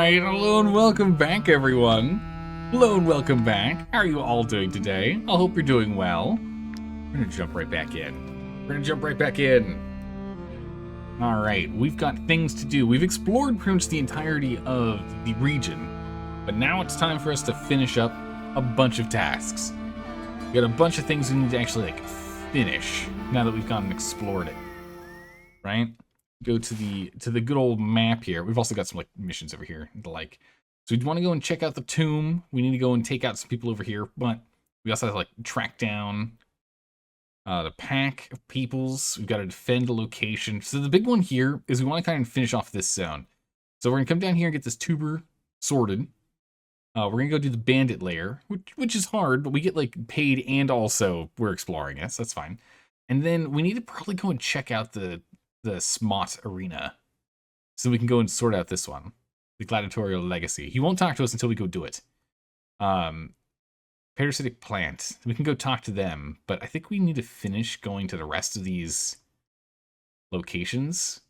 Alright, hello and welcome back, everyone. Hello and welcome back. How are you all doing today? I hope you're doing well. We're gonna jump right back in. Alright, we've got things to do. We've explored pretty much the entirety of the region, but now it's time for us to finish up a bunch of tasks. We got a bunch of things we need to actually, finish now that we've gone and explored it. Right? Go to the good old map here. We've also got some missions over here and the like. So we want to go and check out the tomb. We need to go and take out some people over here, but we also have to track down the pack of peoples. We've got to defend the location. So the big one here is we want to kind of finish off this zone. So we're gonna come down here and get this tuber sorted. We're gonna go do the bandit lair, which is hard, but we get paid and also we're exploring it, so that's fine. And then we need to probably go and check out the Smot Arena, so we can go and sort out this one, the Gladiatorial Legacy. He won't talk to us until we go do it. Parasitic Plant, we can go talk to them, but I think we need to finish going to the rest of these locations.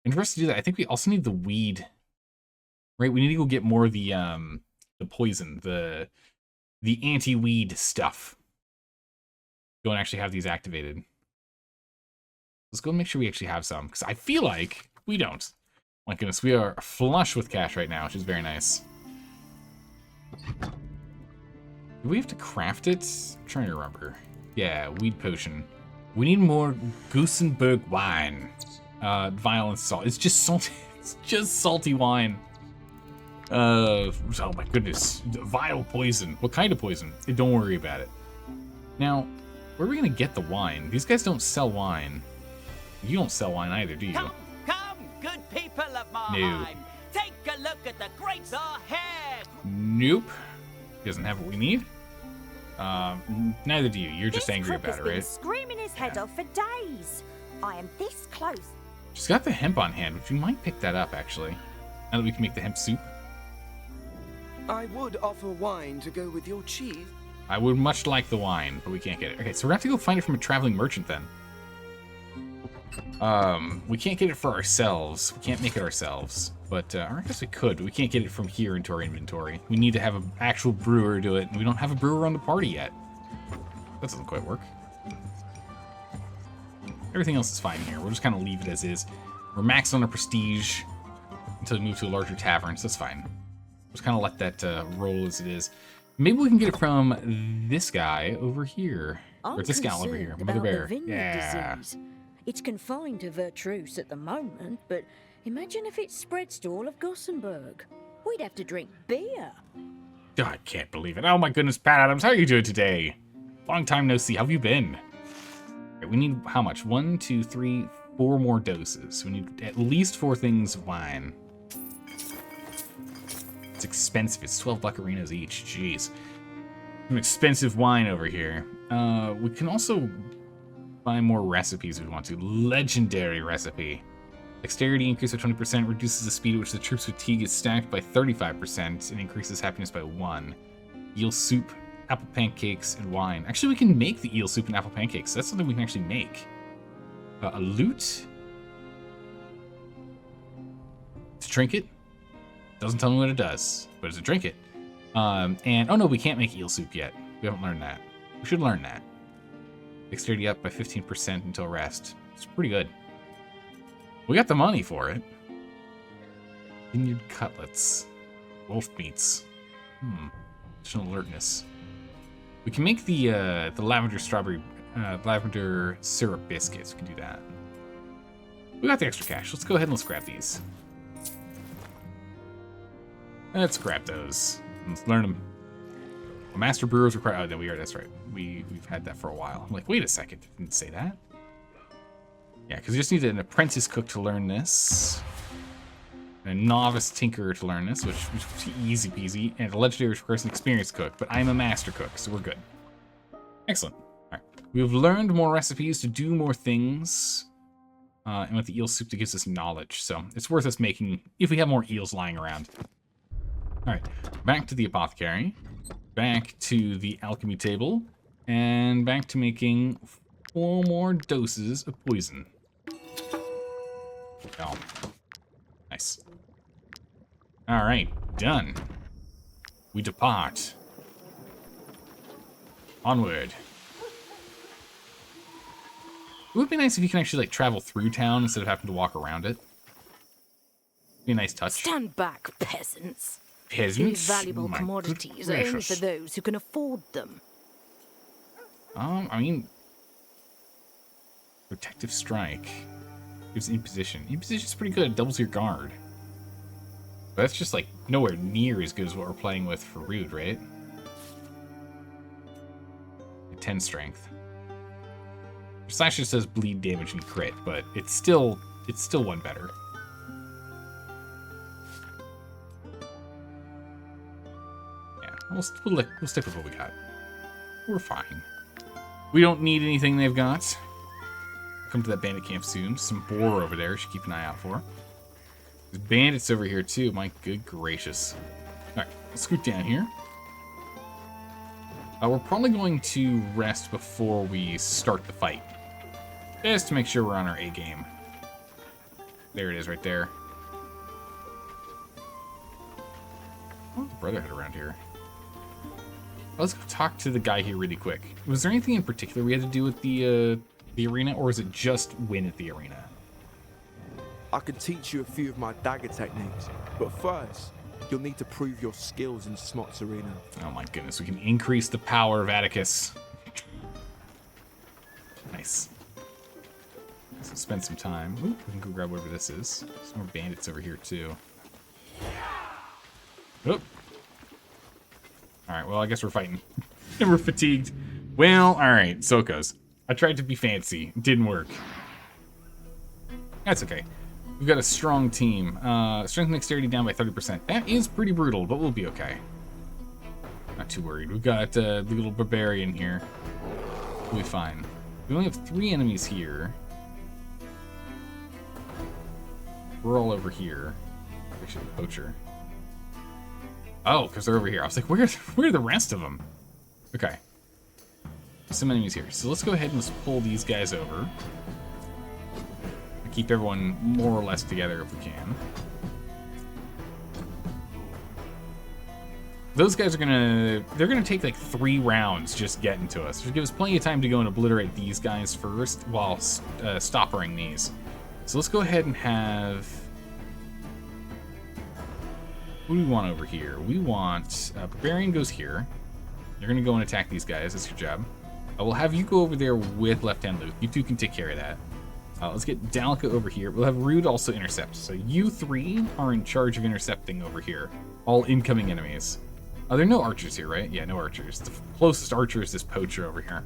And for us to do that, I think we also need the weed, right? We need to go get more of the poison, the anti-weed stuff. Go and actually have these activated. Let's go and make sure we actually have some, because I feel like we don't. My goodness, we are flush with cash right now, which is very nice. Do we have to craft it? I'm trying to remember. Yeah, weed potion. We need more Gusenberg wine. Violent salt. It's just salty. It's just salty wine. Oh my goodness. Vile poison. What kind of poison? Don't worry about it. Now, where are we gonna get the wine? These guys don't sell wine. You don't sell wine either, do you? Come, good people of Marheim. Take a look at the grapes ahead. Nope. He doesn't have what we need. Neither do you. You're just angry about it, right? Been screaming his head off for days. I am this close. She's got the hemp on hand, which we might pick that up, actually. Now that we can make the hemp soup. I would offer wine to go with your chief. I would much like the wine, but we can't get it. Okay, so we're gonna have to go find it from a traveling merchant then. We can't get it for ourselves. We can't make it ourselves. But, or I guess we could, but we can't get it from here into our inventory. We need to have an actual brewer do it, and we don't have a brewer on the party yet. That doesn't quite work. Everything else is fine here. We'll just kind of leave it as is. We're maxed on our prestige until we move to a larger tavern, so that's fine. Just kind of let that roll as it is. Maybe we can get it from this guy over here. Or this gal over here, Mother Bear. Yeah. Disease. It's confined to Vertruce at the moment, but imagine if it spreads to all of Gossenberg. We'd have to drink beer. Oh, I can't believe it. Oh my goodness, Pat Adams, how are you doing today? Long time no see. How have you been? Okay, we need how much? 1, 2, 3, 4 more doses. We need at least 4 things of wine. It's expensive. It's 12 buccarinas each. Jeez. Some expensive wine over here. We can also buy more recipes if we want to. Legendary recipe. Dexterity increase by 20%, reduces the speed at which the troops' fatigue is stacked by 35%, and increases happiness by 1. Eel soup, apple pancakes, and wine. Actually, we can make the eel soup and apple pancakes. That's something we can actually make. A loot. It's a trinket. Doesn't tell me what it does, but it's a trinket. And, oh no, we can't make eel soup yet. We haven't learned that. We should learn that. Dexterity up by 15% until rest. It's pretty good. We got the money for it. Vineyard cutlets. Wolf meats. Additional alertness. We can make the lavender strawberry, lavender syrup biscuits. We can do that. We got the extra cash. Let's go ahead and let's grab these. Let's grab those. Let's learn them. A master brewers require. Oh, there we are. That's right. We've had that for a while. I'm like, wait a second. Didn't say that. Yeah, because you just need an apprentice cook to learn this, and a novice tinkerer to learn this, which is easy peasy, and a legendary requires an experienced cook. But I'm a master cook, so we're good. Excellent. All right, we've learned more recipes to do more things, and with the eel soup that gives us knowledge, so it's worth us making if we have more eels lying around. All right, back to the apothecary. Back to the alchemy table, and back to making 4 more doses of poison. Oh, nice. All right, Done. We depart. Onward. It would be nice if you can actually, like, travel through town instead of having to walk around it. Be a nice touch. Stand back, peasants. Peasants? These valuable My commodities good are only gracious. for those who can afford them. I mean... Protective strike. Gives imposition. Imposition's pretty good. It doubles your guard. But that's just, like, nowhere near as good as what we're playing with for Rude, right? 10 strength. Slash just does bleed damage and crit, but it's still one better. Yeah, we'll stick with what we got. We're fine. We don't need anything they've got. Come to that bandit camp soon. Some boar over there. Should keep an eye out for. There's bandits over here too. My good gracious. All right, let's scoot down here. We're probably going to rest before we start the fight. Just to make sure we're on our A game. There it is right there. Oh, the Brotherhood around here. Let's go talk to the guy here really quick. Was there anything in particular we had to do with the arena, or is it just win at the arena? I can teach you a few of my dagger techniques, but first, you'll need to prove your skills in Smot's arena. Oh my goodness, we can increase the power of Atticus. Nice. So spend some time. Ooh, we can go grab whatever this is. Some more bandits over here too. Oop. Alright, well I guess we're fighting. And we're fatigued. Well, alright, so it goes. I tried to be fancy. It didn't work. That's okay. We've got a strong team. Strength and dexterity down by 30%. That is pretty brutal, but we'll be okay. Not too worried. We've got the little barbarian here. We'll be fine. We only have 3 enemies here. We're all over here. Actually, the poacher. Oh, because they're over here. I was like, where are the rest of them? Okay. Some enemies here. So let's go ahead and let's pull these guys over. Keep everyone more or less together if we can. Those guys are they're gonna take like 3 rounds just getting to us. Which gives us plenty of time to go and obliterate these guys first while stoppering these. So let's go ahead and have... What do we want over here? We want... Barbarian goes here. You're gonna go and attack these guys. That's your job. We'll have you go over there with Left Hand Luke. You two can take care of that. Let's get Dalka over here. We'll have Rude also intercept. So you 3 are in charge of intercepting over here. All incoming enemies. There are no archers here, right? Yeah, no archers. The closest archer is this poacher over here.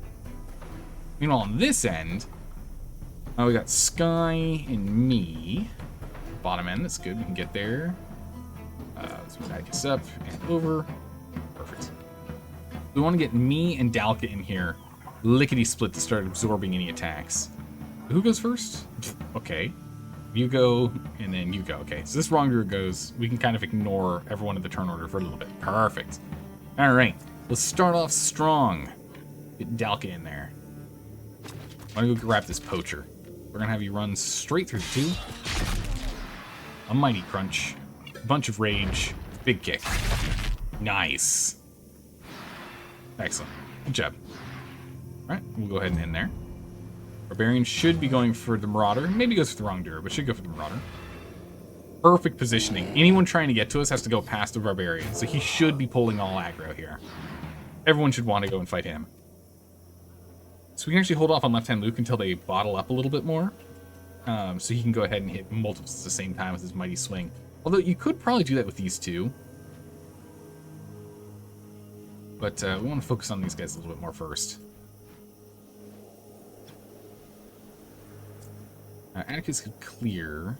Meanwhile, on this end, we got Sky and me. Bottom end, that's good. We can get there. Let's back this up and over. Perfect. We want to get me and Dalka in here. Lickety-split to start absorbing any attacks. Who goes first? Okay. You go, and then you go. Okay, so this wrongdoer goes. We can kind of ignore everyone in the turn order for a little bit. Perfect. All right, let's start off strong. Get Dalka in there. I'm gonna go grab this poacher. We're gonna have you run straight through the 2. A mighty crunch. A bunch of rage. Big kick. Nice. Excellent. Good job. All right, we'll go ahead and end there. Barbarian should be going for the Marauder. Maybe goes for the Wrongdoer, but should go for the Marauder. Perfect positioning. Anyone trying to get to us has to go past the Barbarian, so he should be pulling all aggro here. Everyone should want to go and fight him. So we can actually hold off on Left Hand Luke until they bottle up a little bit more. So he can go ahead and hit multiples at the same time with his mighty swing. Although you could probably do that with these 2. But we want to focus on these guys a little bit more first. Atticus could clear.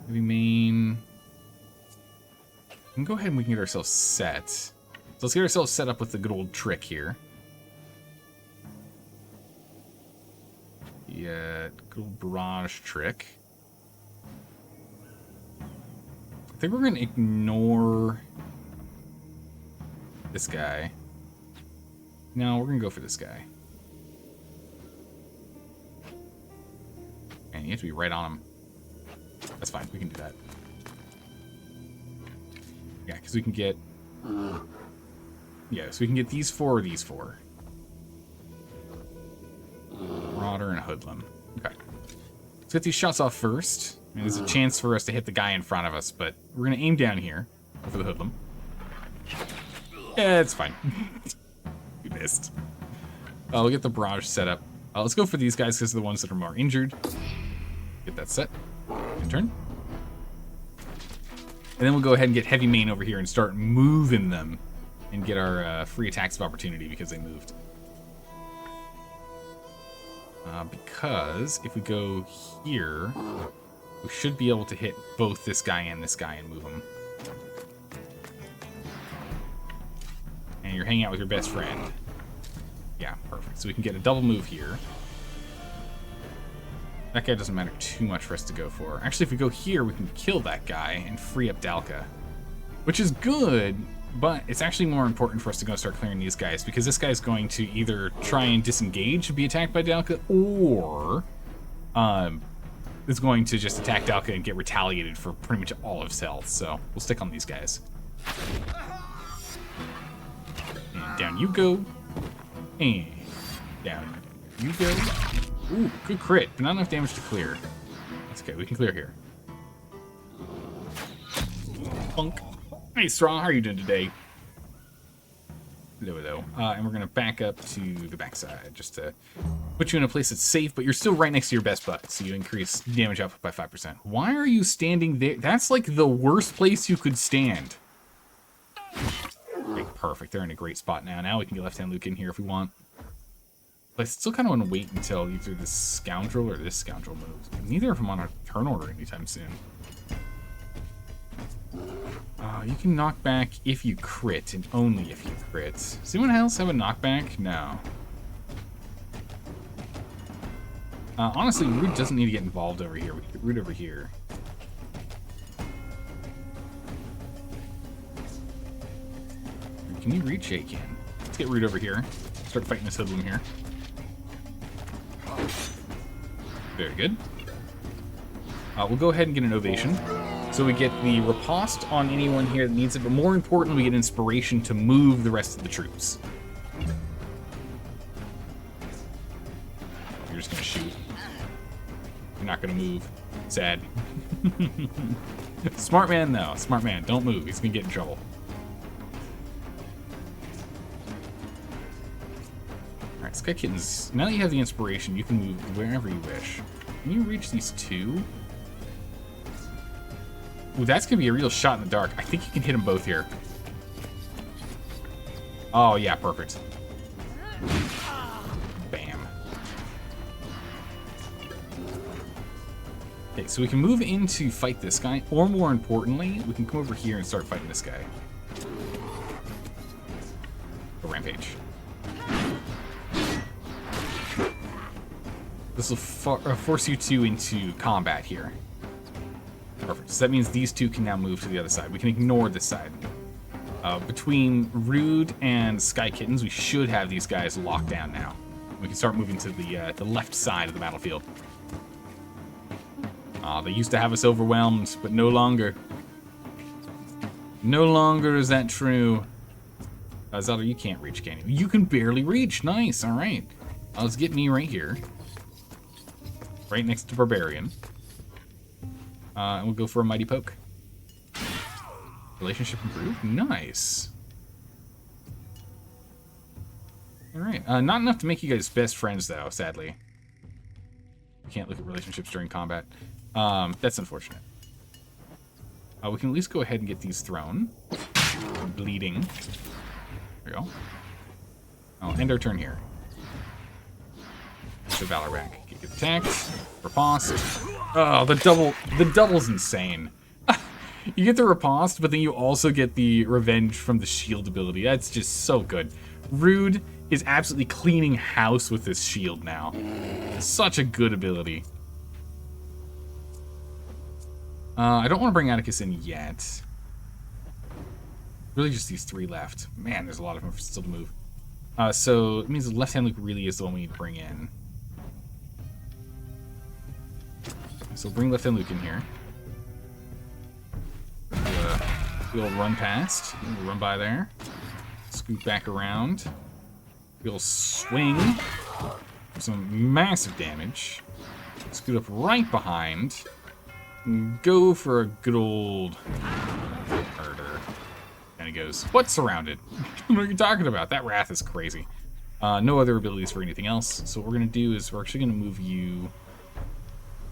Maybe main. We can go ahead and we can get ourselves set. So let's get ourselves set up with the good old trick here. Yeah, good old barrage trick. I think we're going to ignore this guy. No, we're going to go for this guy. And you have to be right on him. That's fine, we can do that. Yeah, because we can get... Yeah, so we can get these 4 or these 4. Marauder and Hoodlum. Okay. Let's get these shots off first. I mean, there's a chance for us to hit the guy in front of us, but we're going to aim down here for the Hoodlum. Yeah, it's fine. We missed. We'll get the barrage set up. Let's go for these guys because they're the ones that are more injured. Get that set. Good turn. And then we'll go ahead and get Heavy Main over here and start moving them and get our free attacks of opportunity because they moved. Because if we go here, we should be able to hit both this guy and move them. And you're hanging out with your best friend. Yeah, perfect. So we can get a double move here. That guy doesn't matter too much for us to go for. Actually, if we go here, we can kill that guy and free up Dalka. Which is good, but it's actually more important for us to go start clearing these guys, because this guy's going to either try and disengage and be attacked by Dalka, or is going to just attack Dalka and get retaliated for pretty much all of his health. So we'll stick on these guys. And down you go. And down you go. Ooh, good crit, but not enough damage to clear. That's okay, we can clear here. Punk. Hey, Straw, how are you doing today? Hello. And we're going to back up to the backside just to put you in a place that's safe, but you're still right next to your best bud, so you increase damage output by 5%. Why are you standing there? That's like the worst place you could stand. Okay, perfect. They're in a great spot now. Now we can get left-hand Luke in here if we want. But I still kind of want to wait until either this scoundrel or this scoundrel moves. Neither of them on a turn order anytime soon. You can knock back if you crit, and only if you crit. Does anyone else have a knockback? No. Honestly, Root doesn't need to get involved over here. We can get Root over here. Can you reach? Yeah, you can. Let's get Root over here. Start fighting this hoodlum here. Very good. We'll go ahead and get an ovation. So we get the riposte on anyone here that needs it, but more importantly, we get inspiration to move the rest of the troops. You're just gonna shoot. You're not gonna move. Sad. Smart man, though. Smart man. Don't move. He's gonna get in trouble. Alright, Sky Kittens, now that you have the inspiration, you can move wherever you wish. Can you reach these 2? Ooh, that's going to be a real shot in the dark. I think you can hit them both here. Oh, yeah, perfect. Bam. Okay, so we can move in to fight this guy, or more importantly, we can come over here and start fighting this guy. Go rampage. This will force you two into combat here. Perfect. So that means these two can now move to the other side. We can ignore this side. Between Rude and Sky Kittens, we should have these guys locked down now. We can start moving to the left side of the battlefield. They used to have us overwhelmed, but no longer. No longer is that true. Zelda, you can't reach, can you? You can barely reach. Nice. All right. Let's get me right here. Right next to Barbarian. And we'll go for a Mighty Poke. Relationship improved? Nice. Alright. Not enough to make you guys best friends, though, sadly. Can't look at relationships during combat. That's unfortunate. We can at least go ahead and get these thrown. Bleeding. There we go. I'll end our turn here. So Valor back. Get attacked. Riposte. Oh, the double's insane. You get the riposte, but then you also get the revenge from the shield ability. That's just so good. Rude is absolutely cleaning house with this shield now. Such a good ability. I don't want to bring Atticus in yet. Really just these 3 left. Man, there's a lot of them still to move. So it means the left-hand Luke really is the one we need to bring in. So bring left-hand Luke in here. We'll run past. We'll run by there. Scoot back around. We'll swing. Some massive damage. Scoot up right behind. And go for a good old murder. And he goes, what's surrounded? What are you talking about? That wrath is crazy. No other abilities for anything else. So what we're going to do is we're actually going to move you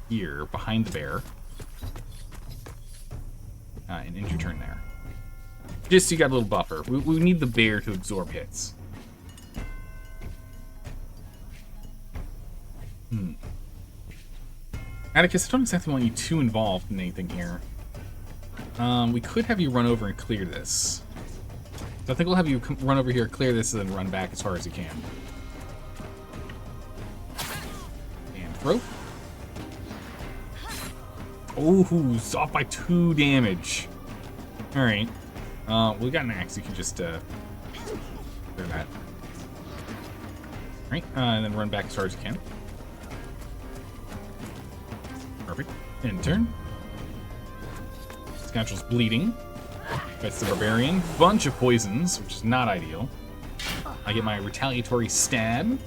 here behind the bear. And end your turn there. Just so you got a little buffer. We need the bear to absorb hits. Atticus, I don't exactly want you too involved in anything here. We could have you run over and clear this. So I think we'll have you run over here, clear this, and then run back as far as you can. And throw. Oh, he's off by 2 damage. Alright. We got an axe. You can just clear that. Alright, and then run back as far as you can. Perfect. End turn. Scoundrel's bleeding. That's the barbarian. Bunch of poisons, which is not ideal. I get my retaliatory stab.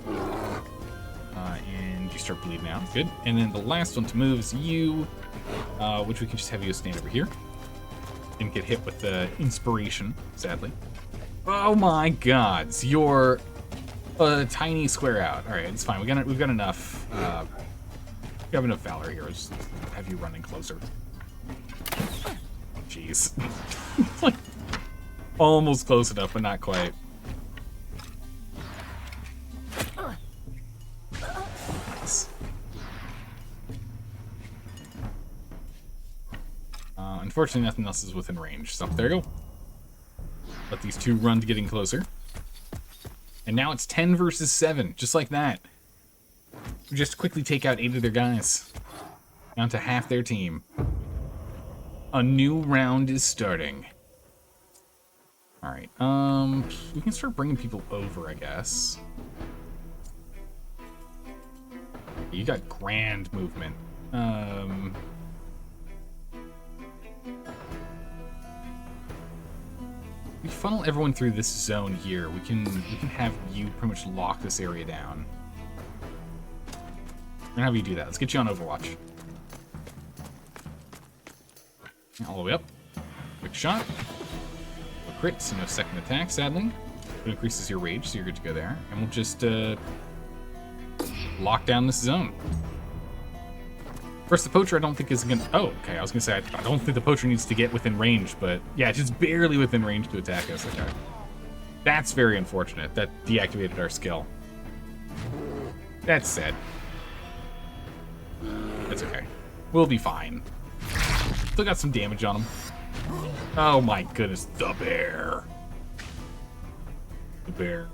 And you start bleeding out. Good. And then the last one to move is you, which we can just have you stand over here. And get hit with the inspiration, sadly. Oh my god. So you're a tiny square out. Alright, it's fine. We've got enough. We have enough valor here. I'll just have you running closer. Jeez. Like, almost close enough, but not quite. Nice. Unfortunately, nothing else is within range. So there you go. Let these two run to getting closer. And now it's 10 versus 7, just like that. We just quickly take out 8 of their guys. Down to half their team. A new round is starting. Alright, we can start bringing people over, I guess. You got grand movement. We funnel everyone through this zone here. We can have you pretty much lock this area down. We're gonna have you do that. Let's get you on Overwatch. All the way up. Quick shot. A crit, so no second attack, sadly. It increases your rage, so you're good to go there. And we'll just lock down this zone. First, the poacher I don't think is gonna... Oh, okay, I was gonna say, I don't think the poacher needs to get within range, but yeah, just barely within range to attack us. Okay. That's very unfortunate. That deactivated our skill. That's sad. That's okay. We'll be fine. Still got some damage on him. Oh my goodness, the bear. The bear.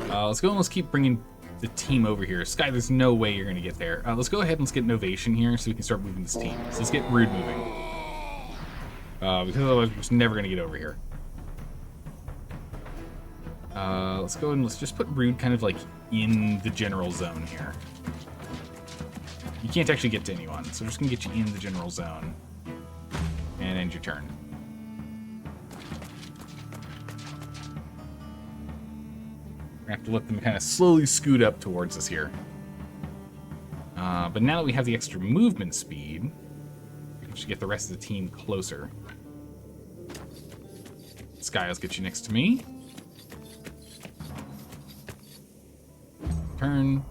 Let's go and let's keep bringing the team over here. Sky, there's no way you're gonna get there. Let's go ahead and let's get Novation here so we can start moving this team. So let's get Rude moving. Because otherwise we're just never gonna get over here. Let's go and let's just put Rude kind of like in the general zone here. You can't actually get to anyone, so we're just gonna get you in the general zone. And end your turn. We have to let them kind of slowly scoot up towards us here. But now that we have the extra movement speed, we should get the rest of the team closer. Sky, let's get you next to me. Turn.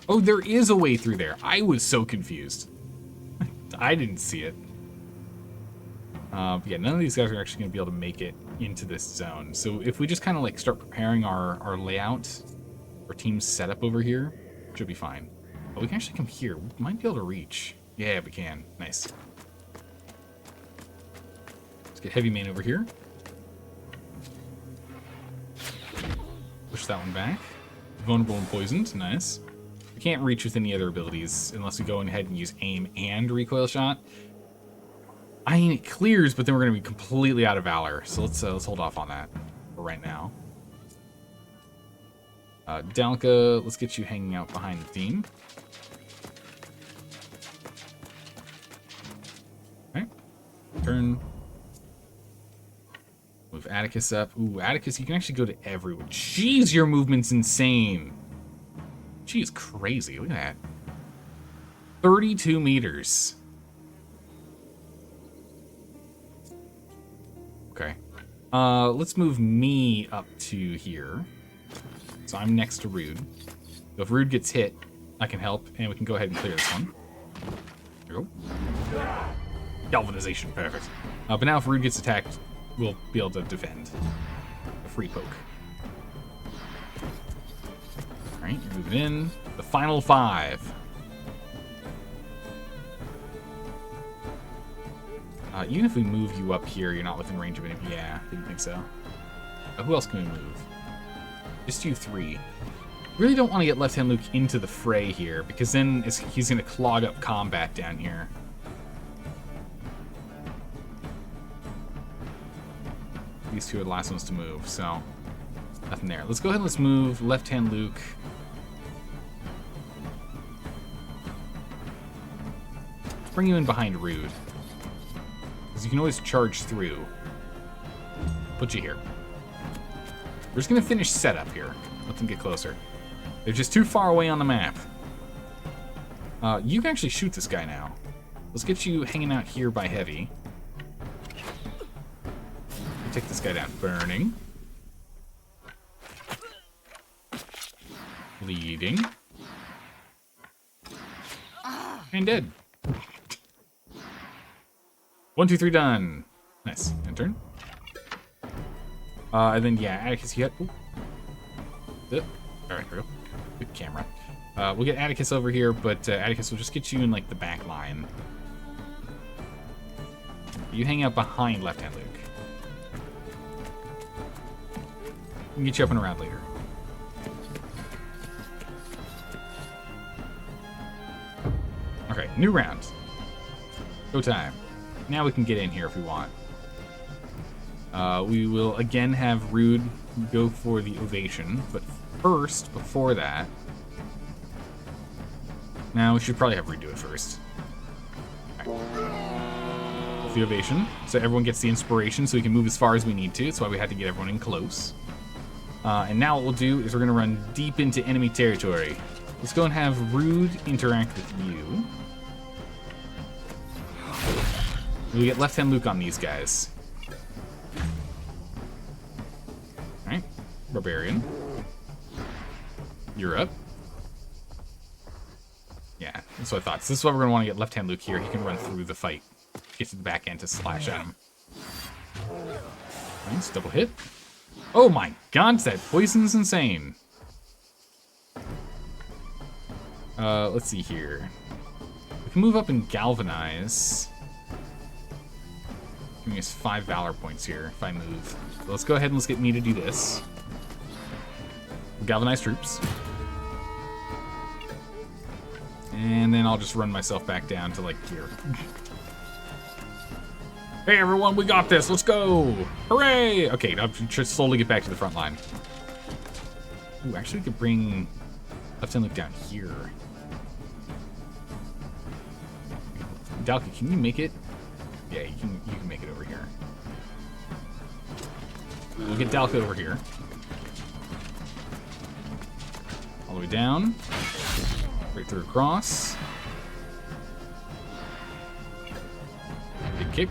Oh, there is a way through there. I was so confused. I didn't see it. Yeah, none of these guys are actually going to be able to make it into this zone. So if we just kind of like start preparing our layout, our team setup over here, should be fine. But we can actually come here. We might be able to reach. Yeah, we can. Nice. Let's get Heavy Main over here. Push that one back. Vulnerable and poisoned. Nice. We can't reach with any other abilities unless we go ahead and use aim and recoil shot. I mean, it clears, but then we're going to be completely out of valor. So let's hold off on that for right now. Dalka, let's get you hanging out behind the team. turn. Move Atticus up. Ooh, Atticus, you can actually go to everyone. Jeez, your movement's insane. She is crazy. Look at that. 32 meters. Okay. Let's move me up to here. So I'm next to Rude. So if Rude gets hit, I can help, and we can go ahead and clear this one. There we go. Galvanization, perfect. But now if Rude gets attacked, we'll be able to defend. A free poke. Alright, you're moving in. The final 5. Even if we move you up here, you're not within range of any. Yeah, didn't think so. Who else can we move? Just you 3. Really don't want to get Left Hand Luke into the fray here, because then he's going to clog up combat down here. These 2 are the last ones to move, so nothing there. Let's go ahead and let's move Left Hand Luke. Let's bring you in behind Rude. Because you can always charge through. Put you here. We're just going to finish setup here. Let them get closer. They're just too far away on the map. You can actually shoot this guy now. Let's get you hanging out here by Heavy. Take this guy down. Burning. Bleeding. And dead. 1, 2, 3, done. Nice. End turn. And then, yeah, Atticus, you got... Alright, here we go. Good camera. We'll get Atticus over here, but Atticus will just get you in, like, the back line. You hang out behind Left Hand Luke. We can get you up and around later. Okay, new round. Go time. Now we can get in here if we want. We will again have Rude go for the ovation, but first, before that... Now we should probably have Rude do it first. Right. The ovation, so everyone gets the inspiration so we can move as far as we need to. That's why we had to get everyone in close. And now what we'll do is we're going to run deep into enemy territory. Let's go and have Rude interact with you. We get Left Hand Luke on these guys. Alright. Barbarian. You're up. Yeah, that's what I thought. So this is why we're going to want to get Left Hand Luke here. He can run through the fight. Get to the back end to slash at him. Nice, double hit. Oh my god, that poison's insane. Let's see here. We can move up and galvanize. Giving us 5 valor points here if I move. So let's go ahead and let's get me to do this. Galvanize troops. And then I'll just run myself back down to like here. Hey everyone, we got this, let's go! Hooray! Okay, now just slowly get back to the front line. Ooh, actually we could bring Left Hand Luke down here. Dalka, can you make it? Yeah, you can make it over here. We'll get Dalka over here. All the way down. Right through across. Big kick.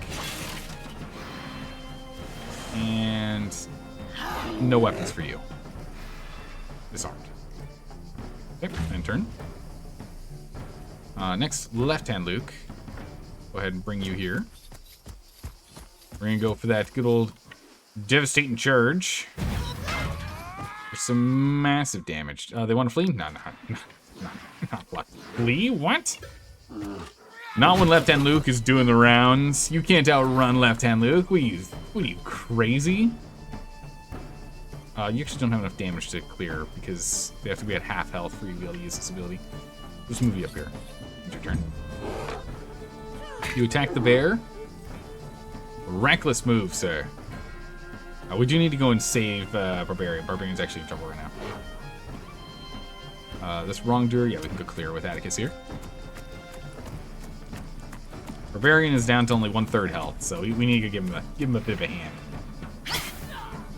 And no weapons for you. Disarmed. Okay, end turn. Next, Left Hand Luke. Go ahead and bring you here. We're gonna go for that good old devastating charge. There's some massive damage. They want to flee? No, not what? Flee? What? Not when Left Hand Luke is doing the rounds. You can't outrun Left Hand Luke. What are you, crazy? You actually don't have enough damage to clear because they have to be at half health for you to be able to use this ability. Just move you up here. It's your turn. You attack the bear. Reckless move, sir. We do need to go and save Barbarian. Barbarian's actually in trouble right now. This wrongdoer, yeah, we can go clear with Atticus here. Barbarian is down to only 1/3 health, so we need to give him a bit of a hand.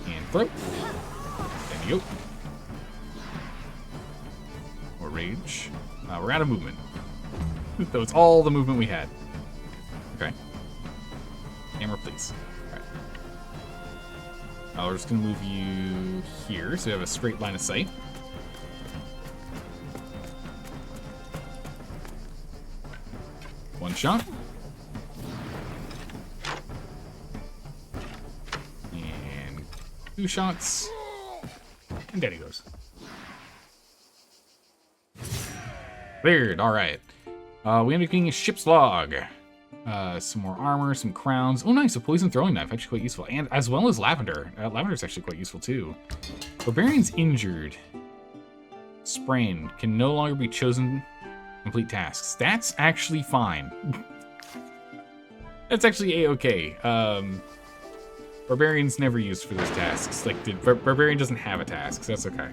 And throw. There you go. More rage. We're out of movement. That was all the movement we had. Okay. Camera, please. Alright. We're just gonna move you here, so we have a straight line of sight. One shot. And 2 shots. And down he goes. Cleared. Alright. We ended up getting a ship's log. Some more armor, some crowns. Oh, nice. A poison throwing knife. Actually quite useful. And as well as lavender. Lavender is actually quite useful, too. Barbarian's injured. Sprained. Can no longer be chosen to complete tasks. That's actually fine. That's actually a-okay. Barbarian's never used for those tasks. Like, Barbarian doesn't have a task, so that's okay.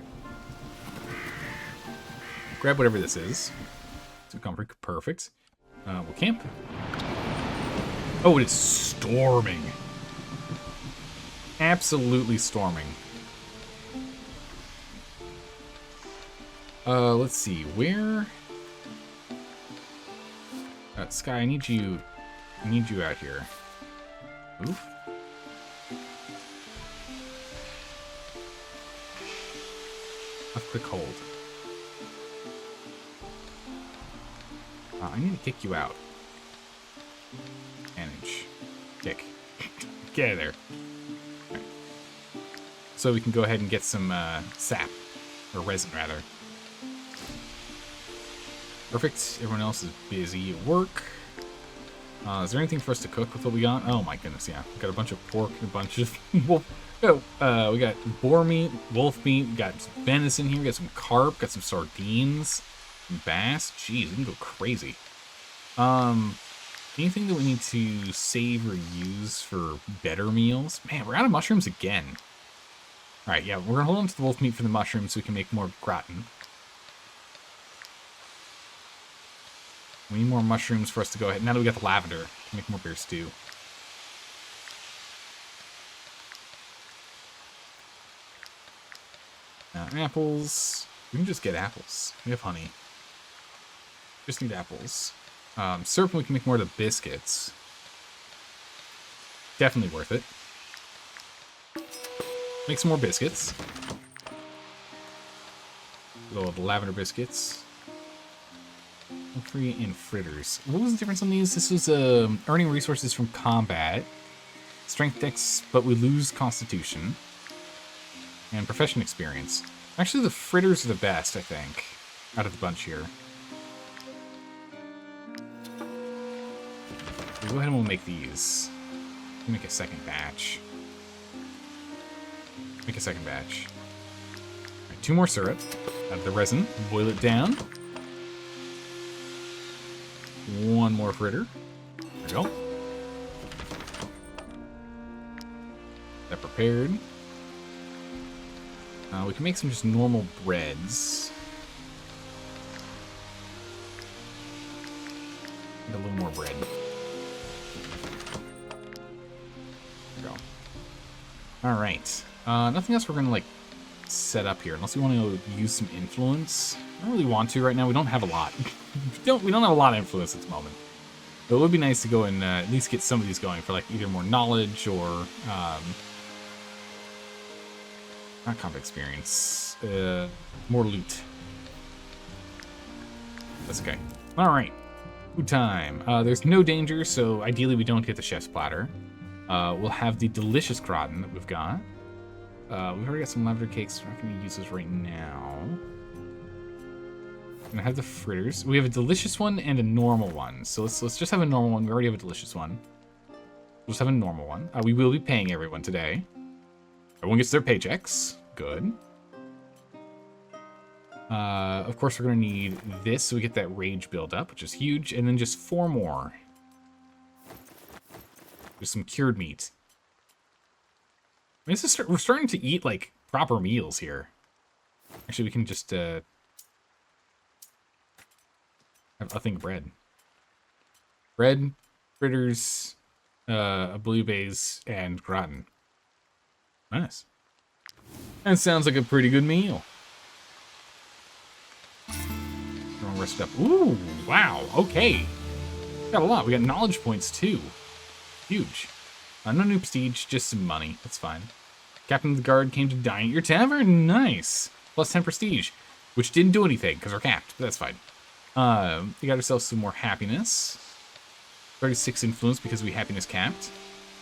Grab whatever this is. It's a comfort. Perfect. We'll camp. Oh, it's storming. Absolutely storming. Let's see. Where? Sky, I need you out here. Oof. Have quick hold. I need to kick you out. Manage. Kick. Get out of there. Right. So we can go ahead and get some sap. Or resin, rather. Perfect. Everyone else is busy at work. Is there anything for us to cook with what we got? Oh my goodness, yeah. We got a bunch of pork and a bunch of wolf. Oh, we got boar meat, wolf meat, we got some venison here, we got some carp, got some sardines, some bass. Jeez, we can go crazy. Anything that we need to save or use for better meals? Man, we're out of mushrooms again. Alright, yeah, we're gonna hold on to the wolf meat for the mushrooms so we can make more gratin. We need more mushrooms for us to go ahead. Now that we got the lavender, we can make more bear stew. Apples. We can just get apples. We have honey. Just need apples. Syrup, we can make more of the biscuits. Definitely worth it. Make some more biscuits. Little lavender biscuits. Free and fritters. What was the difference on these? This was earning resources from combat. Strength dex, but we lose constitution. And profession experience. Actually, the fritters are the best, I think, out of the bunch here. We'll go ahead and we'll make these. We'll make a second batch. Make a second batch. All right, 2 more syrup. Out of the resin. Boil it down. 1 more fritter. There we go. That prepared. We can make some just normal breads. And a little more bread. There we go. Alright. Nothing else we're gonna, like, set up here. Unless we want to use some influence. I don't really want to right now. We don't have a lot. we don't have a lot of influence at the moment. But it would be nice to go and at least get some of these going for, like, either more knowledge or... not combat experience. More loot. That's okay. Alright. Food time. There's no danger, so ideally we don't get the chef's platter. We'll have the delicious gratin that we've got. We've already got some lavender cakes. We're not going to use those right now. I'm going to have the fritters. We have a delicious one and a normal one. So let's just have a normal one. We already have a delicious one. We'll just have a normal one. We will be paying everyone today. Everyone gets their paychecks. Good. Of course, we're going to need this so we get that rage build up, which is huge. And then just 4 more. There's some cured meat. I mean, we're starting to eat, like, proper meals here. Actually, we can just have a thing of bread. Bread, fritters, a blueberries, and gratin. Nice. That sounds like a pretty good meal. We're all rested up. Ooh, wow, okay. Got a lot. We got knowledge points, too. Huge. No new prestige, just some money. That's fine. Captain of the Guard came to dine at your tavern. Nice. Plus 10 prestige, which didn't do anything because we're capped, but that's fine. We got ourselves some more happiness. 36 influence because we happiness capped.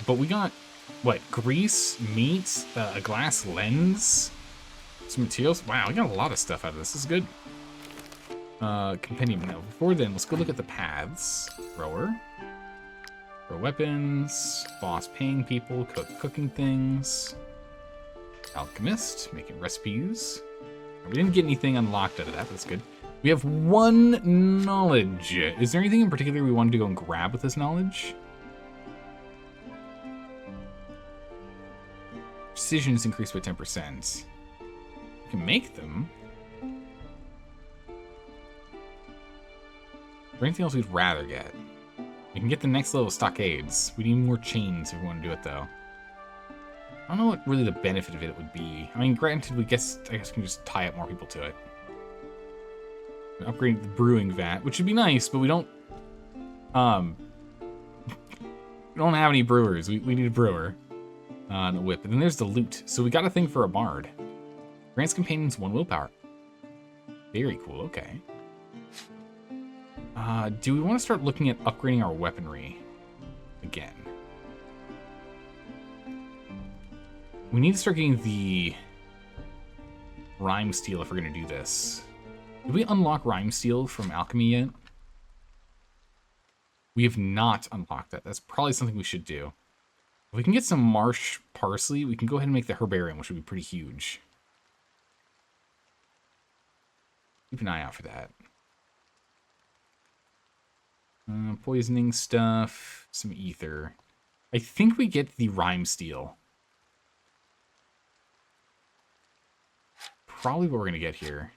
But we got, what, grease, meat, a glass lens, some materials. Wow, we got a lot of stuff out of this. This is good. Compendium. Now, before then, let's go look at the paths. Thrower. Throw weapons. Boss paying people. Cooking things. Alchemist. Making recipes. We didn't get anything unlocked out of that. That's good. We have 1 knowledge. Is there anything in particular we wanted to go and grab with this knowledge? Precision is increased by 10%. We can make them. Or anything else we'd rather get? We can get the next level of stockades. We need more chains if we want to do it, though. I don't know what really the benefit of it would be. I mean, granted, I guess we can just tie up more people to it. Upgrade the brewing vat, which would be nice, but we don't have any brewers. We need a brewer. And a whip. And then there's the loot. So we got a thing for a bard. Grants companions 1 willpower. Very cool, okay. Do we want to start looking at upgrading our weaponry again? We need to start getting the rhyme steel if we're going to do this. Did we unlock rhyme steel from alchemy yet? We have not unlocked that. That's probably something we should do. If we can get some marsh parsley, we can go ahead and make the herbarium, which would be pretty huge. Keep an eye out for that. Poisoning stuff, some ether. I think we get the rhyme steel. Probably what we're going to get here.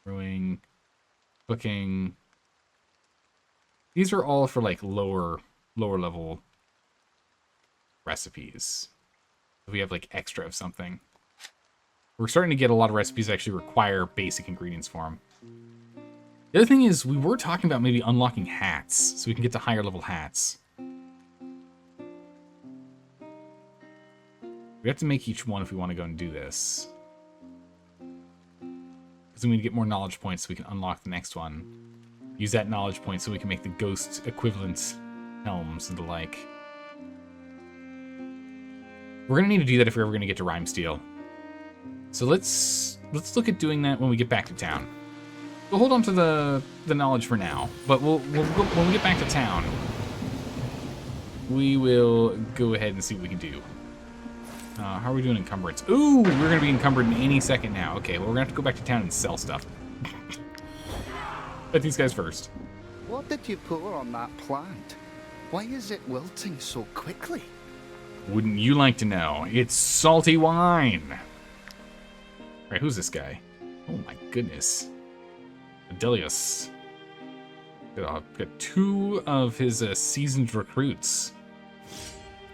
Brewing, cooking. These are all for like lower level recipes. If we have like extra of something. We're starting to get a lot of recipes that actually require basic ingredients for them. The other thing is, we were talking about maybe unlocking hats, so we can get to higher level hats. We have to make each one if we want to go and do this. Because then we get more knowledge points so we can unlock the next one. Use that knowledge point so we can make the ghost equivalent helms and the like. We're going to need to do that if we're ever going to get to rhyme steel. So let's look at doing that when we get back to town. We'll hold on to the knowledge for now, but we'll go, when we get back to town, we will go ahead and see what we can do. How are we doing encumbrance? Ooh, we're going to be encumbered in any second now. Okay, well, we're going to have to go back to town and sell stuff. Let these guys first. What did you pour on that plant? Why is it wilting so quickly? Wouldn't you like to know? It's salty wine. All right, who's this guy? Oh my goodness. Adelius. Got 2 of his seasoned recruits.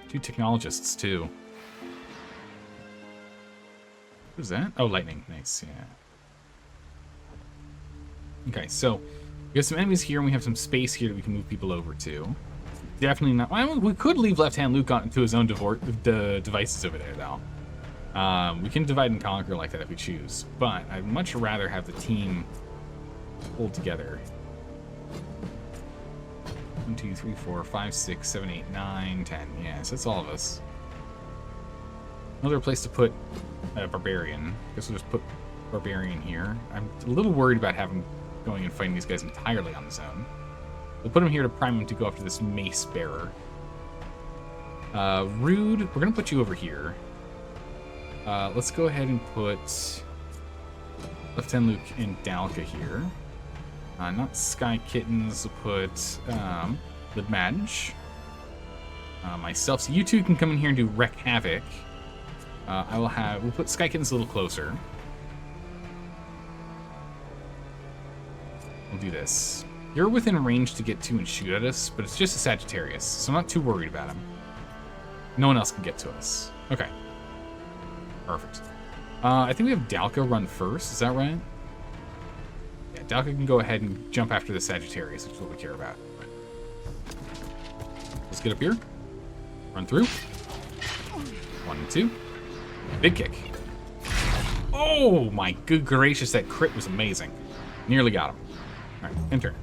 2 technologists, too. Who's that? Oh, lightning. Nice, yeah. Okay, so we have some enemies here, and we have some space here that we can move people over to. Definitely not... Well, we could leave left-hand Luke onto his own devices over there, though. We can divide and conquer like that if we choose, but I'd much rather have the team pulled together. 1, 2, 3, 4, 5, 6, 7, 8, 9, 10. Yes, that's all of us. Another place to put a barbarian. Guess we'll just put barbarian here. I'm a little worried about having going and fighting these guys entirely on his own. We'll put him here to prime him to go after this mace bearer. Rude, we're gonna put you over here. Let's go ahead and put Lieutenant Luke and Dalka here. Not Sky Kittens, we'll put Lidmadge. Myself, so you two can come in here and do wreck havoc. We'll put Sky Kittens a little closer. We'll do this. You're within range to get to and shoot at us, but it's just a Sagittarius, so I'm not too worried about him. No one else can get to us. Okay. Perfect. I think we have Dalka run first, is that right? Yeah, Dalka can go ahead and jump after the Sagittarius, which is what we care about. Let's get up here. Run through. 1 and 2. Big kick. Oh my good gracious, that crit was amazing. Nearly got him. Alright, enter.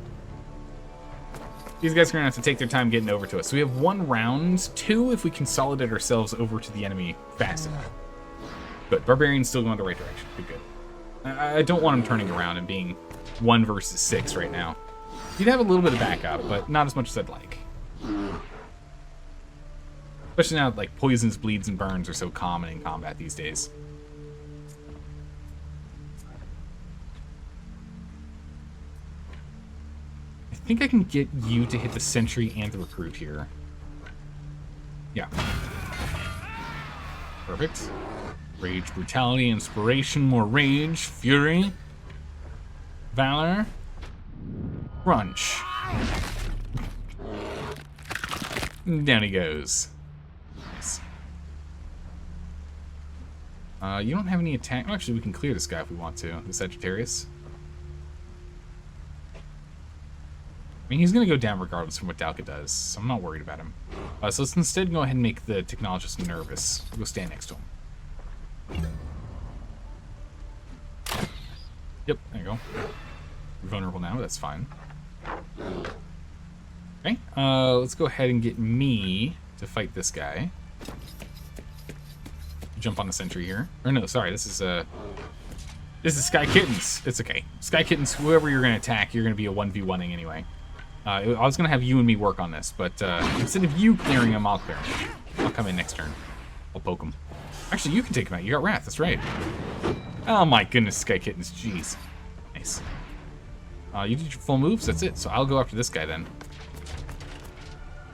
These guys are gonna have to take their time getting over to us. So we have 1 round, 2 if we consolidate ourselves over to the enemy fast enough. Good. Barbarian's still going the right direction. Good. I don't want him turning around and being 1 versus 6 right now. He'd have a little bit of backup, but not as much as I'd like. Especially now, like, poisons, bleeds, and burns are so common in combat these days. I think I can get you to hit the sentry and the recruit here. Yeah. Perfect. Rage, brutality, inspiration, more rage, fury, valor, crunch. Down he goes. Nice. You don't have any attack. Oh, actually, we can clear this guy if we want to. The Sagittarius. I mean, he's going to go down regardless from what Dalka does, so I'm not worried about him. So let's instead go ahead and make the technologist nervous. We'll go stand next to him. Yep, there you go. We're vulnerable now, but that's fine. Okay, let's go ahead and get me to fight this guy. Jump on the sentry here. Or no, sorry, this is Sky Kittens. It's okay. Sky Kittens, whoever you're going to attack, you're going to be a 1v1ing anyway. I was going to have you and me work on this, but instead of you clearing him, I'll clear him. I'll come in next turn. I'll poke him. Actually, you can take him out. You got Wrath, that's right. Oh my goodness, Sky Kittens, jeez. Nice. You did your full moves, that's it. So I'll go after this guy then.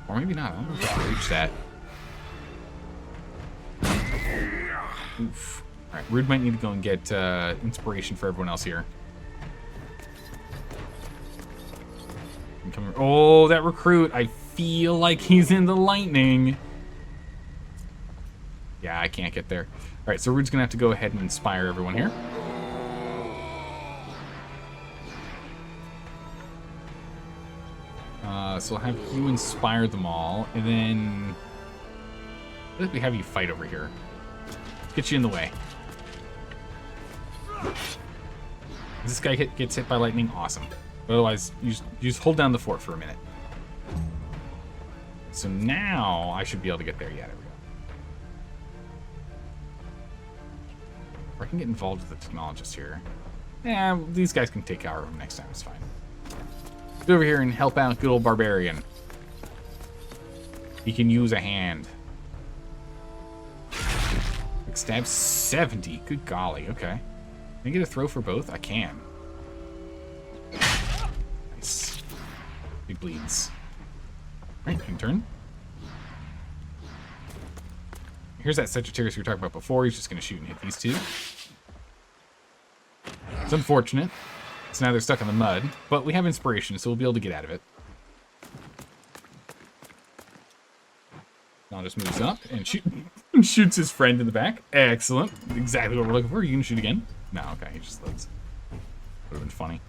Or maybe not. I don't know if I can reach that. Oof. Alright, Rude might need to go and get inspiration for everyone else here. Oh, that recruit. I feel like he's in the lightning. Yeah, I can't get there. Alright, so Rude's going to have to go ahead and inspire everyone here. So I'll have you inspire them all, and then I think we have you fight over here. Let's get you in the way. If this guy gets hit by lightning, awesome. But otherwise, you just hold down the fort for a minute. So now I should be able to get there. Yeah, there we go. Or I can get involved with the technologist here. Yeah, these guys can take care of him next time. It's fine. Go over here and help out good old Barbarian. He can use a hand. Quick stab 70. Good golly. Okay. Can I get a throw for both? I can. Nice. He bleeds. Alright, in turn. Here's that Sagittarius we were talking about before. He's just going to shoot and hit these two. It's unfortunate. So now they're stuck in the mud, but we have inspiration, so we'll be able to get out of it. Now just moves up and shoots his friend in the back. Excellent. Exactly what we're looking for. You can shoot again. No, okay, he just lives. Would have been funny.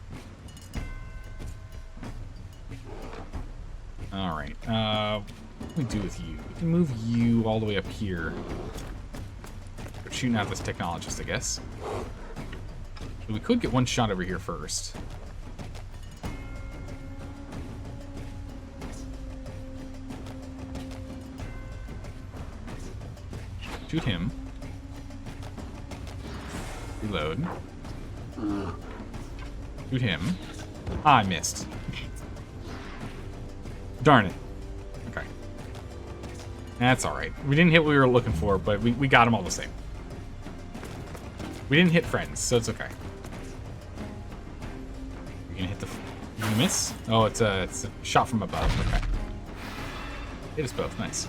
Alright, what do we do with you? We can move you all the way up here. We're shooting out this technologist, I guess. But we could get one shot over here first. Shoot him. Reload. Shoot him. Ah, I missed. Darn it. Okay. That's alright. We didn't hit what we were looking for, but we got him all the same. We didn't hit friends, so it's okay. You're gonna hit the... You gonna miss? Oh, it's a shot from above. Okay. Hit us both. Nice.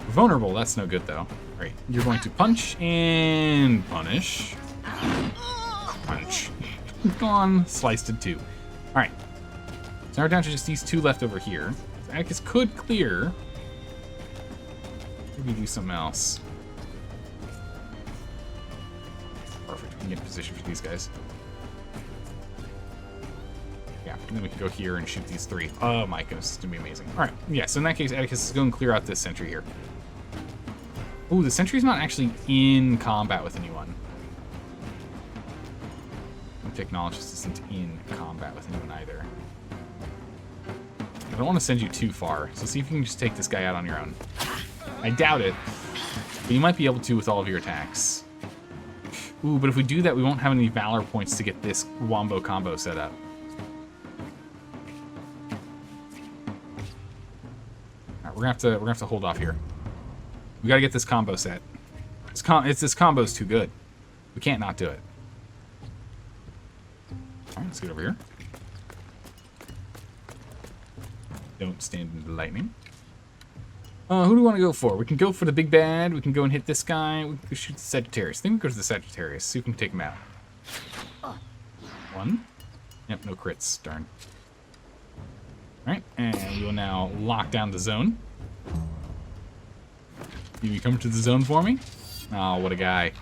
We're vulnerable. That's no good, though. Alright. You're going to punch and punish. Punch. Gone. Sliced in two. Alright. So now we're down to just these 2 left over here. So Atticus could clear. Maybe do something else. Perfect. We can get in position for these guys. Yeah, and then we can go here and shoot these 3. Oh my goodness, it's gonna be amazing. Alright, yeah, so in that case, Atticus is going to clear out this sentry here. Ooh, the sentry's not actually in combat with anyone. The technologist isn't in combat with anyone either. I don't want to send you too far, so see if you can just take this guy out on your own. I doubt it, but you might be able to with all of your attacks. Ooh, but if we do that, we won't have any Valor points to get this wombo combo set up. Alright, we're gonna have to hold off here. We gotta get this combo set. This combo's too good. We can't not do it. Alright, let's get over here. Don't stand in the lightning. Who do we want to go for? We can go for the big bad. We can go and hit this guy. We can shoot the Sagittarius. I think we go to the Sagittarius. See if we can take him out. 1. Yep, no crits. Darn. Alright, and we will now lock down the zone. You come to the zone for me? Oh, what a guy.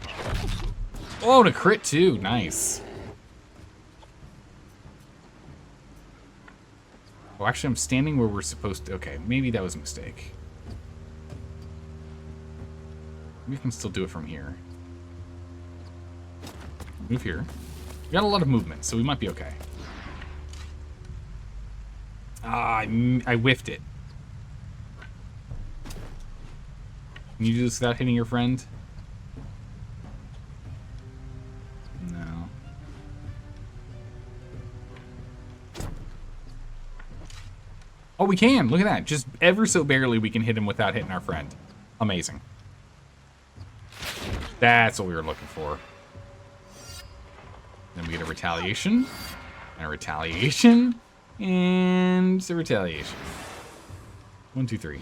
Oh, and a crit too. Nice. Oh, actually, I'm standing where we're supposed to. Okay, maybe that was a mistake. We can still do it from here. Move here. We got a lot of movement, so we might be okay. Ah, I whiffed it. Can you do this without hitting your friend? No. Oh, we can! Look at that. Just ever so barely we can hit him without hitting our friend. Amazing. That's what we were looking for. Then we get a retaliation. And a retaliation. And a retaliation. 1, 2, 3.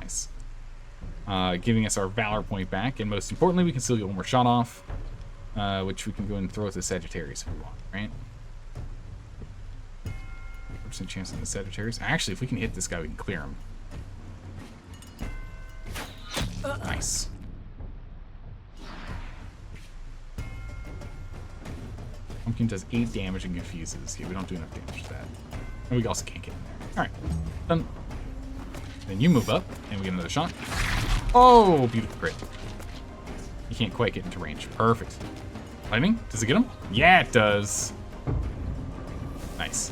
Nice. Giving us our Valor point back. And most importantly, we can still get 1 more shot off. Which we can go and throw at the Sagittarius if we want, right? 4% chance on the Sagittarius. Actually, if we can hit this guy, we can clear him. Nice. Pumpkin does 8 damage and confuses. Yeah, we don't do enough damage to that. And we also can't get in there. Alright, done. Then you move up, and we get another shot. Oh, beautiful crit. You can't quite get into range. Perfect. Lightning? Does it get him? Yeah, it does. Nice.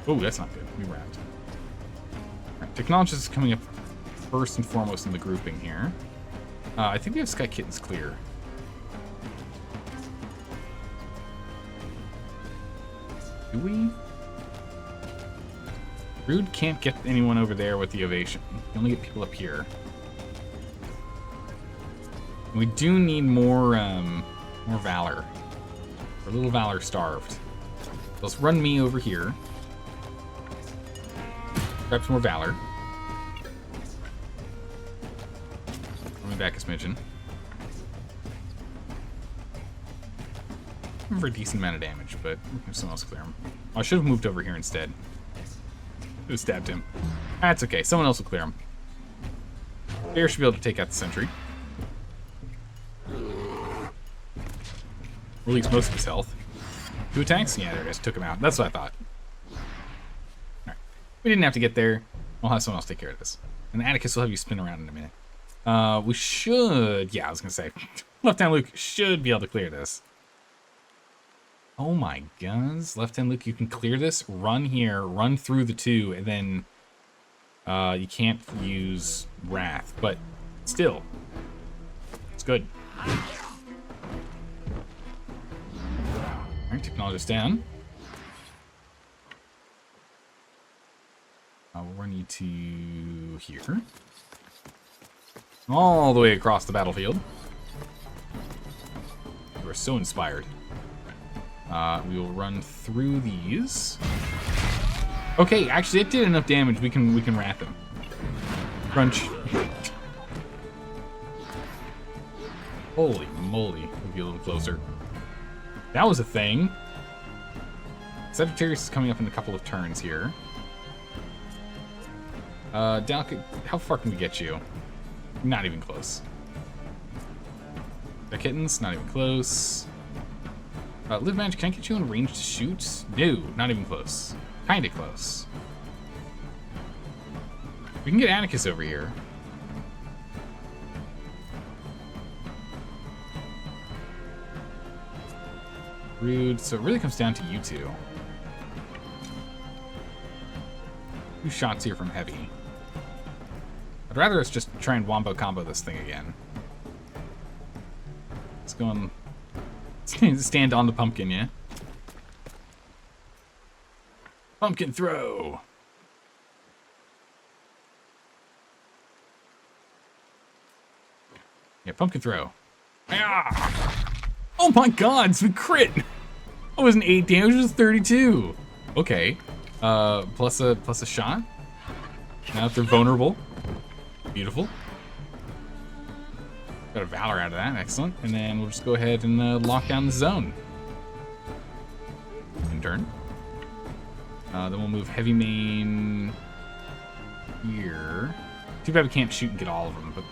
Oh, that's not good. We wrapped. Alright, Technologist is coming up first and foremost in the grouping here. I think we have Sky Kittens clear. Do we? Rude can't get anyone over there with the ovation. You can only get people up here. We do need more valor. We're a little valor starved. So let's run me over here. Grab some more valor. Run me back a smidgen. For a decent amount of damage, but we can have someone else clear him. Oh, I should have moved over here instead. Should have stabbed him. That's okay. Someone else will clear him. Bear should be able to take out the sentry. Release most of his health. 2 attacks? Yeah, there it is. Took him out. That's what I thought. Alright. We didn't have to get there. We'll have someone else take care of this. And Atticus will have you spin around in a minute. We should... Yeah, I was going to say. Left-hand Luke should be able to clear this. Oh my guns. Left-hand Luke, you can clear this. Run here. Run through the 2. And then... you can't use Wrath. But still. It's good. Alright, Technologist down. We'll run you to here. All the way across the battlefield. We're so inspired. We will run through these. Okay, actually it did enough damage. We can wrap him. Crunch. Holy moly. We'll be a little closer. That was a thing. Sagittarius is coming up in a couple of turns here. Delicate, how far can we get you? Not even close. The kittens, not even close. Live Magic, can I get you in range to shoot? No, not even close. Kinda close. We can get Atticus over here. Rude, so it really comes down to you two. 2 shots here from Heavy. I'd rather us just try and wombo combo this thing again. Let's go and stand on the pumpkin, yeah? Pumpkin throw! Yeah, pumpkin throw. Ah! Oh my god, it's a crit! That wasn't 8 damage, it was 32. Okay. Plus a shot. Now that they're vulnerable. Beautiful. Got a Valor out of that, excellent. And then we'll just go ahead and lock down the zone. In turn. Then we'll move Heavy Main here. Too bad we can't shoot and get all of them, but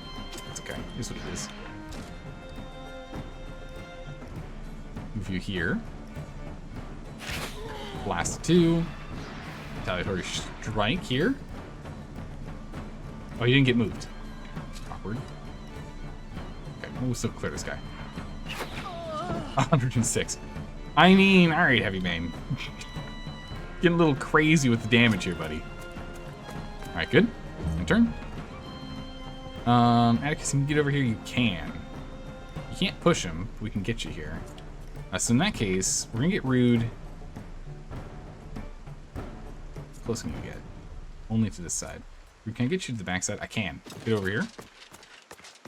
it's okay. Here's what it is. Move you here. Blast 2. Retaliatory strike here. Oh, he didn't get moved. Awkward. Okay, we'll still clear this guy. 106. I mean, alright, Heavy Main. Getting a little crazy with the damage here, buddy. Alright, good. In turn. Atticus, you can get over here, you can. You can't push him, but we can get you here. So in that case, we're gonna get Rude. How close can you get? Only to this side. Can I get you to the back side? I can. Get over here.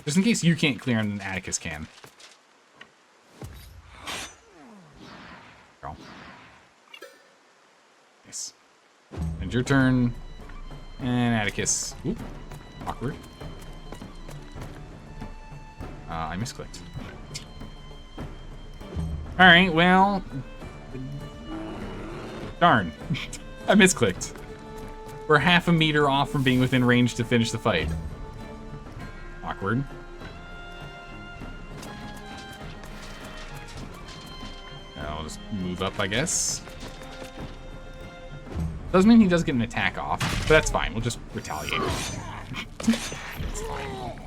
Just in case you can't clear and then Atticus can. Girl. Nice. And your turn. And Atticus. Oop. Awkward. I misclicked. Alright, well... Darn. I misclicked. We're half a meter off from being within range to finish the fight. Awkward. I'll just move up, I guess. Doesn't mean he does get an attack off, but that's fine. We'll just retaliate. It's fine.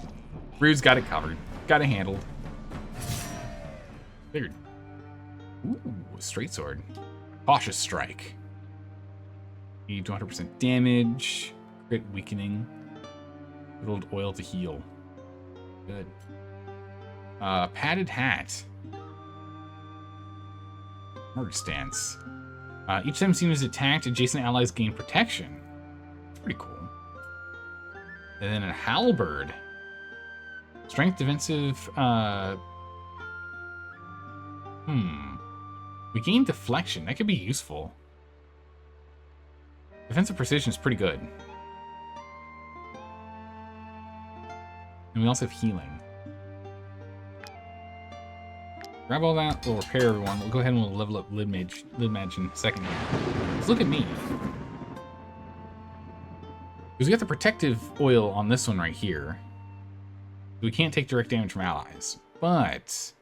Rude's got it covered. Got it handled. Figured. Ooh, straight sword. Cautious strike. Need 200% damage. Crit weakening. Good old oil to heal. Good. Padded hat. Murder stance. Each time Cena is attacked, adjacent allies gain protection. That's pretty cool. And then a halberd. Strength, defensive. We gain deflection. That could be useful. Defensive precision is pretty good. And we also have healing. Grab all that. We'll repair everyone. We'll go ahead and we'll level up Lid Mage in a second. Let's look at me. Because we got the protective oil on this one right here. We can't take direct damage from allies. But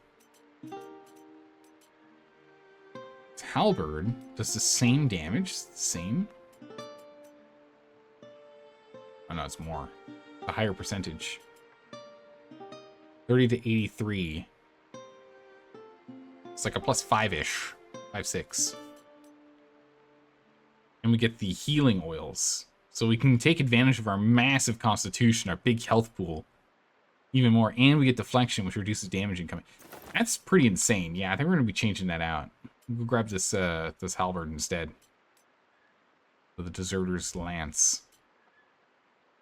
Halberd does the same damage. Same. Oh no, it's more. A higher percentage. 30 to 83. It's like a plus 5-ish. 5, 6. And we get the healing oils. So we can take advantage of our massive constitution, our big health pool, even more. And we get deflection, which reduces damage incoming. That's pretty insane. Yeah, I think we're going to be changing that out. We'll grab this this halberd instead. For the deserter's lance.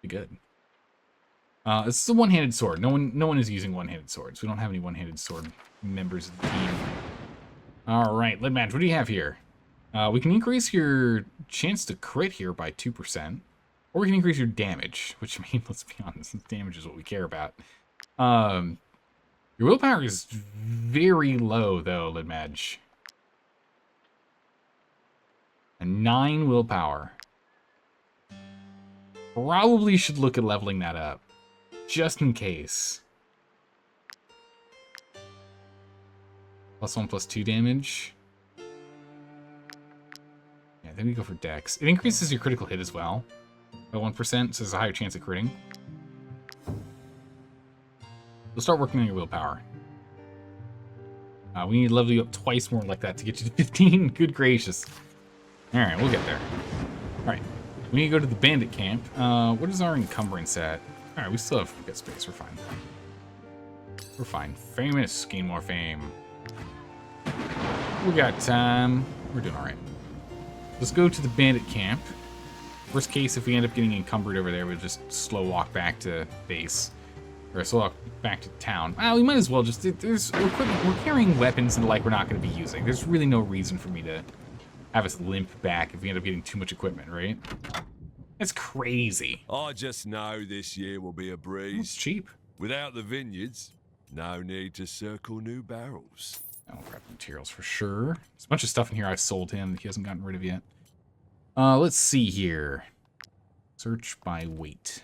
Be good. This is a one-handed sword. No one is using one-handed swords. We don't have any one-handed sword members of the team. All right, Lid Match, what do you have here? We can increase your chance to crit here by 2%, or we can increase your damage. Which, I mean, let's be honest, damage is what we care about. Your willpower is very low, though, Lid Match. And 9 willpower. Probably should look at leveling that up. Just in case. +1, +2 damage. Yeah, then we go for dex. It increases your critical hit as well. By 1%, so there's a higher chance of critting. We'll start working on your willpower. We need to level you up twice more like that to get you to 15. Good gracious. Alright, we'll get there. Alright, we need to go to the bandit camp. What is our encumbrance at? Alright, we still have got space. We're fine. We're fine. Famous. Gain more fame. We got time. We're doing alright. Let's go to the bandit camp. Worst case, if we end up getting encumbered over there, we'll just slow walk back to base. Or slow walk back to town. We might as well just... We're carrying weapons and like we're not going to be using. There's really no reason for me to have us limp back if we end up getting too much equipment, right? That's crazy. I just know this year will be a breeze. It's cheap. Without the vineyards, no need to circle new barrels. I'll grab materials for sure. There's a bunch of stuff in here I've sold him that he hasn't gotten rid of yet. Let's see here. Search by weight.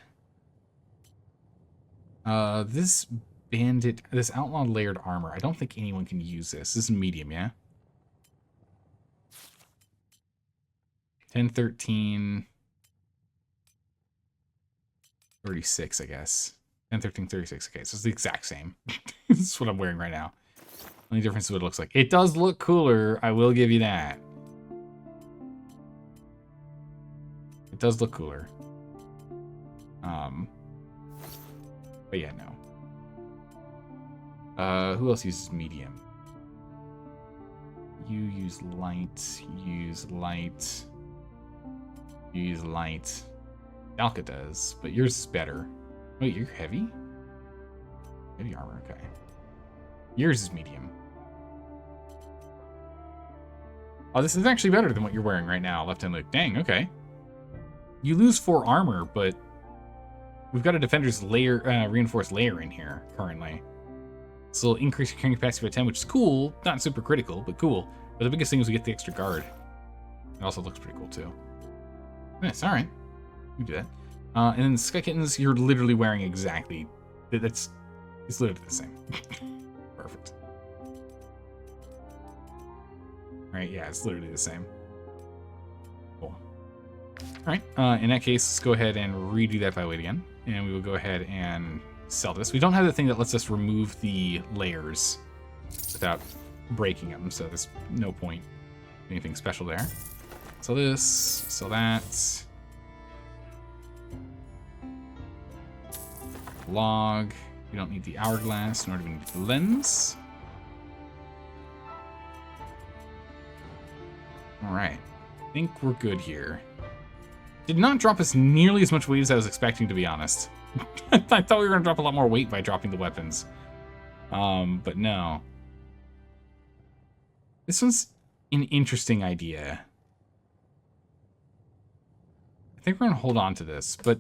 This outlaw layered armor. I don't think anyone can use this. This is medium, yeah? 10, 13, 36, I guess. 10, 13, 36. Okay, so it's the exact same. This is what I'm wearing right now. Only difference is what it looks like. It does look cooler, I will give you that. It does look cooler. But yeah, no. Who else uses medium? You use light, you use light, you use light. Alka does, but yours is better. Wait, you're heavy? Heavy armor, okay. Yours is medium. Oh, this is actually better than what you're wearing right now, left hand look. Dang, okay. You lose 4 armor, but we've got a defender's layer, reinforced layer in here currently. So it'll increase your carrying capacity by 10, which is cool. Not super critical, but cool. But the biggest thing is we get the extra guard. It also looks pretty cool too. Nice, alright. We can do that. And then the Sky Kittens, you're literally wearing exactly... It's literally the same. Perfect. Alright, yeah, it's literally the same. Cool. Alright, in that case, let's go ahead and redo that by weight again. And we will go ahead and sell this. We don't have the thing that lets us remove the layers without breaking them, so there's no point in anything special there. Sell this, sell that. Log. We don't need the hourglass, nor do we need the lens. Alright. I think we're good here. Did not drop us nearly as much weight as I was expecting, to be honest. I thought we were going to drop a lot more weight by dropping the weapons. But no. This one's an interesting idea. I think we're going to hold on to this, but...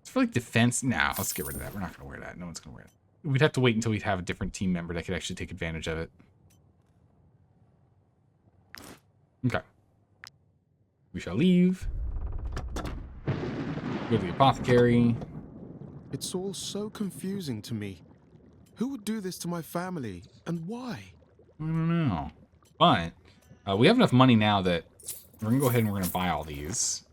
It's for, like, defense. Nah, let's get rid of that. We're not going to wear that. No one's going to wear it. We'd have to wait until we'd have a different team member that could actually take advantage of it. Okay. We shall leave. Go to the apothecary. It's all so confusing to me. Who would do this to my family, and why? I don't know. But we have enough money now that we're going to go ahead and we're going to buy all these.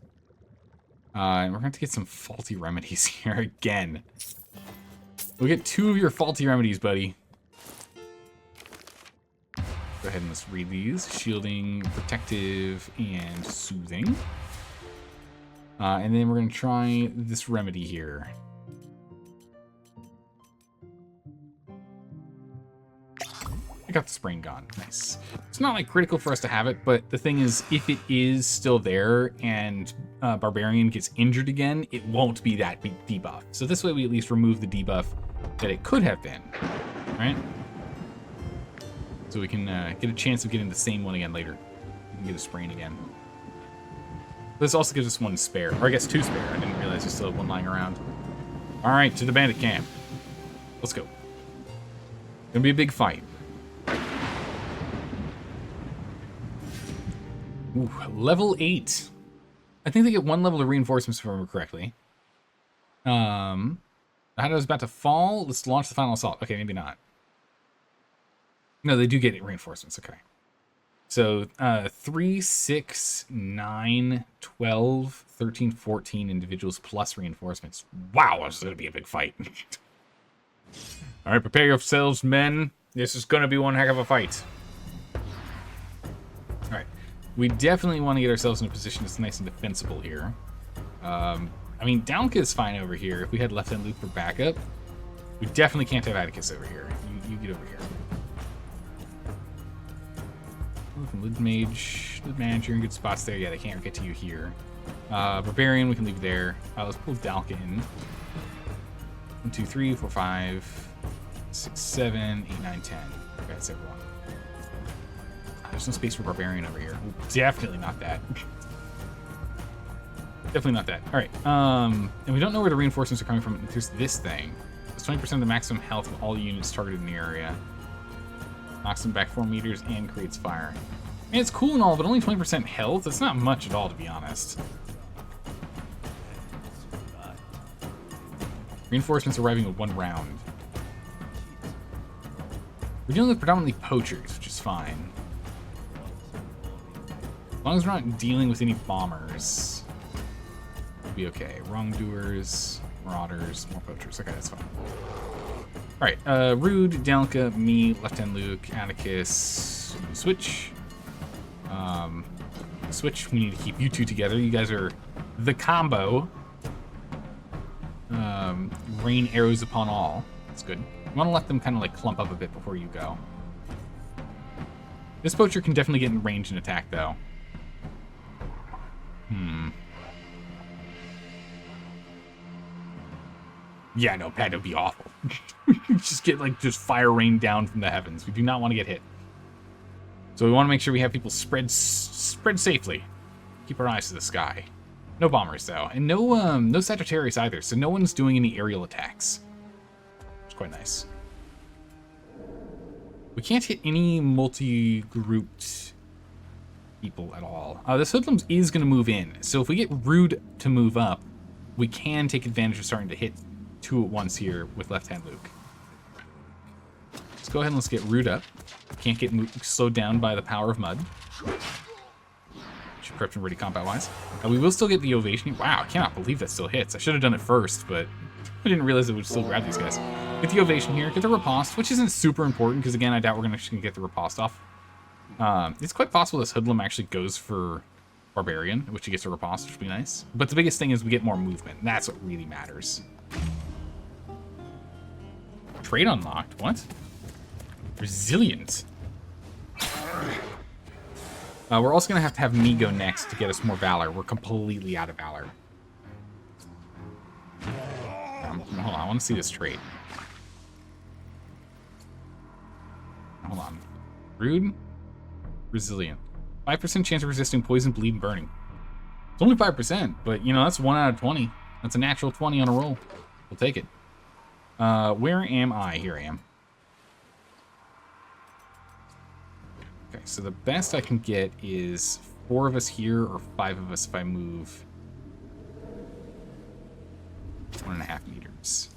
And we're going to have to get some faulty remedies here again. We'll get 2 of your faulty remedies, buddy. Go ahead and let's read these. Shielding, protective, and soothing. And then we're going to try this remedy here. I got the sprain gone. Nice. It's not like critical for us to have it, but the thing is, if it is still there and Barbarian gets injured again, it won't be that big debuff. So this way we at least remove the debuff that it could have been, right? So we can get a chance of getting the same one again later. We can get a sprain again. This also gives us 1 spare, or I guess 2 spare. I didn't realize we still have 1 lying around. All right, to the bandit camp. Let's go. Gonna be a big fight. Ooh, level 8. I think they get 1 level of reinforcements if I remember correctly. The hideout is about to fall. Let's launch the final assault. Okay, maybe not. No, they do get reinforcements. Okay. So 3, 6, 9, 12, 13, 14 individuals plus reinforcements. Wow, this is going to be a big fight. All right, prepare yourselves, men. This is going to be one heck of a fight. All right. We definitely want to get ourselves in a position that's nice and defensible here. I mean, Downka is fine over here. If we had left-hand loop for backup, we definitely can't have Atticus over here. You get over here. Lid Mage, you're in good spots there. Yeah, they can't get to you here. Barbarian, we can leave there. Let's pull Dalka in. 1, 2, 3, 4, 5, 6, 7, 8, 9, 10. Okay, that's everyone. There's no space for Barbarian over here. Ooh, definitely not that. Definitely not that. All right. And we don't know where the reinforcements are coming from. There's this thing. It's 20% of the maximum health of all units targeted in the area. Knocks them back 4 meters and creates fire. I mean, it's cool and all, but only 20% health? That's not much at all, to be honest. Reinforcements arriving with 1 round. We're dealing with predominantly poachers, which is fine. As long as we're not dealing with any bombers, we'll be okay. Wrongdoers, marauders, more poachers. Okay, that's fine. Alright, Rude, Dalka, me, Left-Hand Luke, Atticus, Switch. Switch, we need to keep you two together. You guys are the combo. Rain arrows upon all. That's good. You want to let them kind of like clump up a bit before you go. This poacher can definitely get in range and attack, though. Yeah, no, Pat, it'd be awful. Just get, like, just fire rain down from the heavens. We do not want to get hit. So we want to make sure we have people spread safely. Keep our eyes to the sky. No bombers, though. And no Sagittarius either, so no one's doing any aerial attacks. It's quite nice. We can't hit any multi-grouped people at all. This hoodlums is going to move in, so if we get Rude to move up, we can take advantage of starting to hit 2 at once here with Left-Hand Luke. Let's go ahead and let's get Rude up. Can't get slowed down by the power of mud. Should prep and ready combat-wise. We will still get the ovation. Wow, I cannot believe that still hits. I should have done it first, but I didn't realize it would still grab these guys. Get the ovation here. Get the riposte, which isn't super important because, again, I doubt we're going to get the riposte off. It's quite possible this hoodlum actually goes for Barbarian, which he gets a riposte, which would be nice. But the biggest thing is we get more movement, and that's what really matters. Trait unlocked. What? Resilient. We're also going to have me go next to get us more Valor. We're completely out of Valor. Hold on, I want to see this trait. Hold on. Rude. Resilient. 5% chance of resisting poison, bleed, and burning. It's only 5%, but, you know, that's 1 out of 20. That's a natural 20 on a roll. We'll take it. Where am I? Here I am. Okay, so the best I can get is 4 of us here or 5 of us if I move 1.5 meters.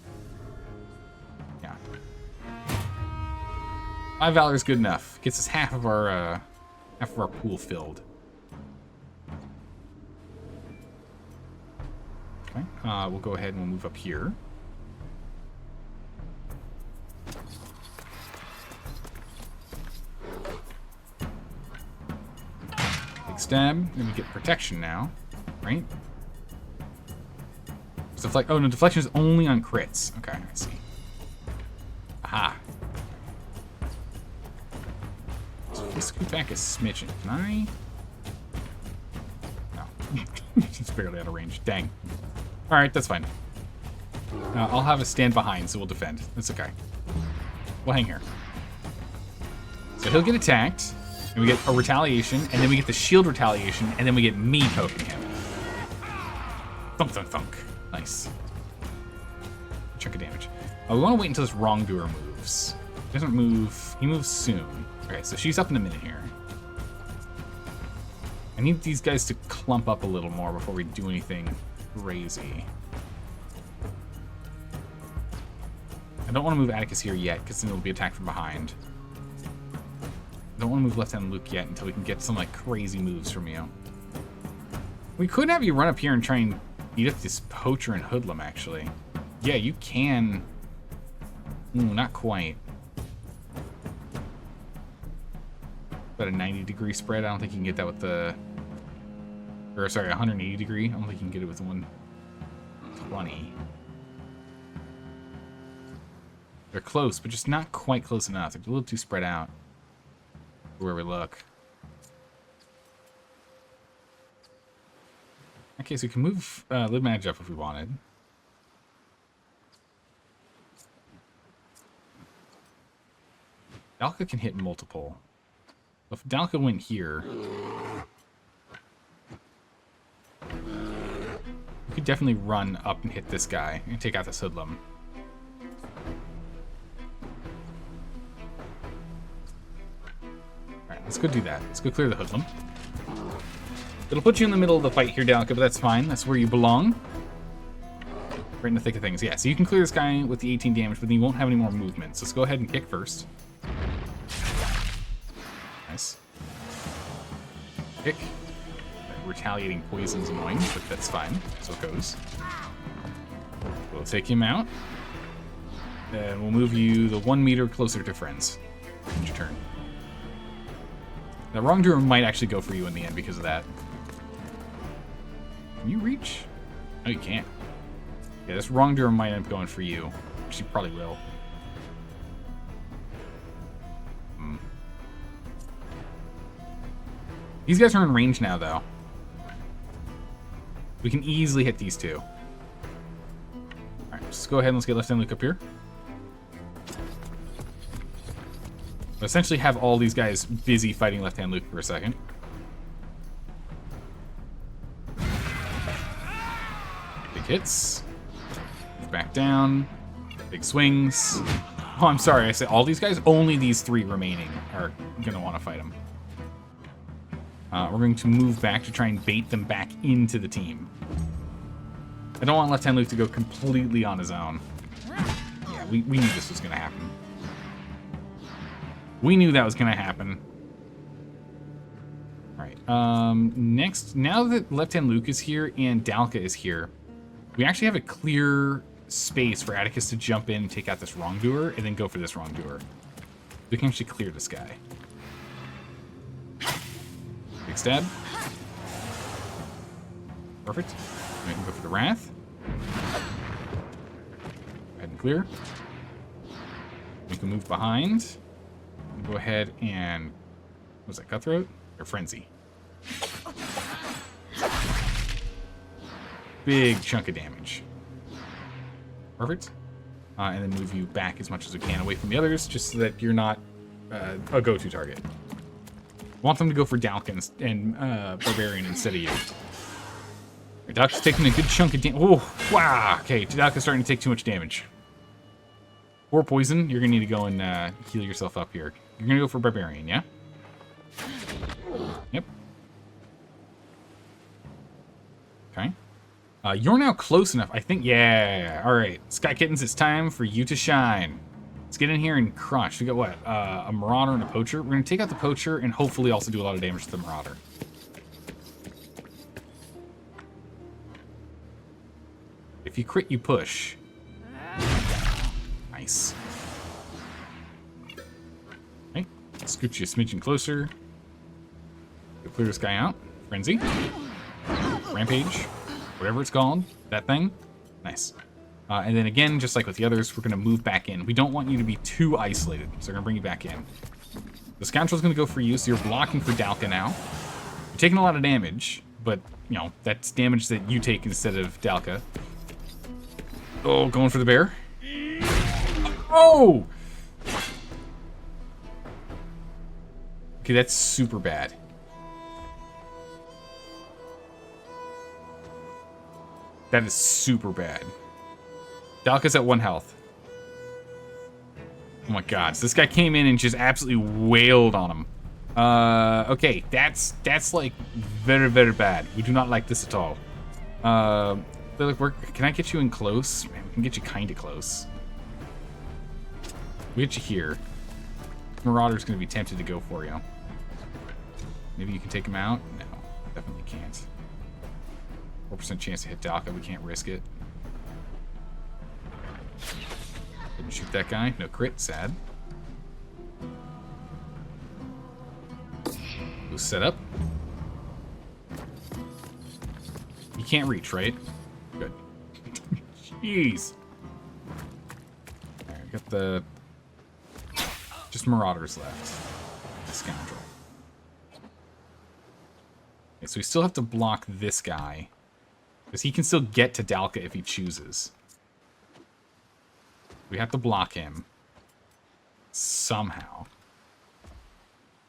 Yeah. 5 Valor is good enough. Gets us half of our pool filled. Okay, we'll go ahead and we'll move up here. Big stab, and we get protection now, right? Oh no, deflection is only on crits. Okay, I see. Aha. So let's scoot back a smidgen. Can I? No. It's barely out of range. Dang. Alright, that's fine. I'll have a stand behind, so we'll defend. That's okay. We'll hang here. So he'll get attacked, and we get a retaliation, and then we get the shield retaliation, and then we get me poking him. Thunk, thunk, thunk. Nice. Chunk of damage. We want to wait until this wrongdoer moves. He doesn't move. He moves soon. Okay, so she's up in a minute here. I need these guys to clump up a little more before we do anything crazy. I don't want to move Atticus here yet, because then it'll be attacked from behind. I don't want to move Left-Hand Luke yet until we can get some, like, crazy moves from you. We could have you run up here and try and beat up this Poacher and Hoodlum, actually. Yeah, you can... Ooh, not quite. About a 90-degree spread. I don't think you can get that with the... Or, sorry, 180 degree. I don't think you can get it with 120. They're close, but just not quite close enough. They're a little too spread out where we look. Okay, so we can move Lid Madge up if we wanted. Dalka can hit multiple. If Dalka went here, we could definitely run up and hit this guy and take out this hoodlum. Alright, let's go do that. Let's go clear the hoodlum. It'll put you in the middle of the fight here, Dalka, but that's fine. That's where you belong. Right in the thick of things. Yeah, so you can clear this guy with the 18 damage, but then you won't have any more movement. So let's go ahead and kick first. Nice. Kick. Retaliating poison's annoying, but that's fine. So it goes. We'll take him out. And we'll move you the 1 meter closer to friends. End your turn. The wrongdoer might actually go for you in the end because of that. Can you reach? No, you can't. Yeah, this wrongdoer might end up going for you. She probably will. These guys are in range now, though. We can easily hit these two. Alright, let's go ahead and let's get Left-Hand Luke up here. We'll essentially have all these guys busy fighting Left-Hand Luke for a second. Big hits. Move back down. Big swings. Oh, I'm sorry. I said all these guys. Only these 3 remaining are going to want to fight him. We're going to move back to try and bait them back into the team. I don't want Left-Hand Luke to go completely on his own. Yeah, we knew this was going to happen. We knew that was going to happen. Alright, next, now that Left-Hand Luke is here and Dalka is here, we actually have a clear space for Atticus to jump in and take out this wrongdoer, and then go for this wrongdoer. We can actually clear this guy. Big stab. Perfect. We can go for the Wrath. Go ahead and clear. We can move behind. Go ahead and... What was that, Cutthroat? Or Frenzy? Big chunk of damage. Perfect. And then move you back as much as we can away from the others, just so that you're not a go-to target. Want them to go for Dalka and Barbarian instead of you. Dalka's taking a good chunk of damage. Oh, wow. Okay, Dalka's starting to take too much damage. Or poison. You're going to need to go and heal yourself up here. You're going to go for Barbarian, yeah? Yep. Okay. You're now close enough. I think, yeah. All right. Sky Kittens, it's time for you to shine. Let's get in here and crush. We got what? A Marauder and a Poacher. We're going to take out the Poacher and hopefully also do a lot of damage to the Marauder. If you crit, you push. Nice. Okay. Scoot you a smidgen closer. Go clear this guy out. Frenzy. Rampage. Whatever it's called. That thing. Nice. And then again, just like with the others, we're going to move back in. We don't want you to be too isolated, so we're going to bring you back in. The Scoundrel's going to go for you, so you're blocking for Dalka now. You're taking a lot of damage, but, you know, that's damage that you take instead of Dalka. Oh, going for the bear. Oh! Okay, that's super bad. That is super bad. Dalka's at 1 health. Oh my god. So this guy came in and just absolutely wailed on him. Okay, that's like very, very bad. We do not like this at all. Can I get you in close? Man, we can get you kind of close. We get you here. Marauder's gonna be tempted to go for you. Maybe you can take him out? No, definitely can't. 4% chance to hit Dalka. We can't risk it. Didn't shoot that guy. No crit. Sad. We'll set up. You can't reach, right? Good. Jeez. Alright, got the... just Marauders left. Scoundrel. Okay, so we still have to block this guy. Because he can still get to Dalka if he chooses. We have to block him. Somehow.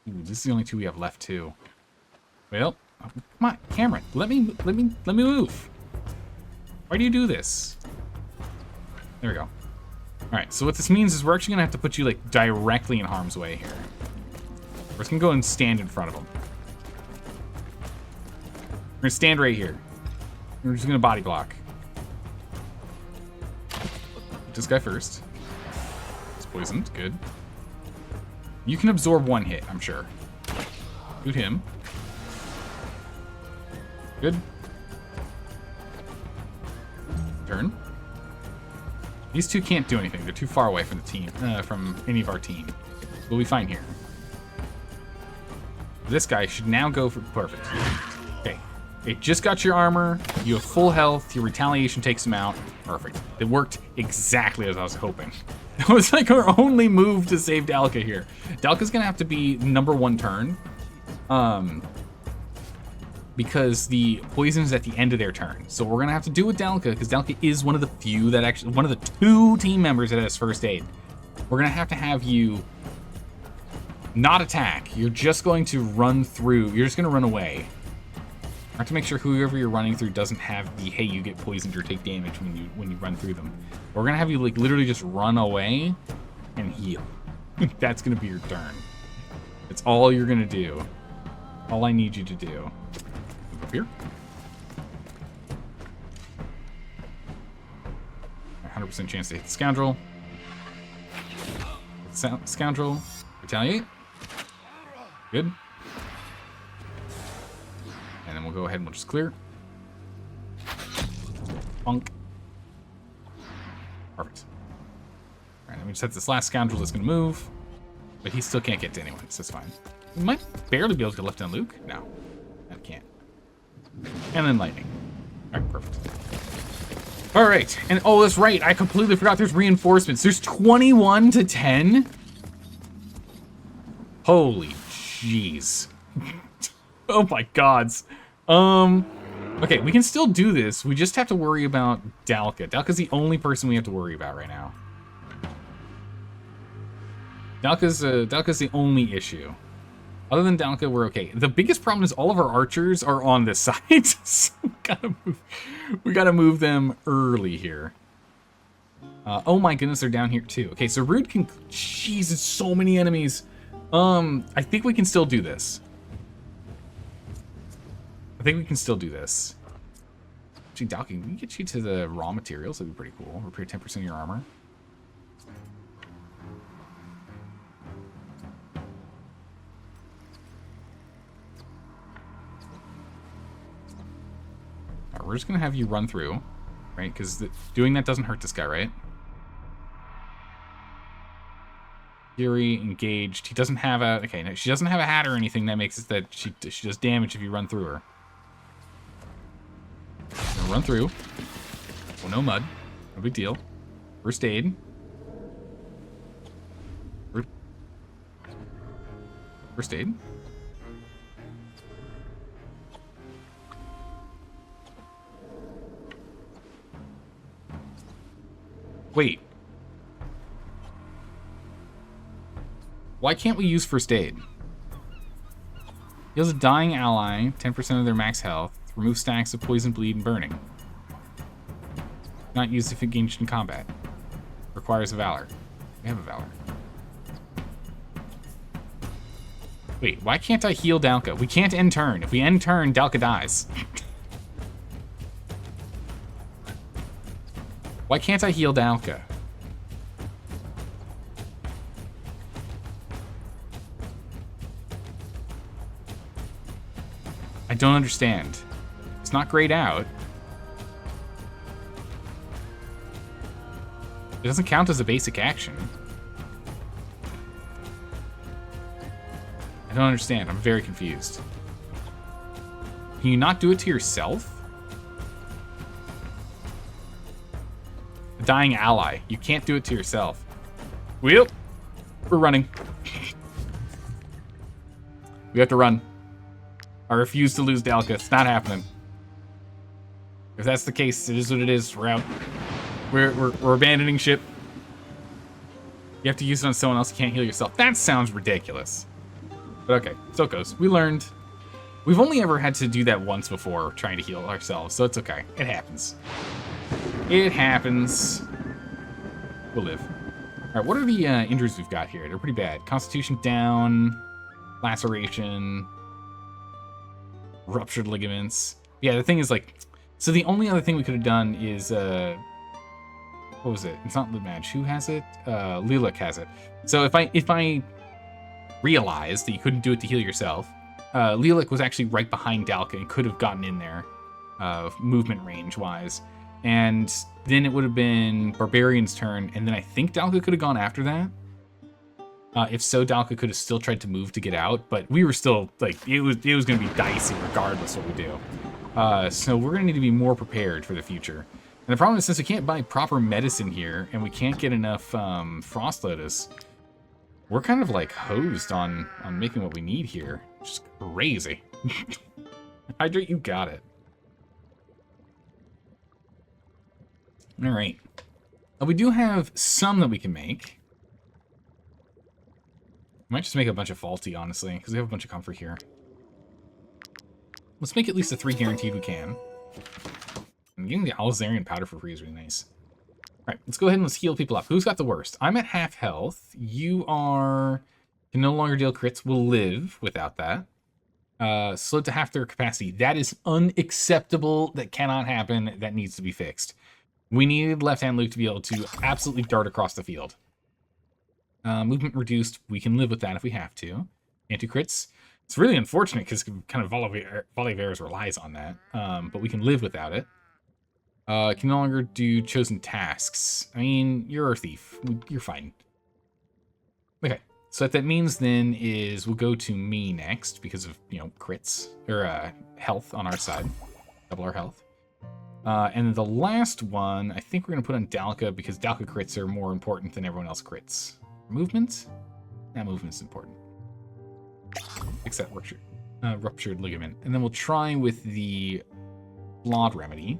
Ooh, this is the only two we have left too. Well, oh, come on, Cameron, let me move. Why do you do this? There we go. All right, so what this means is we're actually gonna have to put you like directly in harm's way here. We're just gonna go and stand in front of him. We're gonna stand right here. We're just gonna body block. This guy first. He's poisoned, good. You can absorb one hit, I'm sure. Shoot him. Good. Turn. These two can't do anything. They're too far away from the team, from any of our team. We'll be fine here. This guy should now go for perfect. Okay. It just got your armor. You have full health. Your retaliation takes him out. Perfect. It worked exactly as I was hoping. That was like our only move to save Dalka here. Dalka's gonna have to be #1 turn. Because the poison is at the end of their turn. So we're gonna have to do with Dalka, because Dalka is one of the few that actually, one of the 2 team members that has first aid. We're gonna have you not attack. You're just going to run through. You're just gonna run away. I have to make sure whoever you're running through doesn't have the, hey, you get poisoned or take damage when you run through them. We're gonna have you like literally just run away and heal. That's gonna be your turn. It's all you're gonna do. All I need you to do. Move up here. 100% chance to hit the scoundrel. Scoundrel. Retaliate. Good. And then we'll go ahead and we'll just clear. Bonk. Perfect. Alright, let me just set this last scoundrel that's gonna move. But he still can't get to anyone, so that's fine. We might barely be able to get left on Luke. No, I can't. And then lightning. Alright, perfect. Alright, and oh, that's right. I completely forgot there's reinforcements. There's 21 to 10. Holy jeez. Oh my gods. Okay, we can still do this. We just have to worry about Dalka. Dalka's the only person we have to worry about right now. Dalka's the only issue. Other than Dalka, we're okay. The biggest problem is all of our archers are on this side. So we gotta move them early here. Oh my goodness, they're down here too. Okay, so Rude can... Jeez, it's so many enemies. I think we can still do this. Actually, Dalka, can we get you to the raw materials? That'd be pretty cool. Repair 10% of your armor. Alright, we're just gonna have you run through, right? Because doing that doesn't hurt this guy, right? Fury engaged. He doesn't have a... Okay, no, she doesn't have a hat or anything that makes it that she does damage if you run through her. Gonna run through. Well, no mud. No big deal. First aid. First aid. Wait. Why can't we use first aid? Heals a dying ally, 10% of their max health. Remove stacks of poison, bleed, and burning. Not used if engaged in combat. Requires a valor. We have a valor. Wait, why can't I heal Dalka? We can't end turn. If we end turn, Dalka dies. Why can't I heal Dalka? I don't understand. It's not grayed out. It doesn't count as a basic action. I don't understand. I'm very confused. Can you not do it to yourself? A dying ally. You can't do it to yourself. We're running. We have to run. I refuse to lose Dalka. It's not happening. If that's the case, it is what it is. We're out. We're abandoning ship. You have to use it on someone else. You can't heal yourself. That sounds ridiculous. But okay, so it goes. We learned. We've only ever had to do that once before, trying to heal ourselves, so it's okay. It happens. It happens. We'll live. All right, what are the injuries we've got here? They're pretty bad. Constitution down, laceration, ruptured ligaments. Yeah, the thing is, like, so the only other thing we could have done is, what was it? It's not Lidmatch. Who has it? Lilac has it. So if I realized that you couldn't do it to heal yourself, Lilac was actually right behind Dalka and could have gotten in there, movement range-wise. And then it would have been Barbarian's turn, and then I think Dalka could have gone after that. If so, Dalka could have still tried to move to get out, but we were still, like, it was going to be dicey regardless what we do. So we're going to need to be more prepared for the future. And the problem is, since we can't buy proper medicine here, and we can't get enough Frost Lotus, we're kind of, like, hosed on making what we need here. Just crazy. Hydrate, you got it. All right. We do have some that we can make. Might just make a bunch of faulty, honestly, because we have a bunch of comfort here. Let's make at least the 3 guaranteed we can. And getting the Alizarian powder for free is really nice. All right, let's go ahead and let's heal people up. Who's got the worst? I'm at half health. You can no longer deal crits. We'll live without that. Slowed to half their capacity. That is unacceptable. That cannot happen. That needs to be fixed. We needed Left-Hand Luke to be able to absolutely dart across the field. Movement reduced. We can live with that if we have to. Anti-crits. It's really unfortunate because kind of Volley of Arrows relies on that. But we can live without it. Can no longer do chosen tasks. I mean, you're a thief. You're fine. Okay. So what that means then is we'll go to me next because of, crits. Or health on our side. Double our health. And the last one, I think we're going to put on Dalka because Dalka crits are more important than everyone else crits. Movement? That movement's important. Except ruptured ligament. And then we'll try with the Blood Remedy.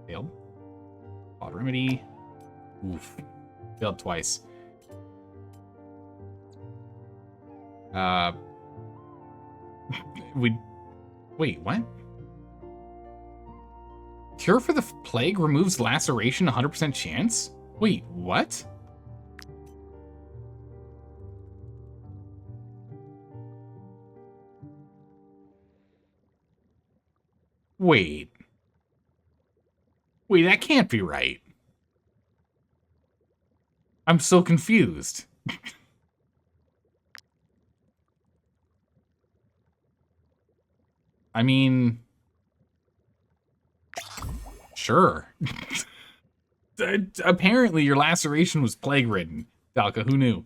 Failed. Blood Remedy. Oof. Failed twice. Wait, what? Cure for the plague removes laceration 100% chance? Wait, what? Wait, that can't be right. I'm so confused. I mean, sure. Apparently your laceration was plague-ridden, Dalka. Who knew?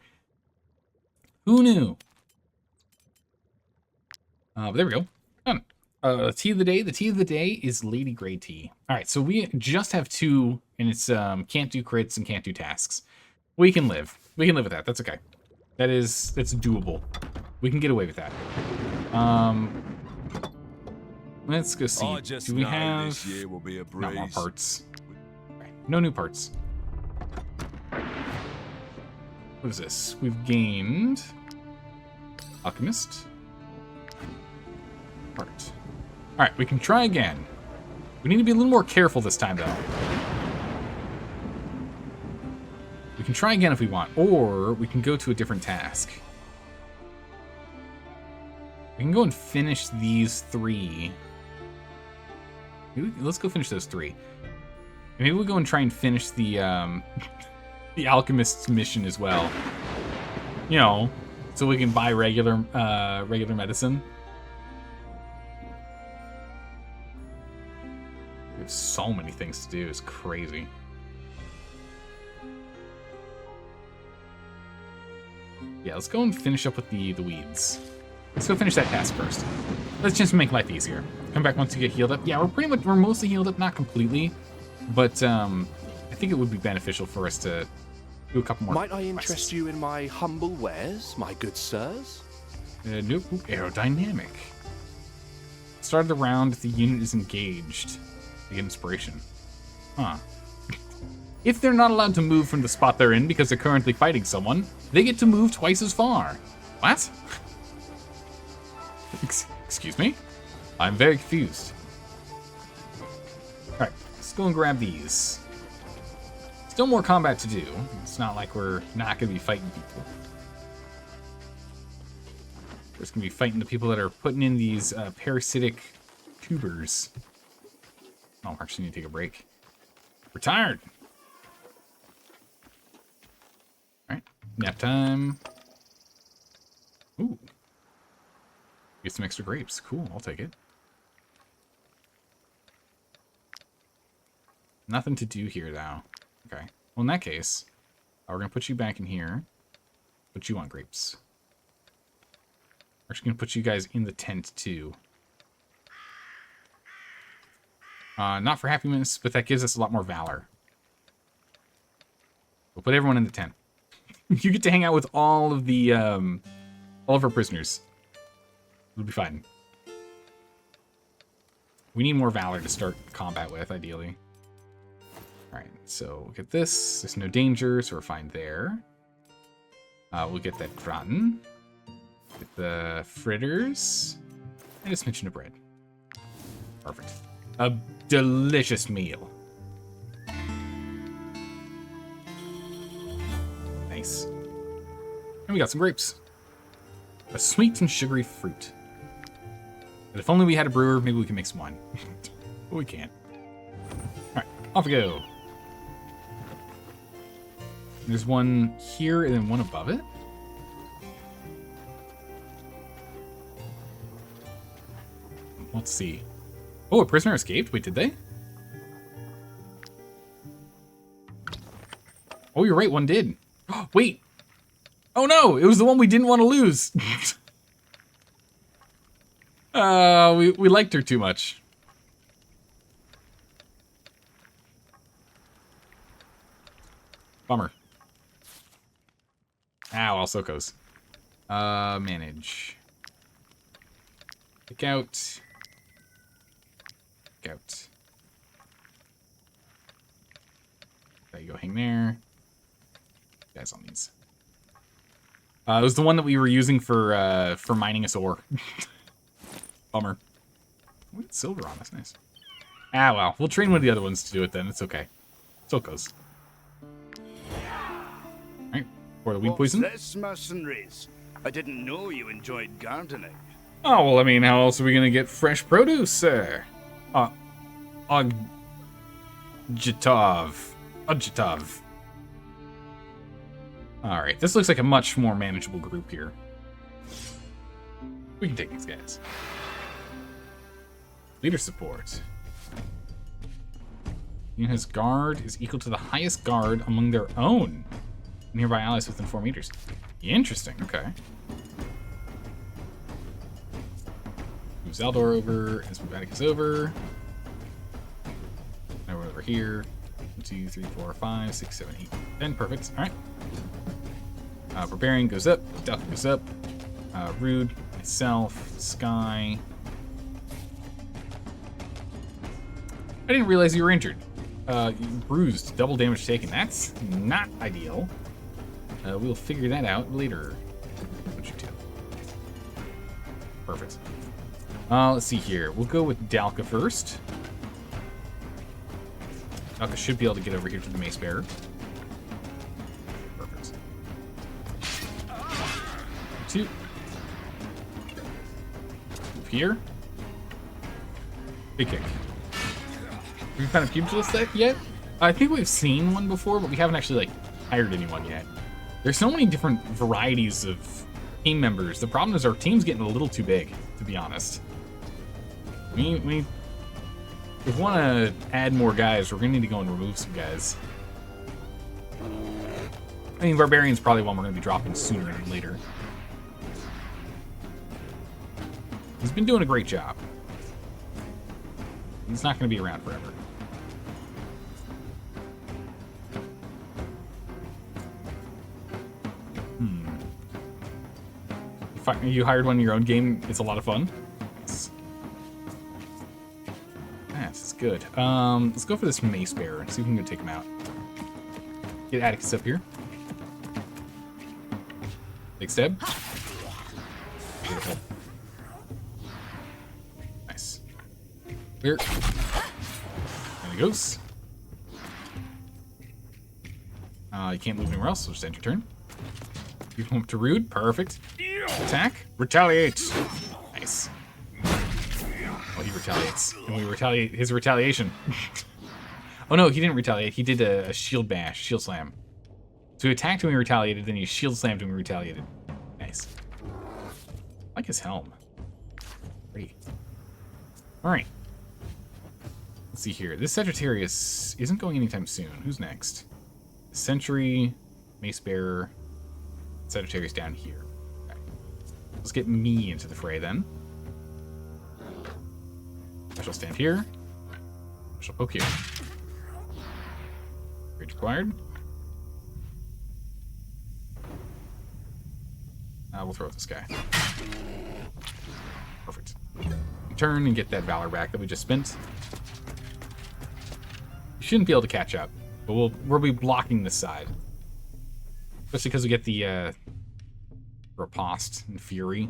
Who knew? But there we go. Done. Tea of the day. The tea of the day is Lady Grey tea. All right, so we just have 2, and it's can't do crits and can't do tasks. We can live. We can live with that. That's okay. That's doable. We can get away with that. Let's go see. Do we have this year will be a breeze. Not more parts? Okay. No new parts. What is this? We've gained Alchemist. Part. All right, we can try again. We need to be a little more careful this time, though. We can try again if we want, or we can go to a different task. We can go and finish these 3. Let's go finish those 3. Maybe we'll go and try and finish the the alchemist's mission as well. You know, so we can buy regular medicine. We have so many things to do. It's crazy. Yeah, let's go and finish up with the weeds. Let's go finish that task first. Let's just make life easier. Come back once you get healed up. Yeah, we're mostly healed up, not completely, but I think it would be beneficial for us to do a couple more. Might I interest you in my humble wares, my good sirs? Nope. Ooh, aerodynamic. Start of the round if the unit is engaged. They get inspiration. Huh. If they're not allowed to move from the spot they're in because they're currently fighting someone, they get to move twice as far. What? Excuse me? I'm very confused. Alright, let's go and grab these. Still more combat to do. It's not like we're not going to be fighting people. We're just going to be fighting the people that are putting in these parasitic tubers. Oh, I actually need to take a break. We're tired. Alright, nap time. Ooh. Get some extra grapes. Cool, I'll take it. Nothing to do here, though. Okay. Well, in that case, we're going to put you back in here. Put you on grapes. We're actually going to put you guys in the tent, too. Not for happiness, but that gives us a lot more valor. We'll put everyone in the tent. You get to hang out with all of the, all of our prisoners. It'll be fine. We need more valor to start combat with, ideally. Alright, so we'll get this. There's no danger, so we're fine there. We'll get that gratin. Get the fritters. And a smidgen of bread. Perfect. A delicious meal. Nice. And we got some grapes. A sweet and sugary fruit. But if only we had a brewer, maybe we can make some wine. But we can't. Alright, off we go. There's one here and then one above it. Let's see. Oh, a prisoner escaped? Wait, did they? Oh, you're right, one did. Wait. Oh no, it was the one we didn't want to lose. We liked her too much. Bummer. Ah, well, so goes. Manage. Pick out. Pick out. There you go, hang there. Guys on these. It was the one that we were using for mining us ore. Bummer. We got silver on us, nice. Ah, well, we'll train one of the other ones to do it then. It's okay. So it goes. Alright, pour the weed poison. What's this, mercenaries? I didn't know you enjoyed gardening. Oh, well, I mean, how else are we gonna get fresh produce, sir? Adjective. Alright, this looks like a much more manageable group here. We can take these guys. Leader support. His guard is equal to the highest guard among their own nearby allies within 4 meters. Interesting, okay. Move Zaldor over, as move Atticus over. Now we're over here. 1, 2, 3, 4, 5, 6, 7, 8, 10. Perfect. Alright. Barbarian goes up, Delta goes up. Rude, myself, Sky. I didn't realize you were injured. Bruised, double damage taken. That's not ideal. We'll figure that out later. What you do? Perfect. Let's see here. We'll go with Dalka first. Dalka should be able to get over here to the mace bearer. Perfect. 2. here. Big kick. Have we found a pugilist yet? I think we've seen one before, but we haven't actually, like, hired anyone yet. There's so many different varieties of team members. The problem is our team's getting a little too big, to be honest. If we want to add more guys, we're going to need to go and remove some guys. I mean, Barbarian's probably one we're going to be dropping sooner than later. He's been doing a great job. He's not going to be around forever. You hired one in your own game. It's a lot of fun. That's good. Let's go for this mace bearer. See if we can go take him out. Get Atticus up here. Big stab. Beautiful. Nice. Clear. There he goes. You can't move anywhere else, so just end your turn. You come up to Rude. Perfect. Attack. Retaliate. Nice. Oh, he retaliates. And we retaliate his retaliation. Oh no, he didn't retaliate. He did a shield bash, shield slam. So he attacked when he retaliated, then he shield slammed when he retaliated. Nice. I like his helm. Pretty. Alright. Let's see here. This Sagittarius isn't going anytime soon. Who's next? Sentry, Mace Bearer, Sagittarius down here. Okay. Let's get me into the fray then. I shall stand here. I shall poke here. Rage required. We'll throw at this guy. Perfect. Turn and get that Valor back that we just spent. You shouldn't be able to catch up, but we'll be blocking this side. Especially because we get the Riposte and Fury.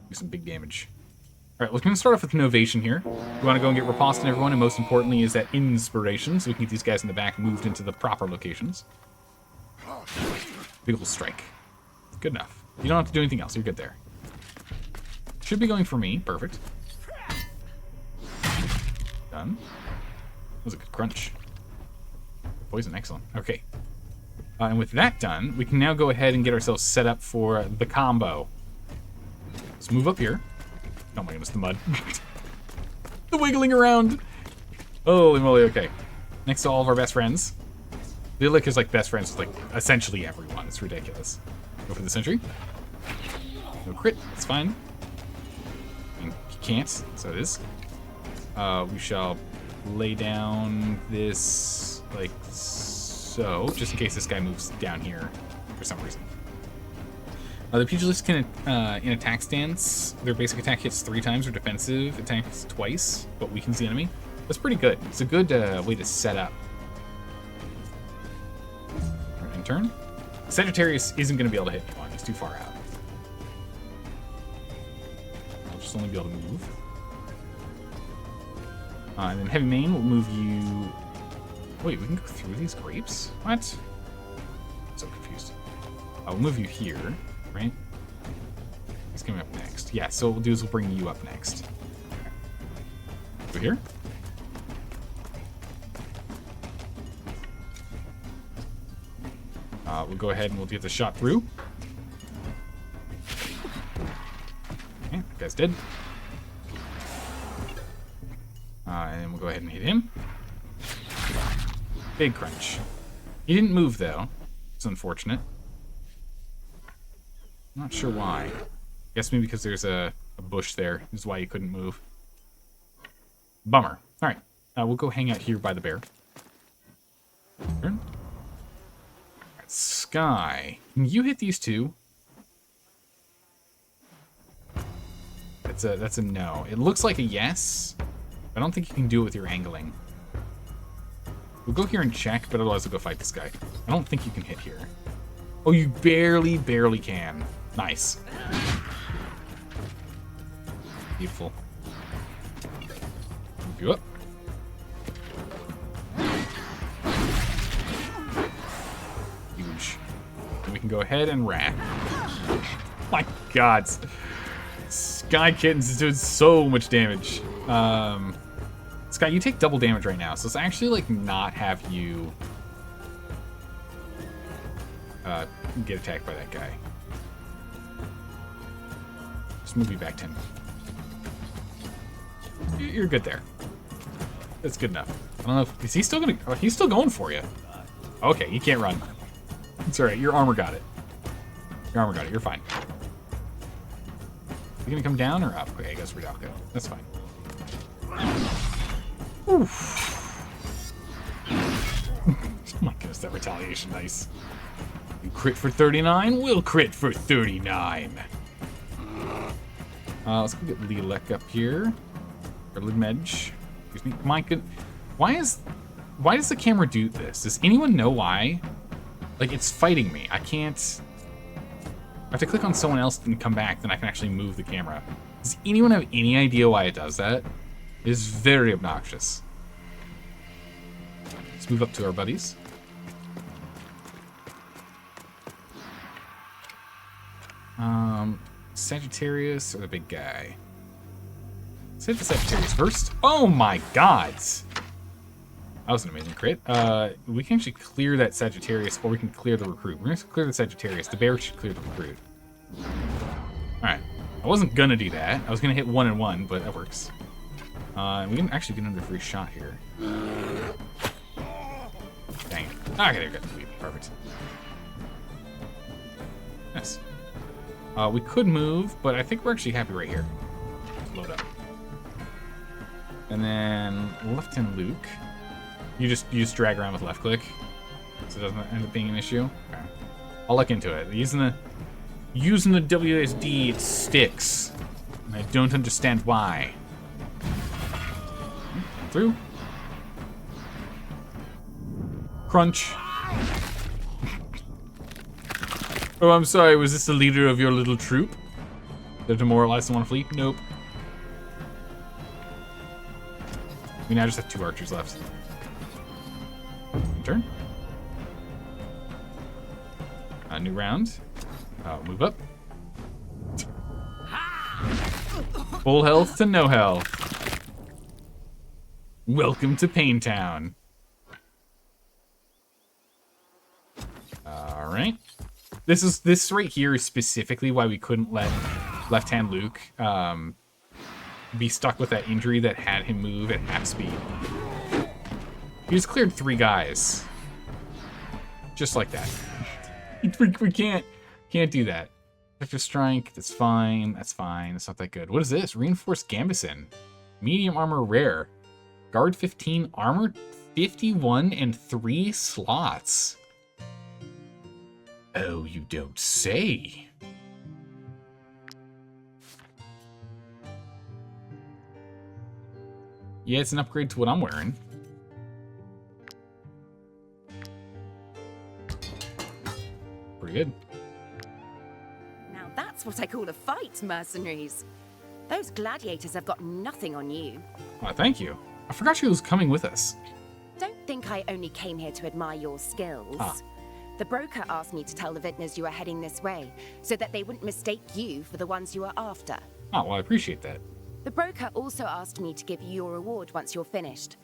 Do some big damage. Alright, we're going to start off with Novation here. We want to go and get Riposte and everyone, and most importantly is that Inspiration, so we can get these guys in the back moved into the proper locations. Big ol' strike. Good enough. You don't have to do anything else. You're good there. Should be going for me. Perfect. Done. That was a good crunch. Poison, excellent. Okay. And with that done, we can now go ahead and get ourselves set up for the combo. Let's move up here. Oh my goodness, the mud. The wiggling around. Holy moly, okay. Next to all of our best friends. Lilac is like best friends with like essentially everyone. It's ridiculous. Go for the sentry. No crit, that's fine. You can't, so it is. We shall lay down this like so, just in case this guy moves down here for some reason. The pugilist can, in attack stance, their basic attack hits 3 times, or defensive attacks twice, but weakens the enemy. That's pretty good. It's a good way to set up. In turn. Sagittarius isn't going to be able to hit anyone. He's too far out. I'll just only be able to move. And then Heavy Mane will move you... Wait, we can go through these grapes? What? I'm so confused. We'll move you here, right? He's coming up next. Yeah, so what we'll do is we'll bring you up next. Over here. We'll go ahead and we'll get the shot through. Okay, that guy's dead. And then we'll go ahead and hit him. Big crunch. He didn't move, though. It's unfortunate. I'm not sure why. Guess maybe because there's a bush there is why he couldn't move. Bummer. All right. We'll go hang out here by the bear. Turn. Sky. Can you hit these two? That's a no. It looks like a yes. I don't think you can do it with your angling. We'll go here and check, but otherwise we'll go fight this guy. I don't think you can hit here. Oh, you barely can. Nice. Beautiful. Move you up. We can go ahead and rat. My God. Sky Kittens is doing so much damage. Sky, you take double damage right now, so let's actually, like, not have you get attacked by that guy. Just move you back 10. You're good there. That's good enough. I don't know if... Is he still gonna... Oh, he's still going for you. Okay, you can't run. It's alright, your armor got it. Your armor got it, you're fine. You gonna come down or up? Okay, I guess we're down. Good. That's fine. Oof. Oh my goodness, that retaliation, nice. You crit for 39, we'll crit for 39. Let's go get Lilac up here. Or Lidmedge. Excuse me. My good. Why does the camera do this? Does anyone know why? Like, it's fighting me. I can't... I have to click on someone else and come back, then I can actually move the camera. Does anyone have any idea why it does that? It is very obnoxious. Let's move up to our buddies. Sagittarius or the big guy? Let's hit the Sagittarius first. Oh my god! That was an amazing crit. We can actually clear that Sagittarius, or we can clear the recruit. We're gonna clear the Sagittarius. The bear should clear the recruit. Alright. I wasn't gonna do that. I was gonna hit 1 and 1, but that works. We can actually get another free shot here. Dang it. Okay, there we go. Perfect. Nice. We could move, but I think we're actually happy right here. Load up. And then left-hand Luke. You just drag around with left click, so it doesn't end up being an issue. Okay. I'll look into it. Using the WSD, it sticks, and I don't understand why. Through. Crunch. Oh, I'm sorry. Was this the leader of your little troop? They're demoralized and want to flee? Nope. We now just have 2 archers left. Turn. A new round. Move up. Full health to no health. Welcome to Pain Town. All right. This right here is specifically why we couldn't let left-hand Luke be stuck with that injury that had him move at half speed. He just cleared 3 guys. Just like that. we can't do that. Vector Strike, that's fine. That's fine. It's not that good. What is this? Reinforced Gambison. Medium armor rare. Guard 15, armor 51, and 3 slots. Oh, you don't say. Yeah, it's an upgrade to what I'm wearing. Pretty good. Now that's what I call a fight, mercenaries. Those gladiators have got nothing on you. Oh, thank you. I forgot she was coming with us. Don't think I only came here to admire your skills. Ah. The broker asked me to tell the vintners you were heading this way, so that they wouldn't mistake you for the ones you were after. Oh, well, I appreciate that. The broker also asked me to give you your reward once you're finished.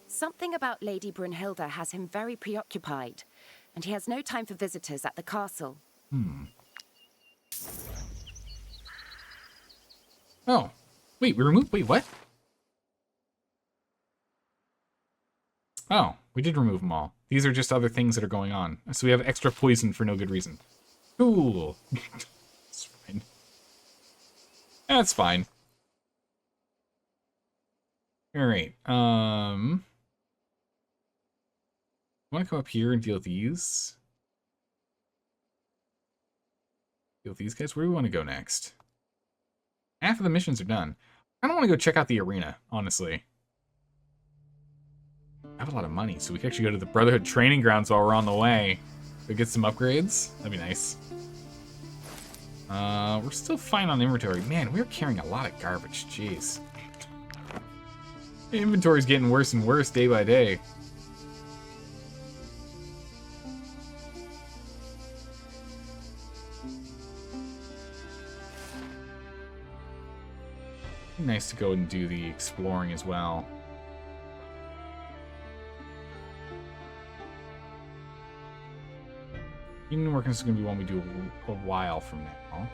Something about Lady Brunhilde has him very preoccupied, and he has no time for visitors at the castle. Oh. Wait, we removed... Wait, what? Oh, we did remove them all. These are just other things that are going on. So we have extra poison for no good reason. Cool. That's fine. That's fine. Alright, want to come up here and deal with these? Deal with these guys? Where do we want to go next? Half of the missions are done. I don't want to go check out the arena, honestly. I have a lot of money, so we can actually go to the Brotherhood training grounds while we're on the way. Go get some upgrades. That'd be nice. We're still fine on inventory. Man, we're carrying a lot of garbage. Jeez. The inventory's getting worse and worse day by day. nice to go and do the exploring as well. Union working is going to be one we do a while from now.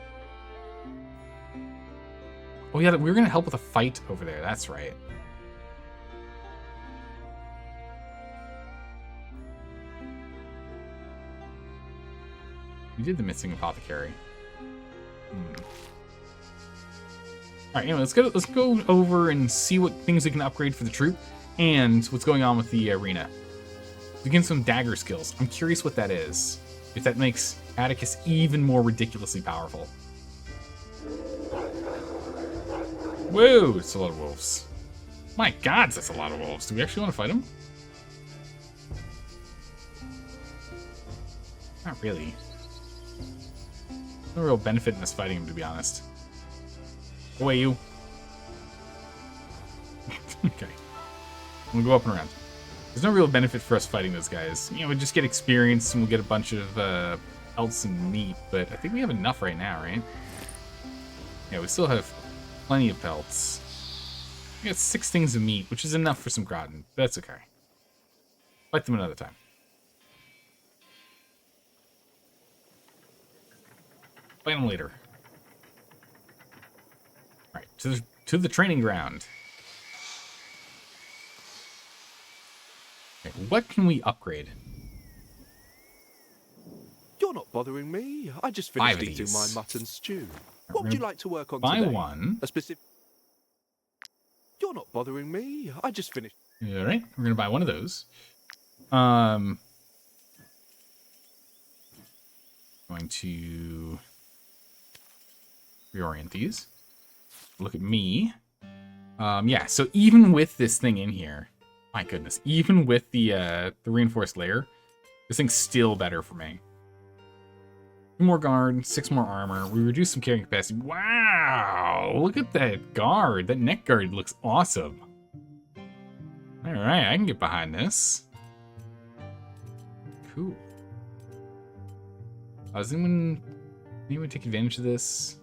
Oh yeah, we were going to help with a fight over there. That's right. We did the missing apothecary. All right, anyway, let's go over and see what things we can upgrade for the troop and what's going on with the arena. We get some dagger skills. I'm curious what that is. If that makes Atticus even more ridiculously powerful. Whoa, it's a lot of wolves. My God, that's a lot of wolves. Do we actually want to fight them? Not really. No real benefit in us fighting him, to be honest. Away, you. Okay. I'm gonna go up and around. There's no real benefit for us fighting those guys. You know, we just get experience and we'll get a bunch of pelts and meat, but I think we have enough right now, right? Yeah, we still have plenty of pelts. We got 6 things of meat, which is enough for some gratin. That's okay. Fight them another time. Fight them later. Alright, to the training ground. Okay, what can we upgrade? You're not bothering me. I just finished eating my mutton stew. What would you like to work on buy today? One. A specific... You're not bothering me. I just finished... Alright, we're gonna buy one of those. Going to reorient these. Look at me. Yeah, so even with this thing in here, my goodness, even with the reinforced layer, this thing's still better for me. 2 more guard, 6 more armor. We reduce some carrying capacity. Wow, look at that guard. That neck guard looks awesome. All right, I can get behind this. Cool. Does anyone take advantage of this?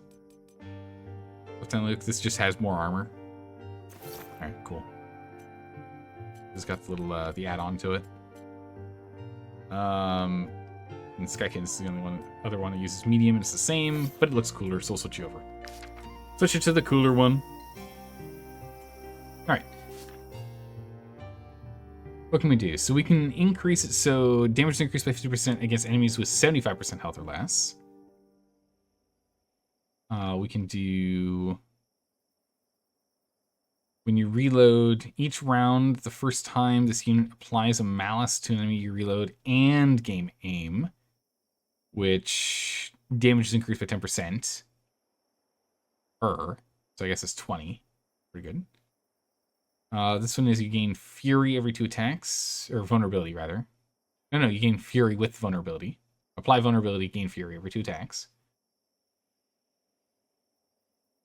This just has more armor. All right, cool. It's got the little the add-on to it. And Skykin is the only other one that uses medium, and it's the same, but it looks cooler, so we'll switch you over. Switch it to the cooler one. All right. What can we do? So we can increase it so damage is increased by 50% against enemies with 75% health or less. We can do... When you reload each round, the first time this unit applies a malice to an enemy you reload and gain aim, which damage is increased by 10%. So I guess it's 20. Pretty good. This one is you gain fury every 2 attacks, or vulnerability rather. No, you gain fury with vulnerability. Apply vulnerability, gain fury every 2 attacks.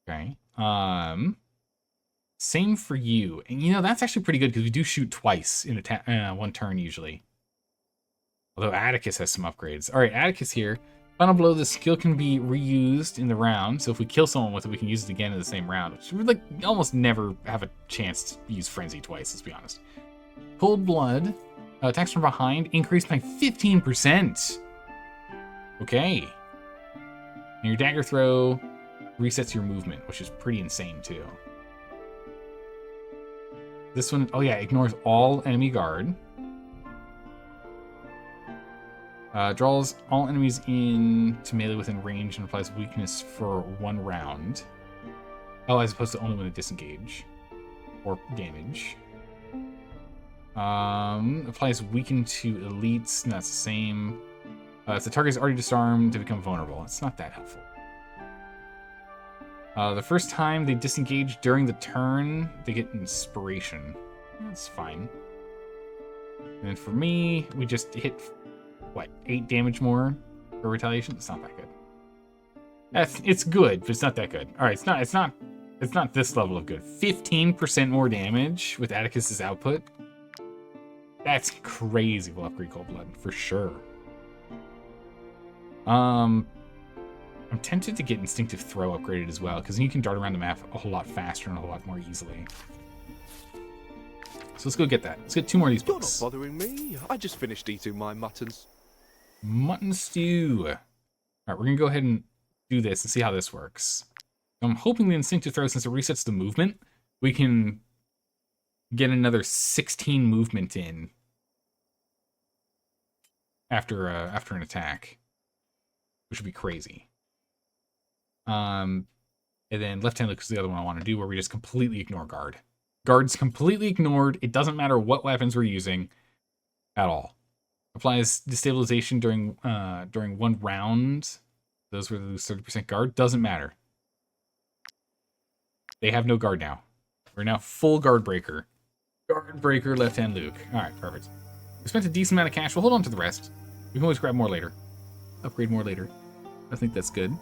Okay. Same for you. And you know, that's actually pretty good because we do shoot twice in one turn usually. Although Atticus has some upgrades. All right, Atticus here. Final blow, the skill can be reused in the round. So if we kill someone with it, we can use it again in the same round. Which we like almost never have a chance to use Frenzy twice, let's be honest. Cold Blood. Attacks from behind increased by 15%. Okay. And your dagger throw resets your movement, which is pretty insane too. This one, oh yeah, ignores all enemy guard. Draws all enemies in to melee within range and applies weakness for 1 round. Oh, as opposed to only when they disengage. Or damage. Applies weaken to elites, and that's the same. If the target is already disarmed, they become vulnerable. It's not that helpful. The first time they disengage during the turn, they get inspiration. That's fine. And then for me, we just hit, what, 8 damage more for retaliation? It's not that good. It's good, but it's not that good. All right, it's not this level of good. 15% more damage with Atticus's output. That's crazy. We'll upgrade Cold Blood for sure. I'm tempted to get instinctive throw upgraded as well, because then you can dart around the map a whole lot faster and a whole lot more easily. So let's go get that. Let's get 2 more of these books. You're not bothering me. I just finished eating my muttons. Mutton stew. All right, we're going to go ahead and do this and see how this works. I'm hoping the instinctive throw, since it resets the movement, we can get another 16 movement in after an attack, which would be crazy. And then left-hand look is the other one I want to do, where we just completely ignore guard. Guard's completely ignored. It doesn't matter what weapons we're using at all. Applies destabilization during 1 round. Those were lose 30% guard. Doesn't matter. They have no guard now. We're now full guard breaker. Guard breaker, left-hand Luke. All right, perfect. We spent a decent amount of cash. We'll hold on to the rest. We can always grab more later. Upgrade more later. I think that's good.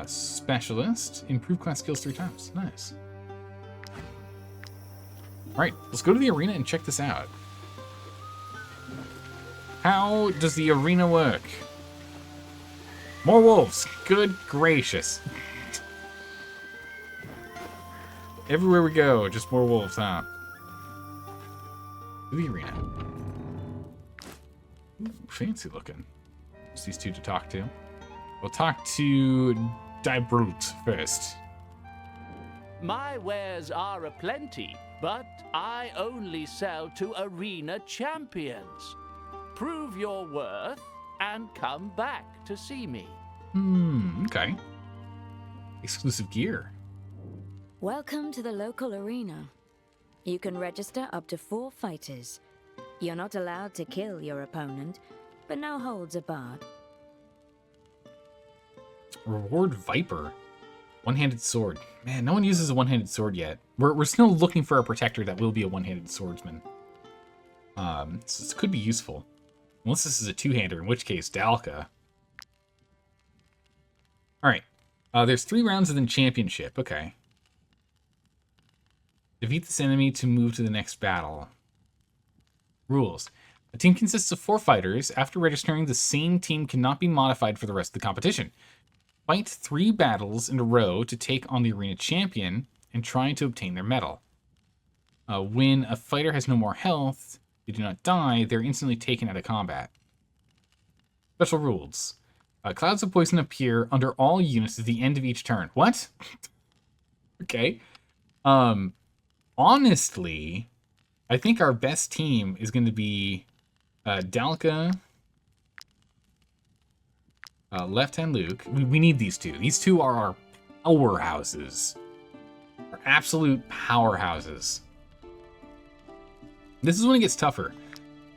Specialist. Improve class skills 3 times. Nice. All right, let's go to the arena and check this out. How does the arena work? More wolves. Good gracious. Everywhere we go, just more wolves, huh? To the arena. Ooh, fancy looking. Just these 2 to talk to. We'll talk to Die Brute first. My wares are aplenty, but I only sell to arena champions. Prove your worth and come back to see me. Okay. Exclusive gear. Welcome to the local arena. You can register up to 4 fighters. You're not allowed to kill your opponent, but no holds are barred. Reward Viper. One-handed sword. Man, no one uses a one-handed sword yet. We're still looking for a protector that will be a one-handed swordsman. So this could be useful. Unless this is a 2-hander, in which case, Dalka. Alright. There's 3 rounds within championship. Okay. Defeat this enemy to move to the next battle. Rules. A team consists of 4 fighters. After registering, the same team cannot be modified for the rest of the competition. Fight 3 battles in a row to take on the arena champion and try to obtain their medal. When a fighter has no more health, they do not die, they're instantly taken out of combat. Special rules. Clouds of poison appear under all units at the end of each turn. What? Okay. Honestly, I think our best team is going to be Dalka, left-hand Luke. We need these 2. These 2 are our powerhouses. Our absolute powerhouses. This is when it gets tougher.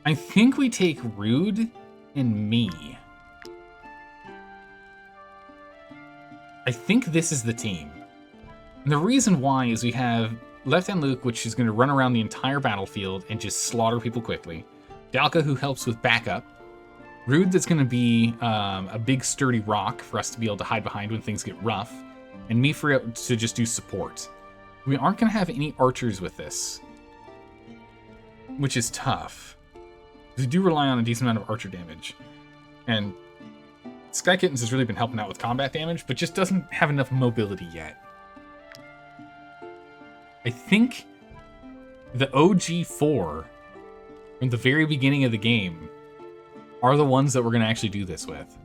I think we take Rude and me. I think this is the team. And the reason why is we have left-hand Luke, which is going to run around the entire battlefield and just slaughter people quickly. Dalka, who helps with backup. Rude, that's going to be a big sturdy rock for us to be able to hide behind when things get rough. And me to just do support. We aren't going to have any archers with this, which is tough. We do rely on a decent amount of archer damage. And Sky Kittens has really been helping out with combat damage, but just doesn't have enough mobility yet. I think the OG4 from the very beginning of the game are the ones that we're going to actually do this with.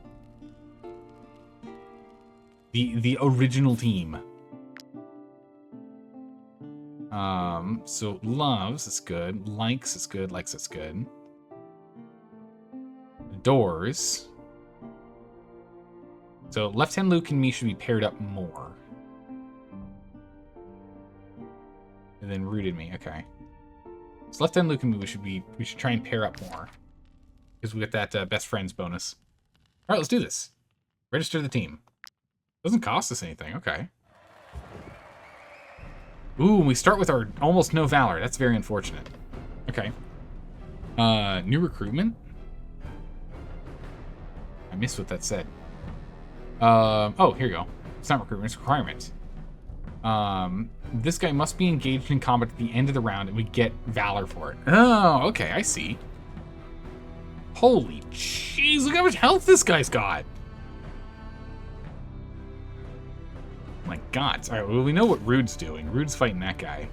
The original team. So loves is good, likes is good, likes is good. Doors. So left-hand Luke and me should be paired up more. And then rooted me, okay. So left-hand Luke and me, we should try and pair up more. Because we get that best friends bonus. Alright, let's do this. Register the team. Doesn't cost us anything, okay. Ooh, we start with our almost no valor. That's very unfortunate. Okay. New recruitment? I missed what that said. Oh, here you go. It's not recruitment, it's requirement. This guy must be engaged in combat at the end of the round, and we get valor for it. Oh, okay, I see. Holy jeez, look how much health this guy's got. My God. All right, well, we know what Rude's doing. Rude's fighting that guy.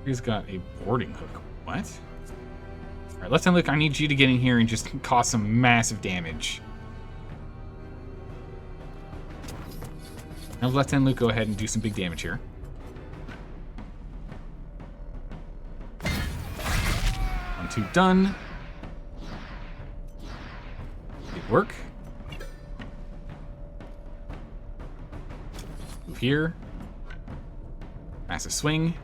He's got a boarding hook. What? All right, Left Hand Luke, I need you to get in here and just cause some massive damage. Now Left Hand Luke, go ahead and do some big damage here. 1, 2, done. Good work. Move here. Massive swing.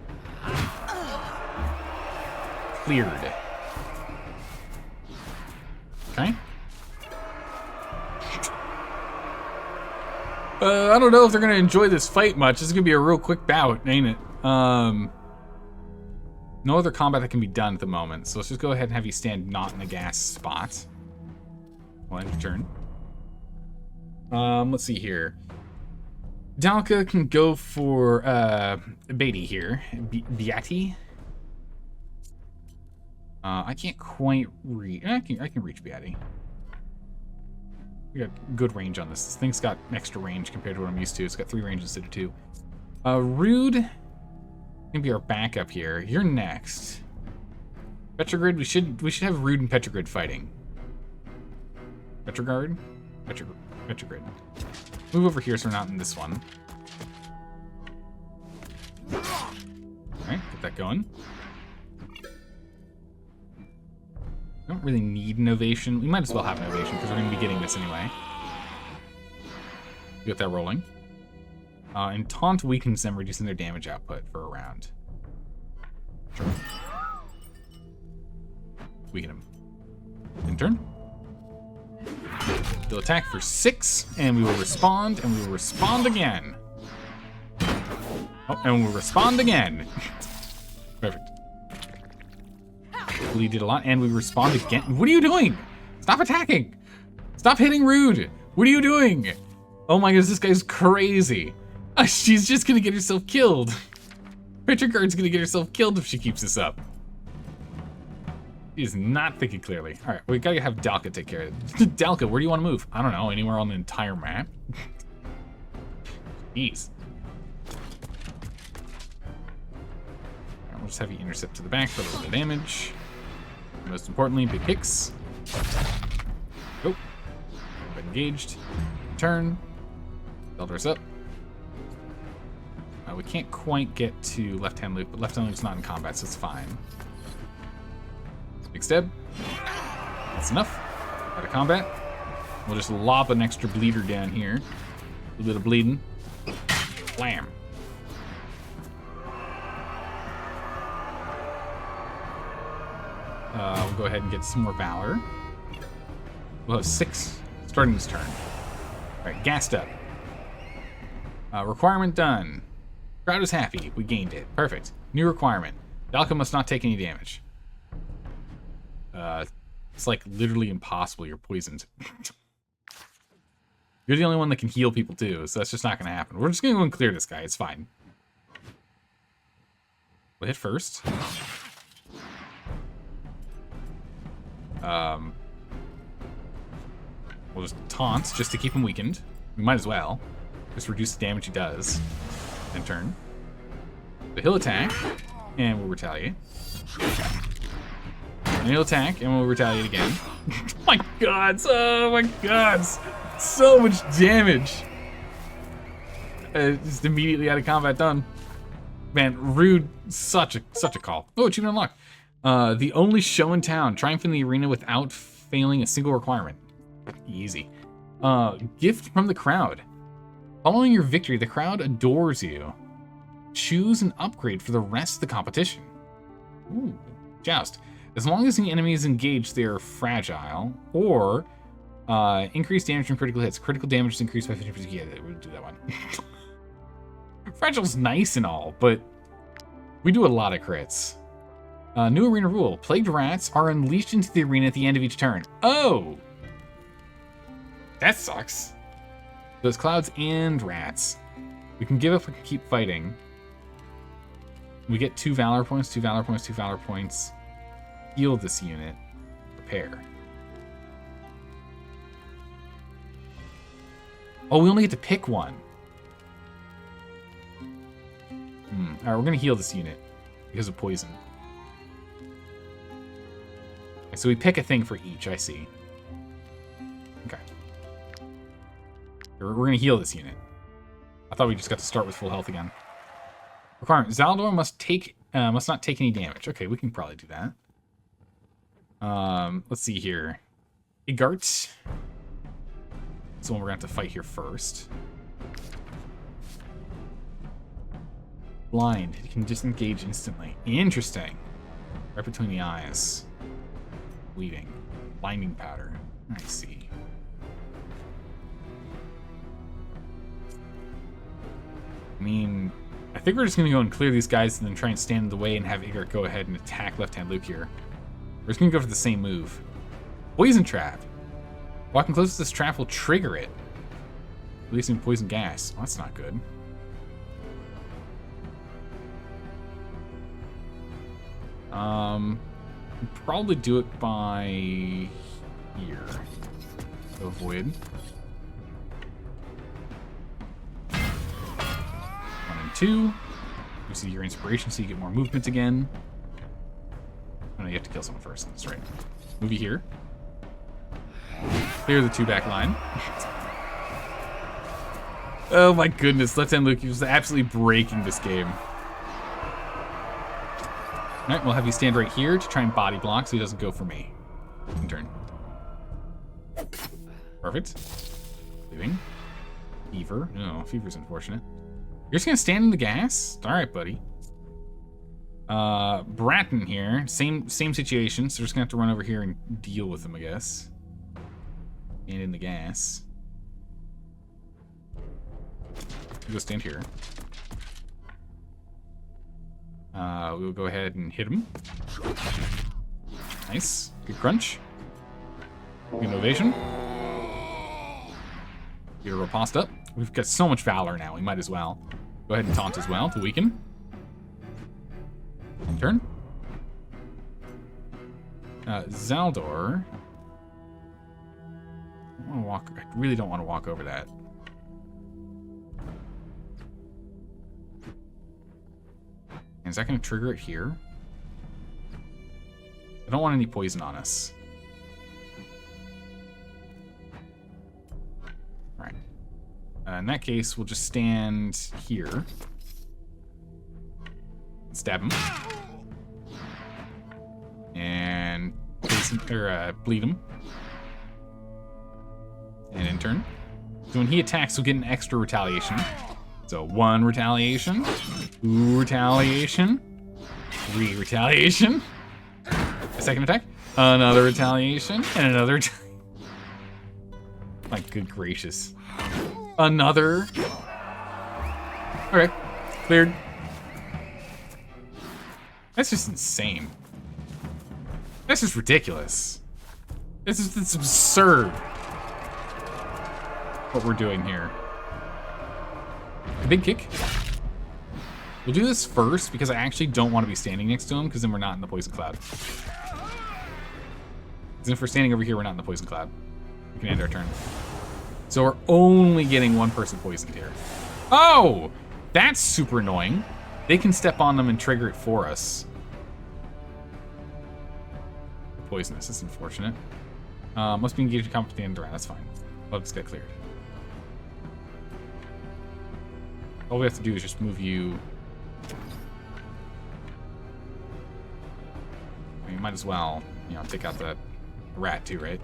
Cleared. Okay. I don't know if they're gonna enjoy this fight much. This is gonna be a real quick bout, ain't it? No other combat that can be done at the moment, so let's just go ahead and have you stand not in the gas spot. We'll end your turn. Let's see here. Dalka can go for Beatty here. Beatty. I can't quite reach. I can reach Beatty. We got good range on this. This thing's got extra range compared to what I'm used to. It's got 3 range instead of 2. Rude can be our backup here. You're next. Petrogrid, we should have Rude and Petrogrid fighting. Petrogard? Petrogrid. Move over here so we're not in this one. Alright, get that going. Don't really need innovation. We might as well have innovation because we're going to be getting this anyway. Get that rolling. And Taunt weakens them, reducing their damage output for a round. Sure. Weaken him. In turn. They'll attack for 6, and we will respond, and we will respond again. Oh, and we'll respond again. Perfect. We did a lot, and we respond again. What are you doing? Stop attacking! Stop hitting Rude! What are you doing? Oh my goodness, this guy's crazy. She's just gonna get herself killed. Petrogard's gonna get herself killed if she keeps this up. She is not thinking clearly. All right, we gotta have Dalka take care of it. Dalka, where do you want to move? I don't know, anywhere on the entire map. Jeez. We'll just have you intercept to the back for a little bit of damage. Most importantly, big hits. Oh, engaged. Turn. Elders up. We can't quite get to Left Hand Luke, but Left Hand Luke's not in combat, so it's fine. Big stab. That's enough. Out of combat. We'll just lob an extra bleeder down here. A little bit of bleeding. Blam. We'll go ahead and get some more Valor. We'll have 6 starting this turn. Alright, gassed up. Requirement done. Crowd is happy. We gained it. Perfect. New requirement. Dalka must not take any damage. It's like literally impossible. You're poisoned. You're the only one that can heal people too, so that's just not going to happen. We're just going to go and clear this guy. It's fine. We'll hit first. We'll just taunt just to keep him weakened. We might as well. Just reduce the damage he does. And turn. But he'll attack, and we'll retaliate. And he'll attack, and we'll retaliate again. My God! Oh my God! So much damage! Just immediately out of combat done. Man, Rude, such a call. Oh, achievement unlocked. The only show in town, triumph in the arena without failing a single requirement. Easy. Gift from the crowd. Following your victory, the crowd adores you. Choose an upgrade for the rest of the competition. Ooh, joust. As long as the enemy is engaged, they are fragile. Or increase damage from critical hits. Critical damage is increased by 50%. Yeah, we'll do that one. Fragile's nice and all, but we do a lot of crits. New arena rule. Plagued rats are unleashed into the arena at the end of each turn. Oh! That sucks. Those clouds and rats. We can give up, we can keep fighting. We get 2 Valor points, 2 Valor points, 2 Valor points. Heal this unit. Repair. Oh, we only get to pick one. Alright, we're going to heal this unit because of poison. Okay, so we pick a thing for each, I see. Okay. We're going to heal this unit. I thought we just got to start with full health again. Requirement. Zaldor must not take any damage. Okay, we can probably do that. Let's see here. Igart. That's the one we're going to have to fight here first. Blind. It can disengage instantly. Interesting. Right between the eyes. Bleeding. Blinding powder. I see. I mean, I think we're just going to go and clear these guys and then try and stand in the way and have Igart go ahead and attack left-hand Luke here. We're just going to go for the same move. Poison trap. Walking close to this trap will trigger it. Releasing poison gas. Well, that's not good. Probably do it by here. To avoid. 1 and 2. You see your inspiration so you get more movement again. Oh no, you have to kill someone first. That's right. Move you here. Clear the 2 back line. Oh my goodness, Left-Hand Luke was absolutely breaking this game. Alright, we'll have you stand right here to try and body block so he doesn't go for me. In turn. Perfect. Leaving. Fever. No, fever's unfortunate. You're just gonna stand in the gas? Alright, buddy. Bratton here. Same situation, so we're just gonna have to run over here and deal with him, I guess. And in the gas. Go stand here. We'll go ahead and hit him. Nice. Good crunch. Good innovation. Get a riposte up. We've got so much valor now, we might as well. Go ahead and taunt as well to weaken. Turn. Zaldor. I really don't want to walk over that. Is that going to trigger it here? I don't want any poison on us. Alright. In that case, we'll just stand here. Stab him. And bleed him. And in turn. So when he attacks, we'll get an extra retaliation. So 1 retaliation, 2 retaliation, 3 retaliation, a second attack, another retaliation, and another. My good gracious. Another. Okay, cleared. That's just insane. That's just ridiculous. It's absurd what we're doing here. A big kick. We'll do this first because I actually don't want to be standing next to him because then we're not in the poison cloud. Because if we're standing over here, we're not in the poison cloud. We can end our turn. So we're only getting 1 person poisoned here. Oh! That's super annoying. They can step on them and trigger it for us. Poisonous, that's unfortunate. Must be engaged in combat at the end of the round, that's fine. I'll just get cleared. All we have to do is just move you. I mean, might as well, take out the rat too, right?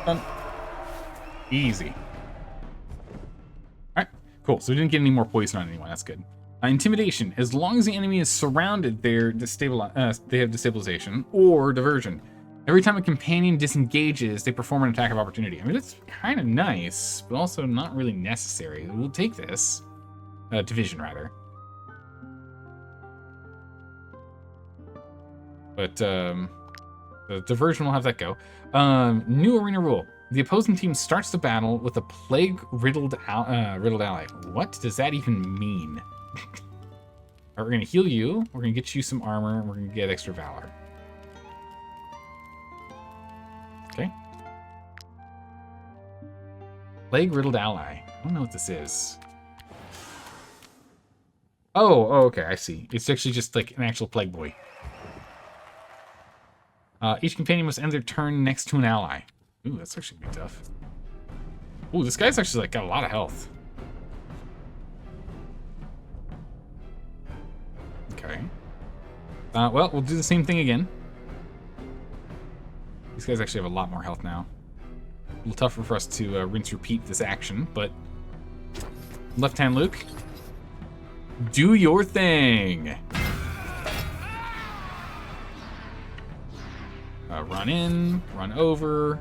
Done. Easy. Alright, cool. So we didn't get any more poison on anyone. That's good. Intimidation. As long as the enemy is surrounded, they have destabilization or diversion. Every time a companion disengages, they perform an attack of opportunity. I mean, it's kind of nice, but also not really necessary. We'll take this. Division, rather. But, the diversion will have that go. New arena rule. The opposing team starts the battle with a plague-riddled ally. What does that even mean? We're going to heal you, we're going to get you some armor, and we're going to get extra valor. Okay. Plague-riddled ally. I don't know what this is. Oh, okay, I see. It's actually just like an actual plague boy. Each companion must end their turn next to an ally. Ooh, that's actually gonna be tough. Ooh, this guy's actually like got a lot of health. Okay. Well, we'll do the same thing again. These guys actually have a lot more health now. A little tougher for us to rinse repeat this action, but Left Hand Luke, do your thing. Run in, run over.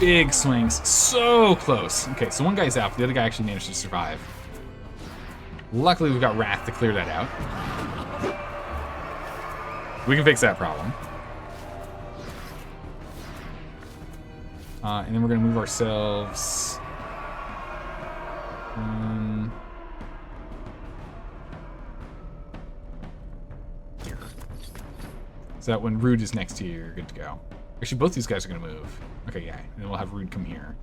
Big swings, so close. Okay, so one guy's out, but the other guy actually managed to survive. Luckily, we've got Wrath to clear that out. We can fix that problem. And then we're gonna move ourselves. Here. So that when Rude is next to you, you're good to go. Actually, both these guys are gonna move. Okay, yeah. And then we'll have Rude come here.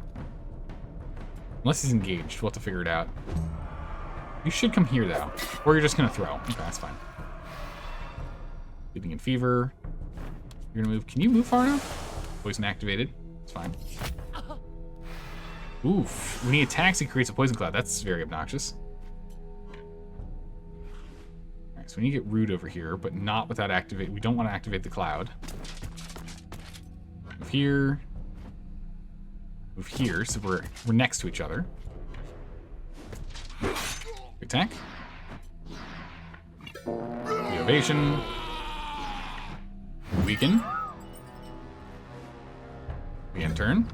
Unless he's engaged, we'll have to figure it out. You should come here, though. Or you're just gonna throw. Okay, that's fine. Bleeding in Fever. You're gonna move. Can you move far enough? Poison activated. It's fine. Oof. When he attacks, he creates a poison cloud. That's very obnoxious. Alright, so we need to get Rude over here, but not without activate. We don't want to activate the cloud. Move here. Move here, so we're next to each other. Attack. The ovation. Weaken. We end turn.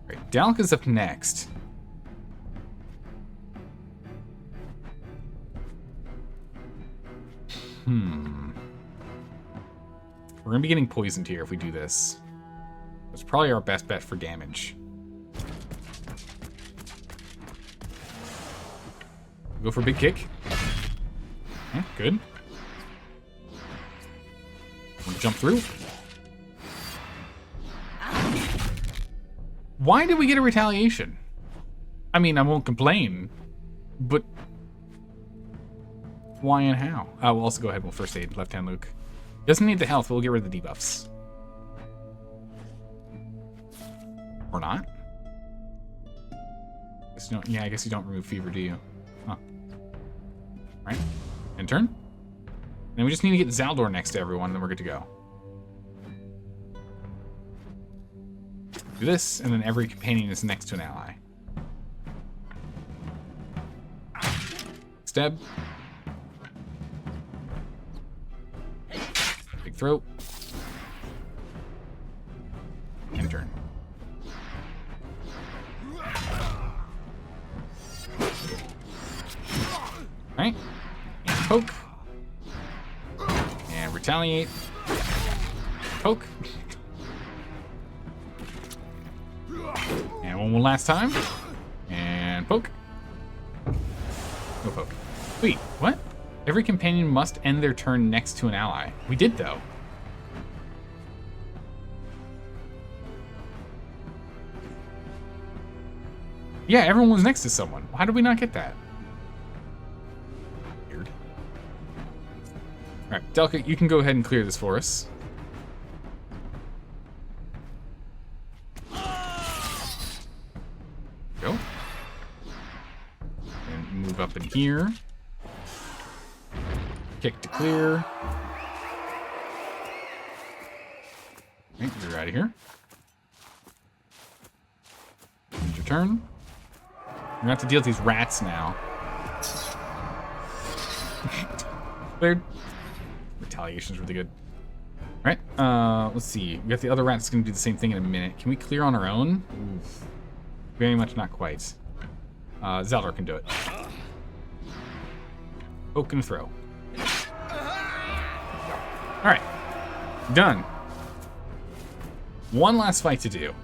Right, Dalka's up next. We're gonna be getting poisoned here if we do this. That's probably our best bet for damage. Go for a big kick. Okay, good. We'll jump through. Why did we get a retaliation? I mean, I won't complain, but why and how? We'll also go ahead and we'll first aid Left Hand Luke. Doesn't need the health, but we'll get rid of the debuffs. Or not? I guess you don't remove Fever, do you? Huh. Right? End turn. Then we just need to get Zaldor next to everyone, and then we're good to go. Do this, and then every companion is next to an ally. Stab. Big throat. End turn. Alright. Poke. And retaliate. Poke. And one more last time. And poke. No poke. Wait, what? Every companion must end their turn next to an ally. We did, though. Yeah, everyone was next to someone. How did we not get that? Weird. Alright, Delka, you can go ahead and clear this for us. Go. And move up in here. Kick to clear. Okay, you're out of here. End your turn. We're gonna have to deal with these rats now. Cleared. Retaliation's really good. Alright, let's see. We got the other rat that's gonna do the same thing in a minute. Can we clear on our own? Oof. Very much not quite. Zaldor can do it. Poke and throw. Alright. Done. One last fight to do.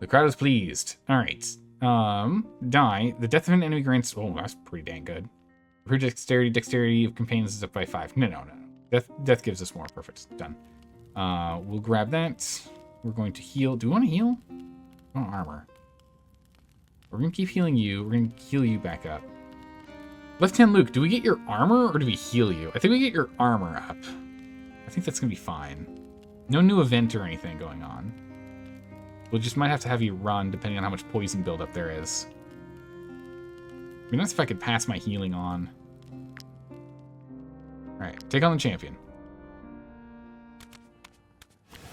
The crowd is pleased. Alright. Die. The death of an enemy grants... Oh, that's pretty dang good. Improved dexterity of companions is up by 5. No. Death gives us more. Perfect. Done. We'll grab that. We're going to heal. Do we want to heal? I want armor. We're going to keep healing you. We're going to heal you back up. Left hand Luke, do we get your armor or do we heal you? I think we get your armor up. I think that's going to be fine. No new event or anything going on. We'll just might have to have you run depending on how much poison buildup there is. It'd be nice if I could pass my healing on. Alright, take on the champion.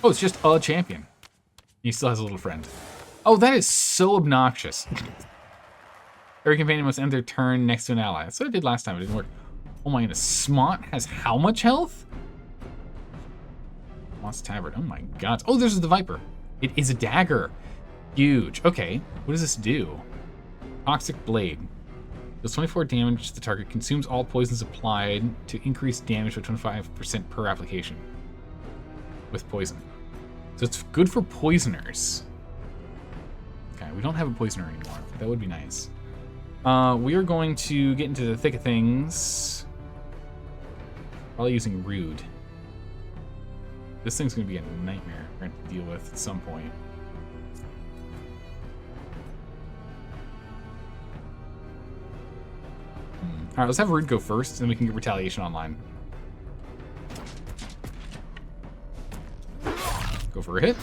Oh, it's just a champion. He still has a little friend. Oh, that is so obnoxious. Every companion must end their turn next to an ally. That's what I did last time. It didn't work. Oh my goodness. Smot has how much health? Lost Tavern. Oh my god. Oh, there's the Viper. It is a dagger. Huge. Okay. What does this do? Toxic Blade. Deals 24 damage to the target. Consumes all poisons applied to increase damage by 25% per application. With poison. So it's good for poisoners. Okay, we don't have a poisoner anymore. That would be nice. We are going to get into the thick of things. Probably using Rude. This thing's going to be a nightmare we're going to deal with at some point. Alright, let's have Rude go first, and then we can get Retaliation online. Go for a hit.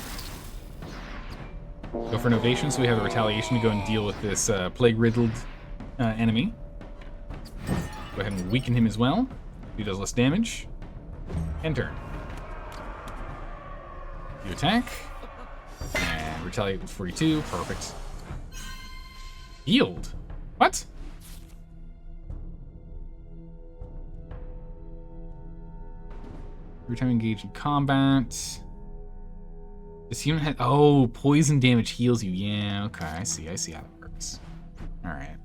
Go for an Ovation, so we have a Retaliation to go and deal with this plague-riddled enemy. Go ahead and weaken him as well. He does less damage. End turn. You attack. And retaliate with 42. Perfect. Healed. What? Every time engaged in combat. This unit has... Oh, poison damage heals you. Yeah, okay. I see how that works. Alright.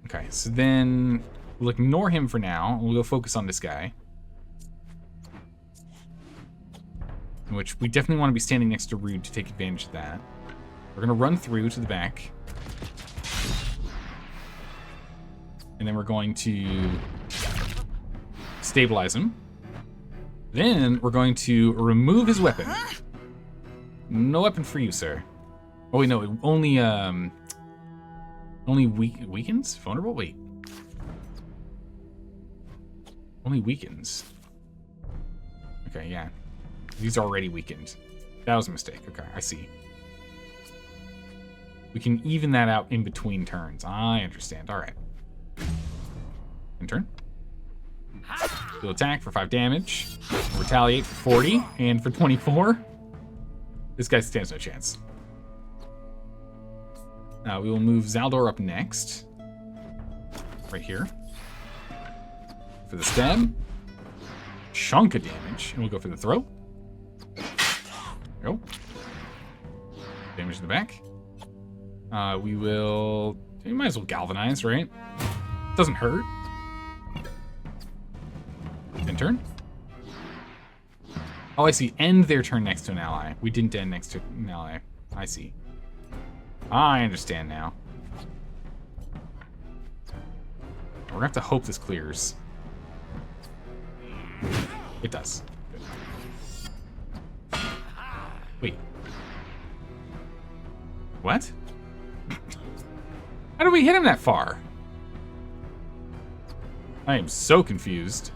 Okay, so then we'll ignore him for now. We'll go focus on this guy. In which we definitely want to be standing next to Rude to take advantage of that. We're going to run through to the back. And then we're going to stabilize him. Then we're going to remove his weapon. No weapon for you, sir. Oh wait, no, it only weakens? Vulnerable? Wait. Only weakens. Okay, yeah. These are already weakened. That was a mistake. Okay, I see. We can even that out in between turns. I understand. Alright. In turn. He'll attack for 5 damage. Retaliate for 40 and for 24. This guy stands no chance. We will move Zaldor up next. Right here. For the stab. Chunk of damage. And we'll go for the throw. There we go. Damage in the back. We might as well galvanize, right? Doesn't hurt. End turn. Oh, I see. End their turn next to an ally. We didn't end next to an ally. I see. I understand now. We're gonna have to hope this clears. It does. Good. Wait. What? How did we hit him that far? I am so confused.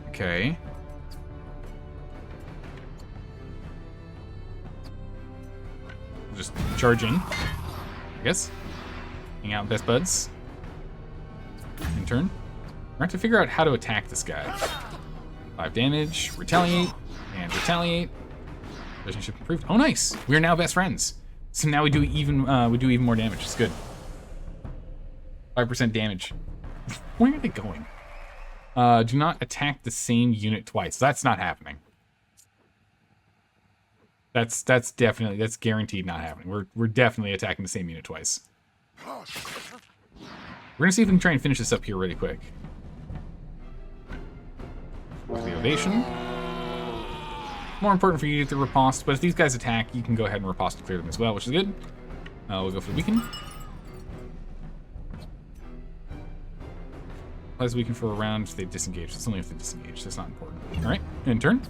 Okay. Just charging, I guess. Hang out, best buds. In turn. We're gonna have to figure out how to attack this guy. 5 damage, retaliate, and retaliate. Relationship improved. Oh, nice. We are now best friends. So now we do even more damage. It's good. 5% damage. Where are they going? Do not attack the same unit twice. That's not happening. That's guaranteed not happening. We're definitely attacking the same unit twice. We're gonna see if we can try and finish this up here really quick. With the ovation. More important for you to get the riposte, but if these guys attack, you can go ahead and riposte to clear them as well, which is good. We'll go for the weaken. Supplies weakened for a round if they disengage. It's only if they disengage. That's not important. All right, end turn.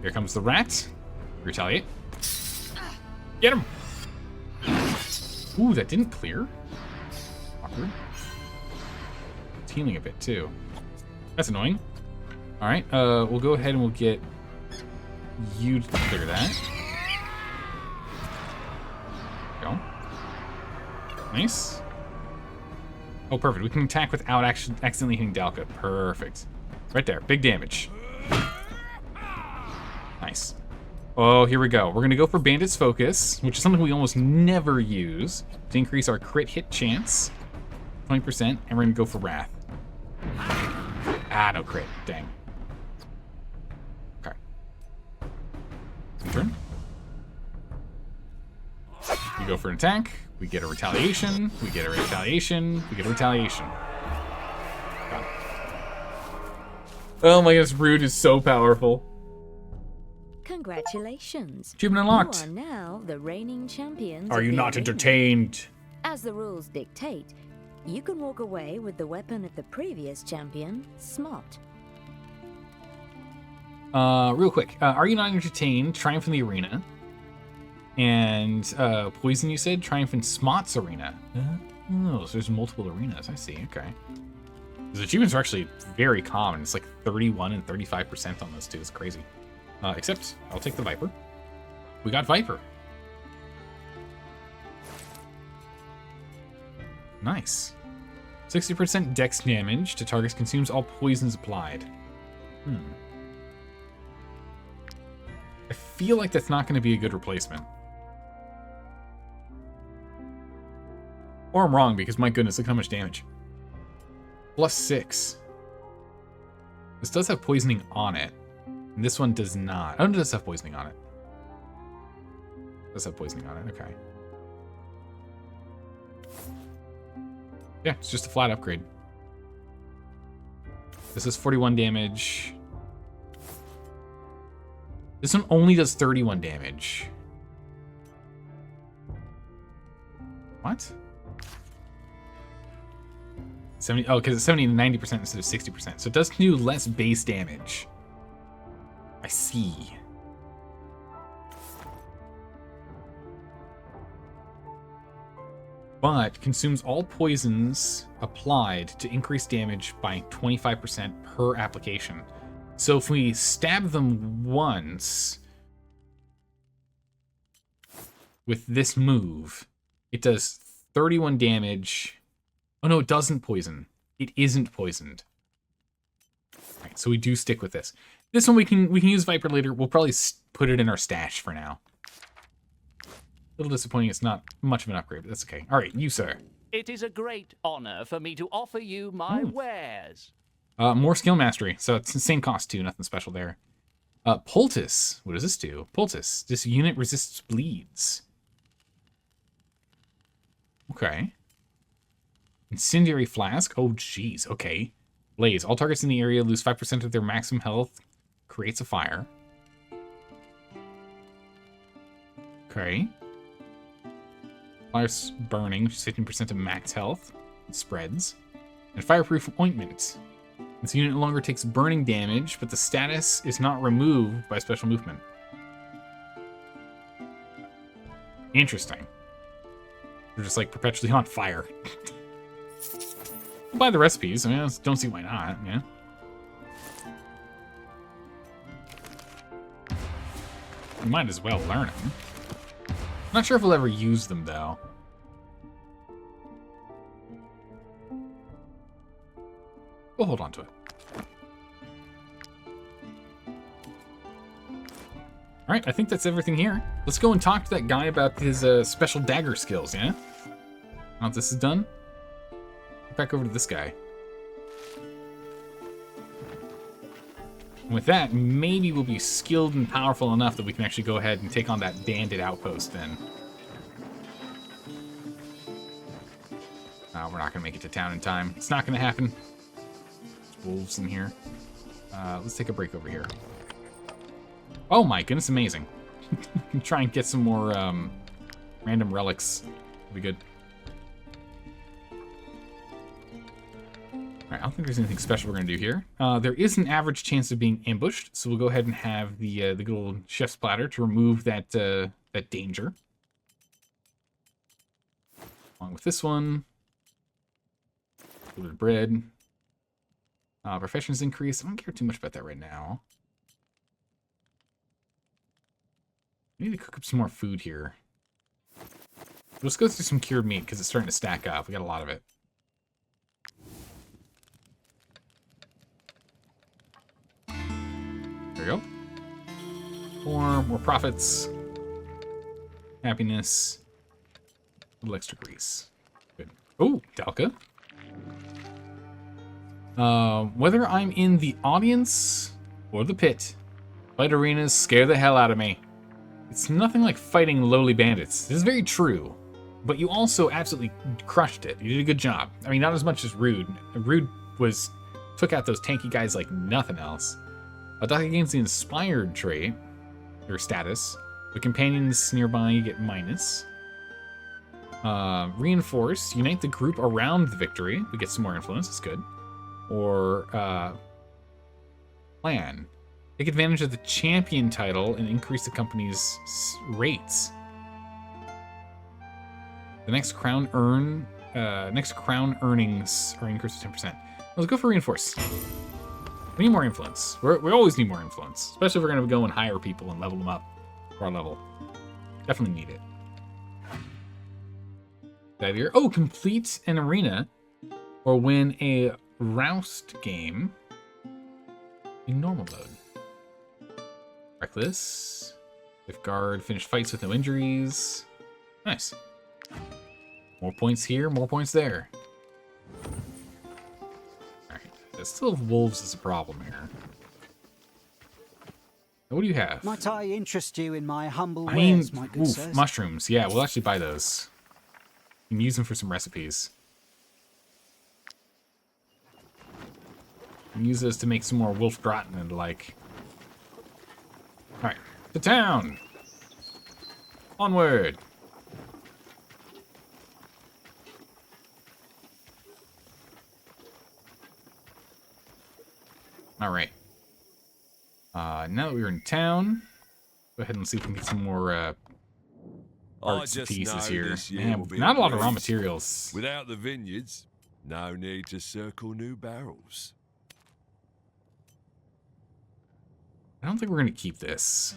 Here comes the rat. Retaliate. Get him! Ooh, that didn't clear. Awkward. It's healing a bit, too. That's annoying. All right, we'll go ahead and we'll get you to clear that. Go. Nice. Oh, perfect. We can attack without accidentally hitting Dalka. Perfect. Right there. Big damage. Nice. Oh, here we go. We're going to go for Bandit's Focus, which is something we almost never use, to increase our crit hit chance. 20%, and we're going to go for Wrath. Ah, no crit. Dang. Okay. Turn. We go for an attack. We get a retaliation. We get a retaliation. We get a retaliation. Got it. Oh my goodness, Brood is so powerful. Congratulations. Achievement unlocked. You are now the reigning champions. Are you not entertained? As the rules dictate, you can walk away with the weapon of the previous champion, Smot. Real quick. Are you not entertained? Triumph in the arena. And Poison, you said? Triumph in Smot's arena. Oh, so there's multiple arenas. I see. Okay. Those achievements are actually very common. It's like 31 and 35% on those two. It's crazy. Except, I'll take the Viper. We got Viper. Nice. 60% dex damage to targets consumes all poisons applied. I feel like that's not going to be a good replacement. Or I'm wrong, because my goodness, look how much damage. +6. This does have poisoning on it. And this one does not. Oh, it does have poisoning on it. It does have poisoning on it, okay. Yeah, it's just a flat upgrade. This is 41 damage. This one only does 31 damage. What? 70, oh, because it's 70 to 90% instead of 60%. So it does do less base damage. I see. But consumes all poisons applied to increase damage by 25% per application. So if we stab them once with this move, it does 31 damage. Oh no, it doesn't poison. It isn't poisoned. All right, so we do stick with this. This one we can use Viper later. We'll probably put it in our stash for now. A little disappointing. It's not much of an upgrade, but that's okay. All right, you, sir. It is a great honor for me to offer you my wares. More skill mastery. So it's the same cost too. Nothing special there. Poultice. What does this do? Poultice. This unit resists bleeds. Okay. Incendiary flask. Oh, jeez. Okay. Blaze. All targets in the area lose 5% of their maximum health. Creates a fire. Okay. Fire's burning, which is 15% of max health. It spreads. And fireproof ointment. This unit no longer takes burning damage, but the status is not removed by special movement. Interesting. They're just like perpetually on fire. I'll buy the recipes. I mean, I don't see why not. Yeah. We might as well learn them. Not sure if we'll ever use them though. We'll hold on to it. Alright, I think that's everything here. Let's go and talk to that guy about his special dagger skills, yeah? Now that this is done, back over to this guy. And with that, maybe we'll be skilled and powerful enough that we can actually go ahead and take on that bandit outpost then. We're not going to make it to town in time. It's not going to happen. There's wolves in here. Let's take a break over here. Oh my goodness, amazing. We can try and get some more random relics. It'll be good. don't think there's anything special we're going to do here. There is an average chance of being ambushed, so we'll go ahead and have the good old chef's platter to remove that that danger. Along with this one. A little bit of bread. Professions increase. I don't care too much about that right now. We need to cook up some more food here. Let's go through some cured meat because it's starting to stack up. We got a lot of it. There we go. More profits. Happiness. A little extra grease. Good. Oh, Dalka. Whether I'm in the audience or the pit, fight arenas scare the hell out of me. It's nothing like fighting lowly bandits. This is very true. But you also absolutely crushed it. You did a good job. I mean, not as much as Rude. Rude took out those tanky guys like nothing else. Dalka gains the Inspired trait, or status. The companions nearby you get minus. Reinforce. Unite the group around the victory. We get some more influence. That's good. Or plan. Take advantage of the champion title and increase the company's rates. The next crown earnings are increased to 10%. Let's go for reinforce. We need more influence. We always need more influence, especially if we're going to go and hire people and level them up for our level. Definitely need it. That here. Oh, complete an arena or win a roust game in normal mode. Reckless. Safeguard. Finish fights with no injuries. Nice. More points here, more points there. Alright. Still wolves is a problem here. What do you have? Might I interest you in my humble wares, my good sirs? Mushrooms. Yeah, we'll actually buy those. You can use them for some recipes. You can use those to make some more wolf gratin and the like. Alright, to town! Onward! Alright. Now that we're in town, go ahead and see if we can get some more parts and pieces here. Man, not a lot of raw materials. Without the vineyards, no need to circle new barrels. I don't think we're going to keep this.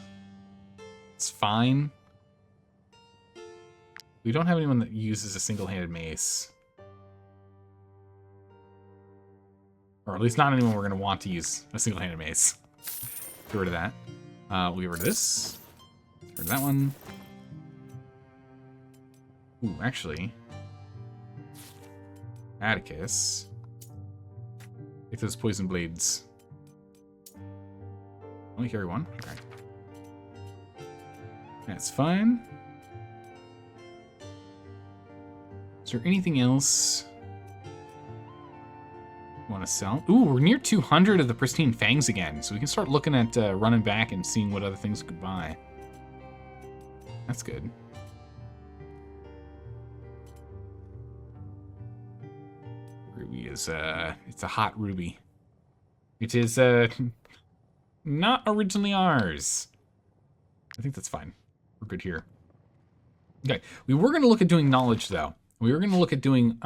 It's fine. We don't have anyone that uses a single-handed mace. Or at least not anyone we're going to want to use a single-handed mace. Get rid of that. We'll get rid of this. Get rid of that one. Ooh, actually. Atticus. Take those poison blades. Only carry one? Okay. That's fine. Is there anything else you want to sell? Ooh, we're near 200 of the pristine fangs again, so we can start looking at running back and seeing what other things we could buy. That's good. Ruby is, it's a hot ruby. It is, not originally ours. I think that's fine. We're good here. Okay, we were going to look at doing knowledge, though. We were going to look at doing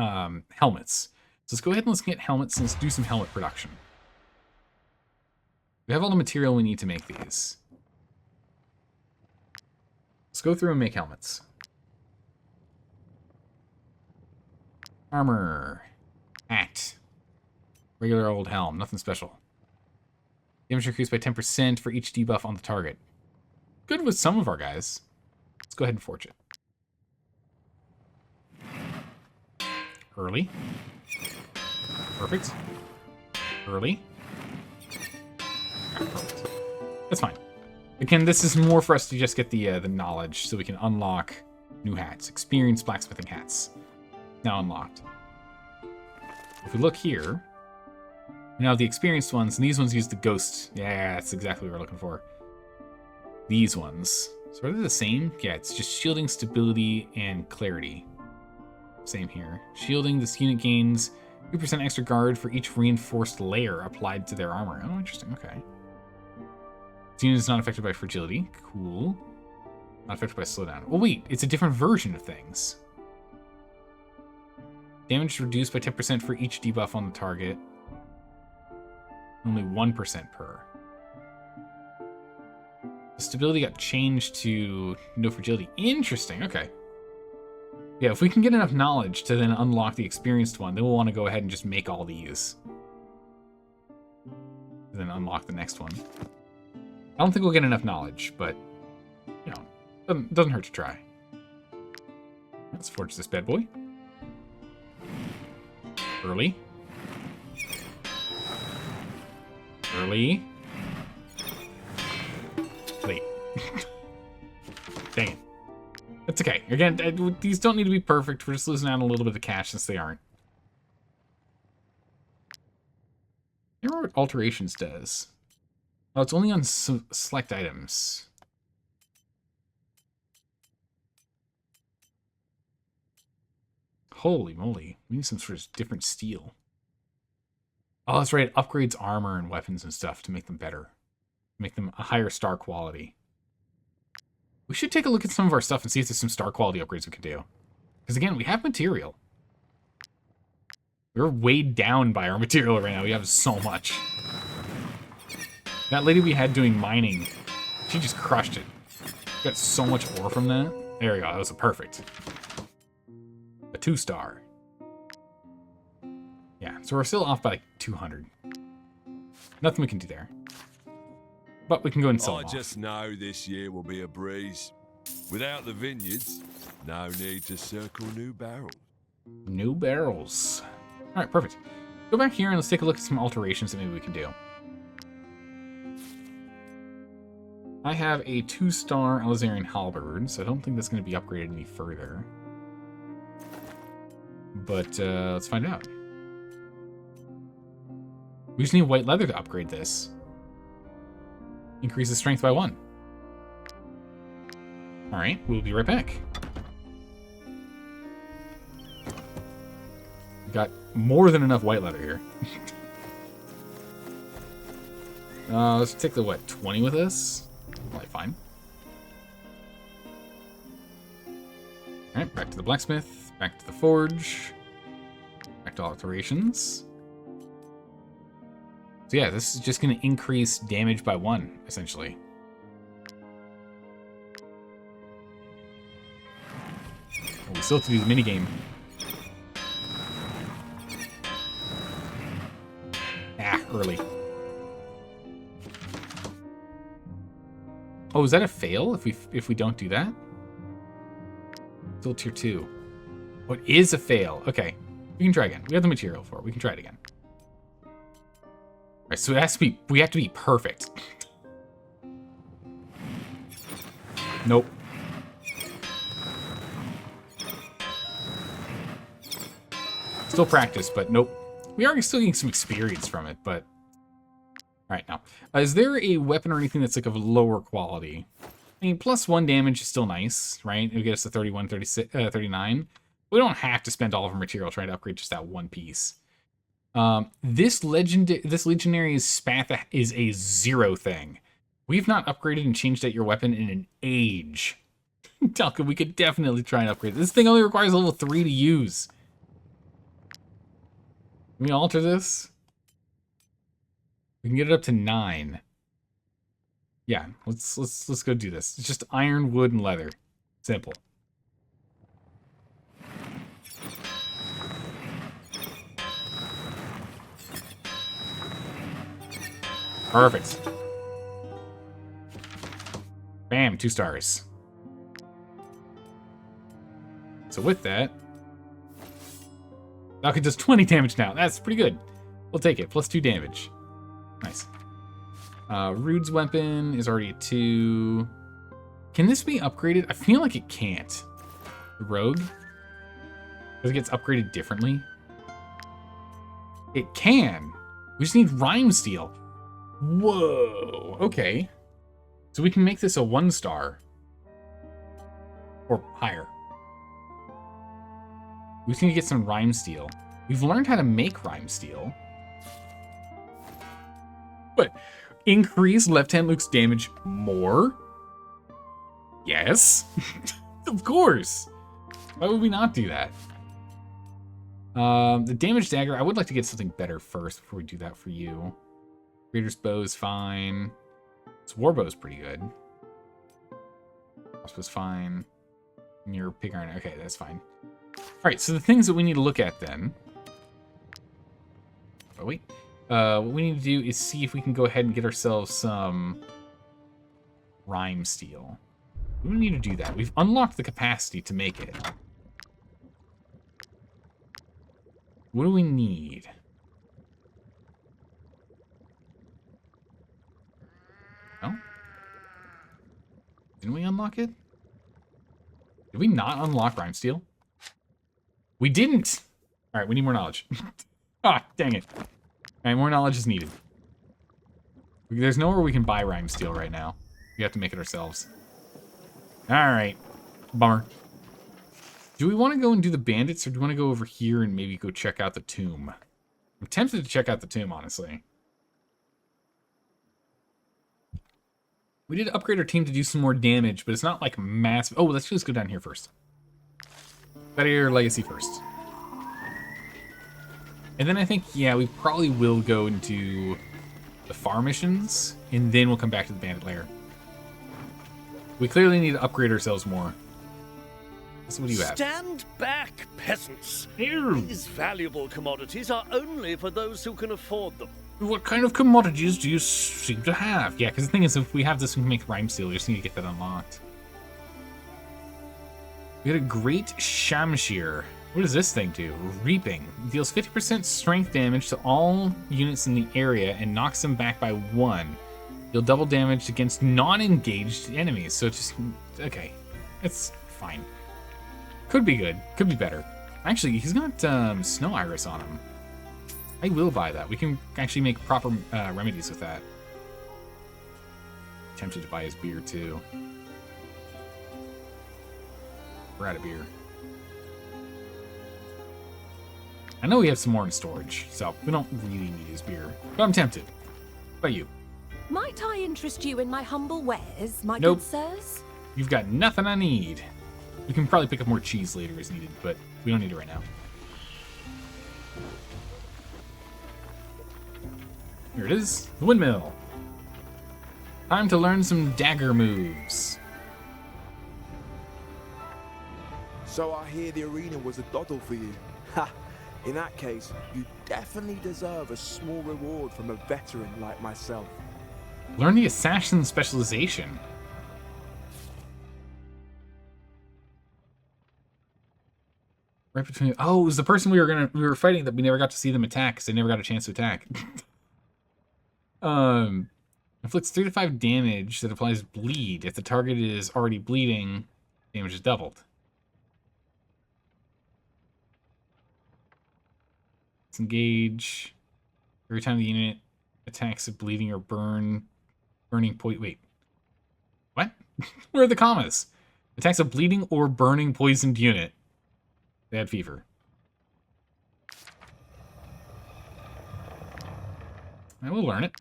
helmets. So let's go ahead and let's get helmets and let's do some helmet production. We have all the material we need to make these. Let's go through and make helmets. Armor. Hat. Regular old helm. Nothing special. Damage increased by 10% for each debuff on the target. Good with some of our guys. Let's go ahead and forge it. Early. Perfect. Early. Okay, perfect. That's fine. Again, this is more for us to just get the knowledge so we can unlock new hats. Experienced blacksmithing hats. Now unlocked. If we look here, we now have the experienced ones, and these ones use the ghost. Yeah, that's exactly what we're looking for. These ones. So are they the same? Yeah, it's just shielding, stability, and clarity. Same here. Shielding, this unit gains 2% extra guard for each reinforced layer applied to their armor. Oh, interesting. Okay. This unit is not affected by fragility. Cool. Not affected by slowdown. Oh, wait. It's a different version of things. Damage reduced by 10% for each debuff on the target. Only 1% per. The stability got changed to no fragility. Interesting. Okay. Yeah, if we can get enough knowledge to then unlock the experienced one, then we'll want to go ahead and just make all these. And then unlock the next one. I don't think we'll get enough knowledge, but, you know, doesn't hurt to try. Let's forge this bad boy. Early. Early. Late. Dang it. It's okay. Again, these don't need to be perfect. We're just losing out on a little bit of cash since they aren't. I don't know what alterations does. Oh, it's only on select items. Holy moly. We need some sort of different steel. Oh, that's right. It upgrades armor and weapons and stuff to make them better. Make them a higher star quality. We should take a look at some of our stuff and see if there's some star quality upgrades we could do. Because again, we have material. We're weighed down by our material right now. We have so much. That lady we had doing mining, she just crushed it. Got so much ore from that. There we go. That was a perfect. A 2-star. Yeah, so we're still off by like 200. Nothing we can do there. But we can go and sell them off. I just know this year will be a breeze. Without the vineyards, no need to circle new barrels. New barrels. All right, perfect. Go back here and let's take a look at some alterations that maybe we can do. I have a 2-star Alizarian halberd, so I don't think that's going to be upgraded any further. But let's find out. We just need white leather to upgrade this. Increases strength by 1. Alright, we'll be right back. We got more than enough white leather here. Let's take the, what, 20 with us? Probably fine. Alright, back to the blacksmith, back to the forge, back to alterations. So yeah, this is just going to increase damage by 1, essentially. Well, we still have to do the minigame. Ah, early. Oh, is that a fail if we don't do that? Still tier 2. What is a fail? Okay, we can try again. We have the material for it. We can try it again. All right, so it has to be. We have to be perfect. Nope. Still practice, but nope. We are still getting some experience from it, but... Alright, now. Is there a weapon or anything that's like of lower quality? I mean, +1 damage is still nice, right? It'll get us to 31, 36, 39. We don't have to spend all of our material trying to upgrade just that one piece. This legendary Spatha is a 0 thing. We've not upgraded and changed out your weapon in an age. Talca, we could definitely try and upgrade. This thing only requires level 3 to use. Can we alter this? We can get it up to 9. Yeah, let's go do this. It's just iron, wood, and leather. Simple. Perfect. Bam, 2 stars. So with that, Falcon does 20 damage now. That's pretty good. We'll take it. +2 damage. Nice. Rude's weapon is already a 2. Can this be upgraded? I feel like it can't. The rogue? Because it gets upgraded differently. It can. We just need rhyme steel. Whoa. Okay. So we can make this a 1-star. Or higher. We just need to get some rhyme steel. We've learned how to make rhyme steel. But increase left-hand Luke's damage more? Yes. Of course. Why would we not do that? The damage dagger, I would like to get something better first before we do that for you. Raider's bow is fine. This war bow is pretty good. Crossbow's fine. And your pig iron, okay, that's fine. Alright, so the things that we need to look at then. Oh, wait. What we need to do is see if we can go ahead and get ourselves some rhyme steel. We need to do that. We've unlocked the capacity to make it. What do we need? No? Didn't we unlock it? Did we not unlock rhyme steel? We didn't! Alright, we need more knowledge. Ah, dang it. Alright, more knowledge is needed. There's nowhere we can buy rhyme steel right now. We have to make it ourselves. Alright. Bummer. Do we want to go and do the bandits, or do we want to go over here and maybe go check out the tomb? I'm tempted to check out the tomb, honestly. We did upgrade our team to do some more damage, but it's not like massive. Oh, let's just go down here first. Better your legacy first. And then I think, yeah, we probably will go into the farm missions, and then we'll come back to the bandit lair. We clearly need to upgrade ourselves more. So what do you have? Stand back, peasants. Ew. These valuable commodities are only for those who can afford them. What kind of commodities do you seem to have? Yeah, because the thing is, if we have this, we can make rhyme steel. We just need to get that unlocked. We got a great Shamshir. What does this thing do? Reaping. Deals 50% strength damage to all units in the area and knocks them back by 1. Deal double damage against non-engaged enemies. So it's just... okay. It's fine. Could be good. Could be better. Actually, he's got Snow Iris on him. I will buy that. We can actually make proper remedies with that. Tempted to buy his beer, too. We're out of beer. I know we have some more in storage, so we don't really need his beer. But I'm tempted. What about you? Might I interest you in my humble wares, my Nope. good sirs? You've got nothing I need. We can probably pick up more cheese later as needed, but we don't need it right now. Here it is, the windmill. Time to learn some dagger moves. So I hear the arena was a doddle for you. Ha! In that case, you definitely deserve a small reward from a veteran like myself. Learn the assassin specialization. Right between. Oh, it was the person we were fighting that we never got to see them attack because they never got a chance to attack. Inflicts 3 to 5 damage that applies bleed. If the target is already bleeding, damage is doubled. Disengage. Every time the unit attacks a bleeding or burning poison. Wait. What? Where are the commas? Attacks a bleeding or burning poisoned unit. They had fever. I will learn it.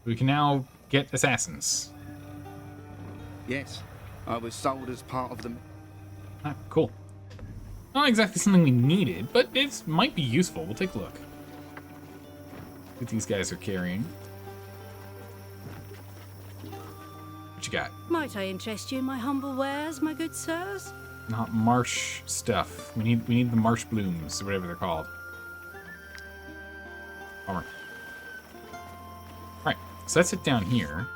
We can now get assassins. Yes, I was sold as part of them. Ah, cool. Not exactly something we needed, but it might be useful. We'll take a look. What these guys are carrying. What you got? Might I interest you in my humble wares, my good sirs? Not marsh stuff. We need the marsh blooms, or whatever they're called. Bummer. Right, so that's it down here.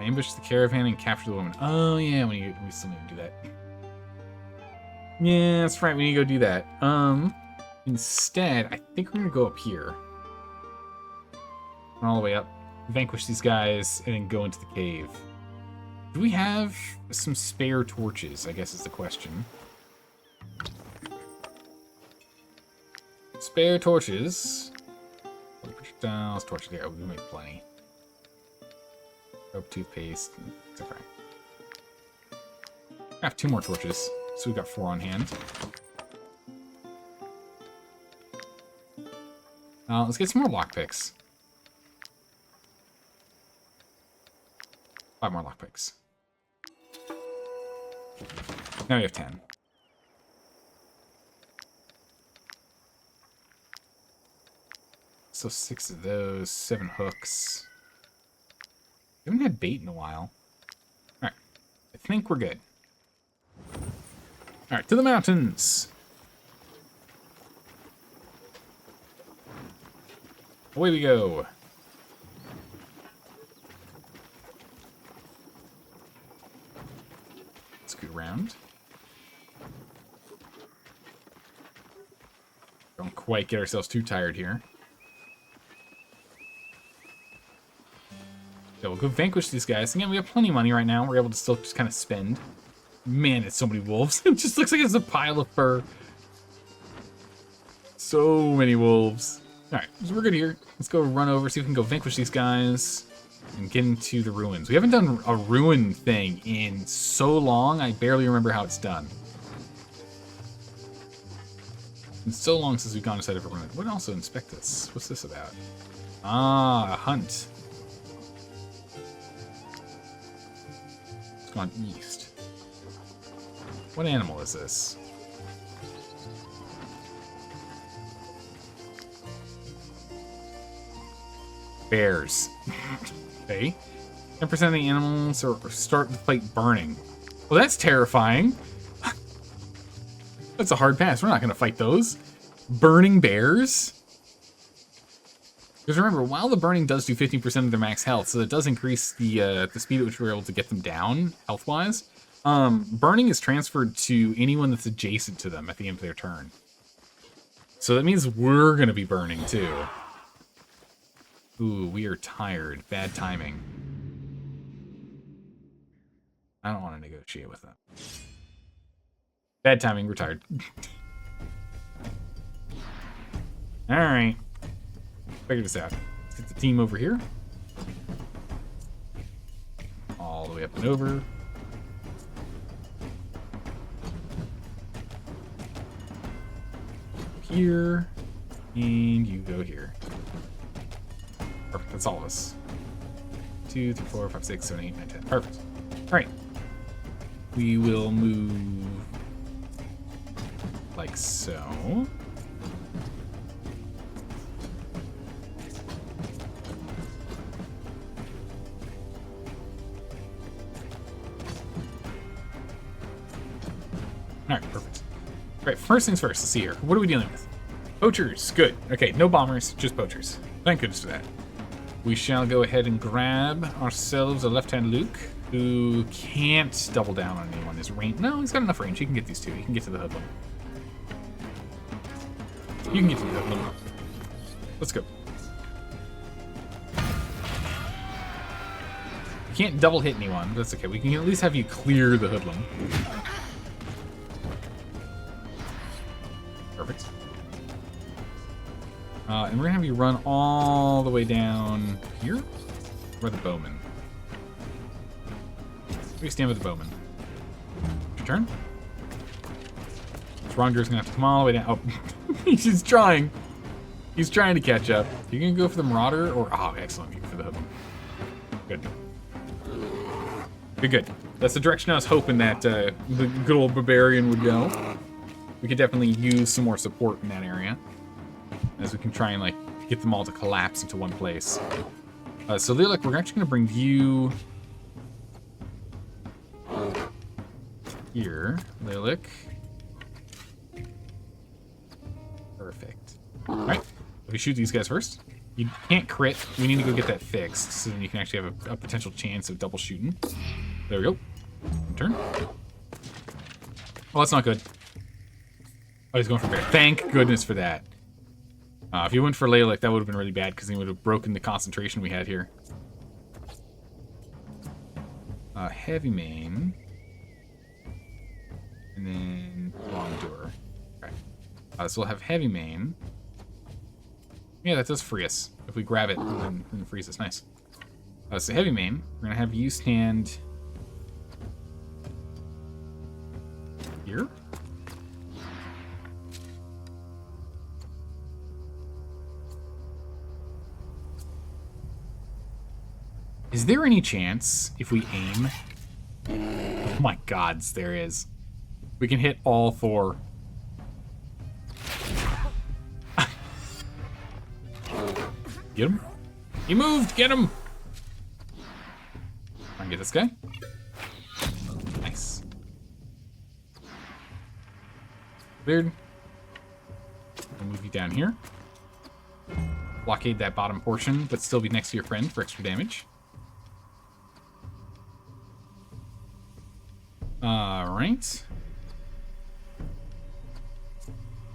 Ambush the caravan and capture the woman. Oh yeah, we still need to do that. Yeah, that's right, we need to go do that. Instead, I think we're gonna go up here. Run all the way up, vanquish these guys, and then go into the cave. Do we have some spare torches, I guess is the question. Spare torches. Projectiles, torches, yeah, we made plenty. Soap, toothpaste, it's okay. I have 2 more torches, so we've got 4 on hand. Let's get some more lockpicks. 5 more lockpicks. Now we have 10. So 6 of those, 7 hooks. We haven't had bait in a while. Alright, I think we're good. Alright, to the mountains! Away we go! Scoot around. Don't quite get ourselves too tired here. So we'll go vanquish these guys. Again, we have plenty of money right now. We're able to still just kind of spend. Man, it's so many wolves. It just looks like it's a pile of fur. So many wolves. Alright, so we're good here. Let's go run over, see if we can go vanquish these guys and get into the ruins. We haven't done a ruin thing in so long, I barely remember how it's done. It's been so long since we've gone inside of a ruin. What also inspect this? What's this about? Ah, a hunt. It's gone east. What animal is this? Bears. Okay. 10% of the animals are start the fight burning. Well, that's terrifying. That's a hard pass. We're not going to fight those. Burning bears? Because remember, while the burning does do 15% of their max health, so it does increase the speed at which we're able to get them down, health-wise, burning is transferred to anyone that's adjacent to them at the end of their turn. So that means we're going to be burning, too. Ooh, we are tired. Bad timing. I don't want to negotiate with them. Bad timing, we're tired. Alright. Figure this out. Let's get the team over here. All the way up and over. Here. And you go here. Perfect, that's all of us. 2, 3, 4, 5, 6, 7, 8, 9, 10. Perfect. Alright. We will move like so. Alright, perfect. Alright, first things first, let's see here. What are we dealing with? Poachers, good. Okay, no bombers, just poachers. Thank goodness for that. We shall go ahead and grab ourselves a left-hand Luke, who can't double down on anyone. His range, no, he's got enough range. He can get these two. He can get to the hoodlum. You can get to the hoodlum. Let's go. You can't double hit anyone, but that's okay. We can at least have you clear the hoodlum. Perfect. And we're gonna have you run all the way down here. Where the bowman. We stand with the bowman. Your turn. Stronger's gonna have to come all the way down. Oh, he's trying. He's trying to catch up. You're gonna go for the marauder, or oh, excellent. You go for the hoodlum. Good. Good, good. That's the direction I was hoping that the good old barbarian would go. We could definitely use some more support in that area, as we can try and like get them all to collapse into one place. So Lilac, we're actually going to bring you here, Lilac. Perfect. All right, if we shoot these guys first, you can't crit. We need to go get that fixed, so then you can actually have a potential chance of double shooting. There we go. Turn. Oh, that's not good. Oh, he's going for bear. Thank goodness for that. If he went for Lilac, that would have been really bad because he would have broken the concentration we had here. Heavy main. And then long door. Okay. So we'll have heavy main. Yeah, that does free us. If we grab it, then it frees us. Nice. So heavy main. We're gonna have you stand here. Is there any chance if we aim? Oh my gods, there is. We can hit all 4. Get him. He moved. Get him. Try and get this guy. Nice. Weird. I'll move you down here. Blockade that bottom portion, but still be next to your friend for extra damage. Alright.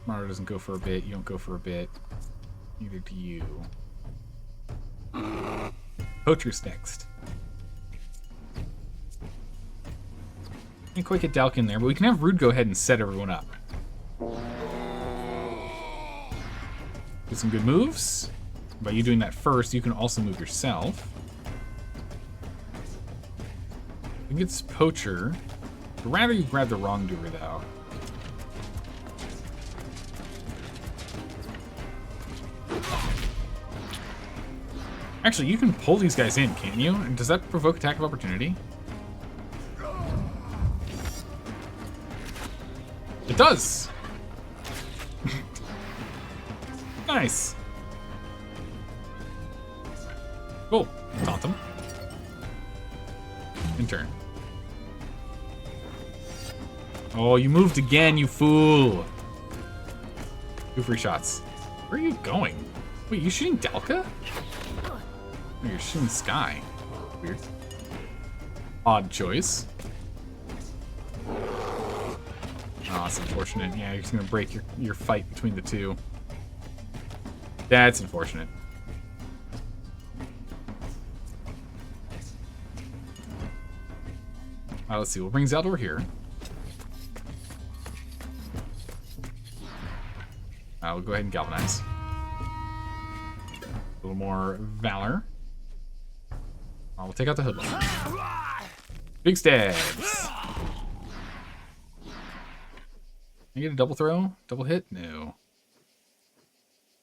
Mario doesn't go for a bit. You don't go for a bit. Neither do you. Poacher's next. Can't quite get Dalk in there, but we can have Rude go ahead and set everyone up. Get some good moves. By you doing that first, you can also move yourself. I think it's Poacher. I'd rather you grab the wrongdoer, though. Actually, you can pull these guys in, can't you? And does that provoke attack of opportunity? It does! Nice! Cool. Taunt them. In turn. Oh, you moved again, you fool! 2 free shots. Where are you going? Wait, you shooting Dalka? Oh, you're shooting Sky. Weird. Odd choice. Oh, that's unfortunate. Yeah, you're just gonna break your fight between the two. That's unfortunate. Let's see. We'll bring Zeldor here. We'll go ahead and galvanize. A little more valor. We'll take out the hoodlum. Big stabs. Can I get a double throw? Double hit? No.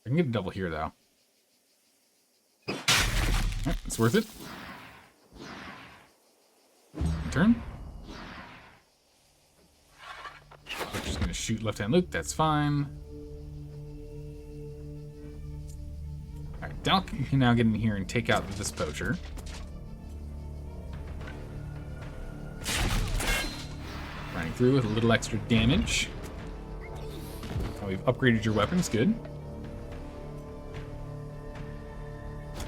I can get a double here, though. Alright, it's worth it. Turn. We're just gonna shoot left-hand Luke, that's fine. Alright, Dalk can now get in here and take out this poacher. Running through with a little extra damage. Oh, we've upgraded your weapons, good.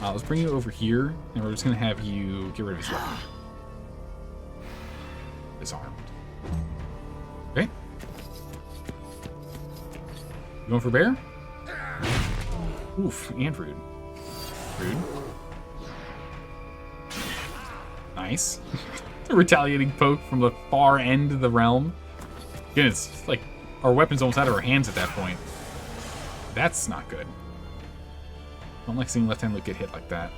Let's bring you over here, and we're just gonna have you get rid of his weapon. Disarmed. Okay. You going for bear? Oof, and rude. Rude. Nice. A retaliating poke from the far end of the realm. Goodness, it's like our weapons almost out of our hands at that point. That's not good. I don't like seeing left-hand Luke get hit like that.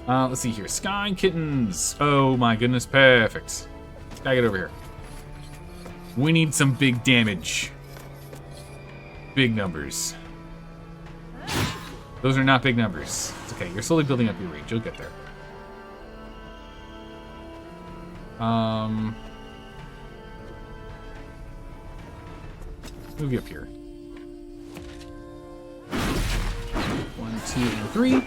Let's see here. Sky Kittens. Oh my goodness, perfect. Sky, get over here. We need some big damage. Big numbers. Those are not big numbers. It's okay, you're slowly building up your reach. You'll get there. Move you up here. 1, 2, and 3.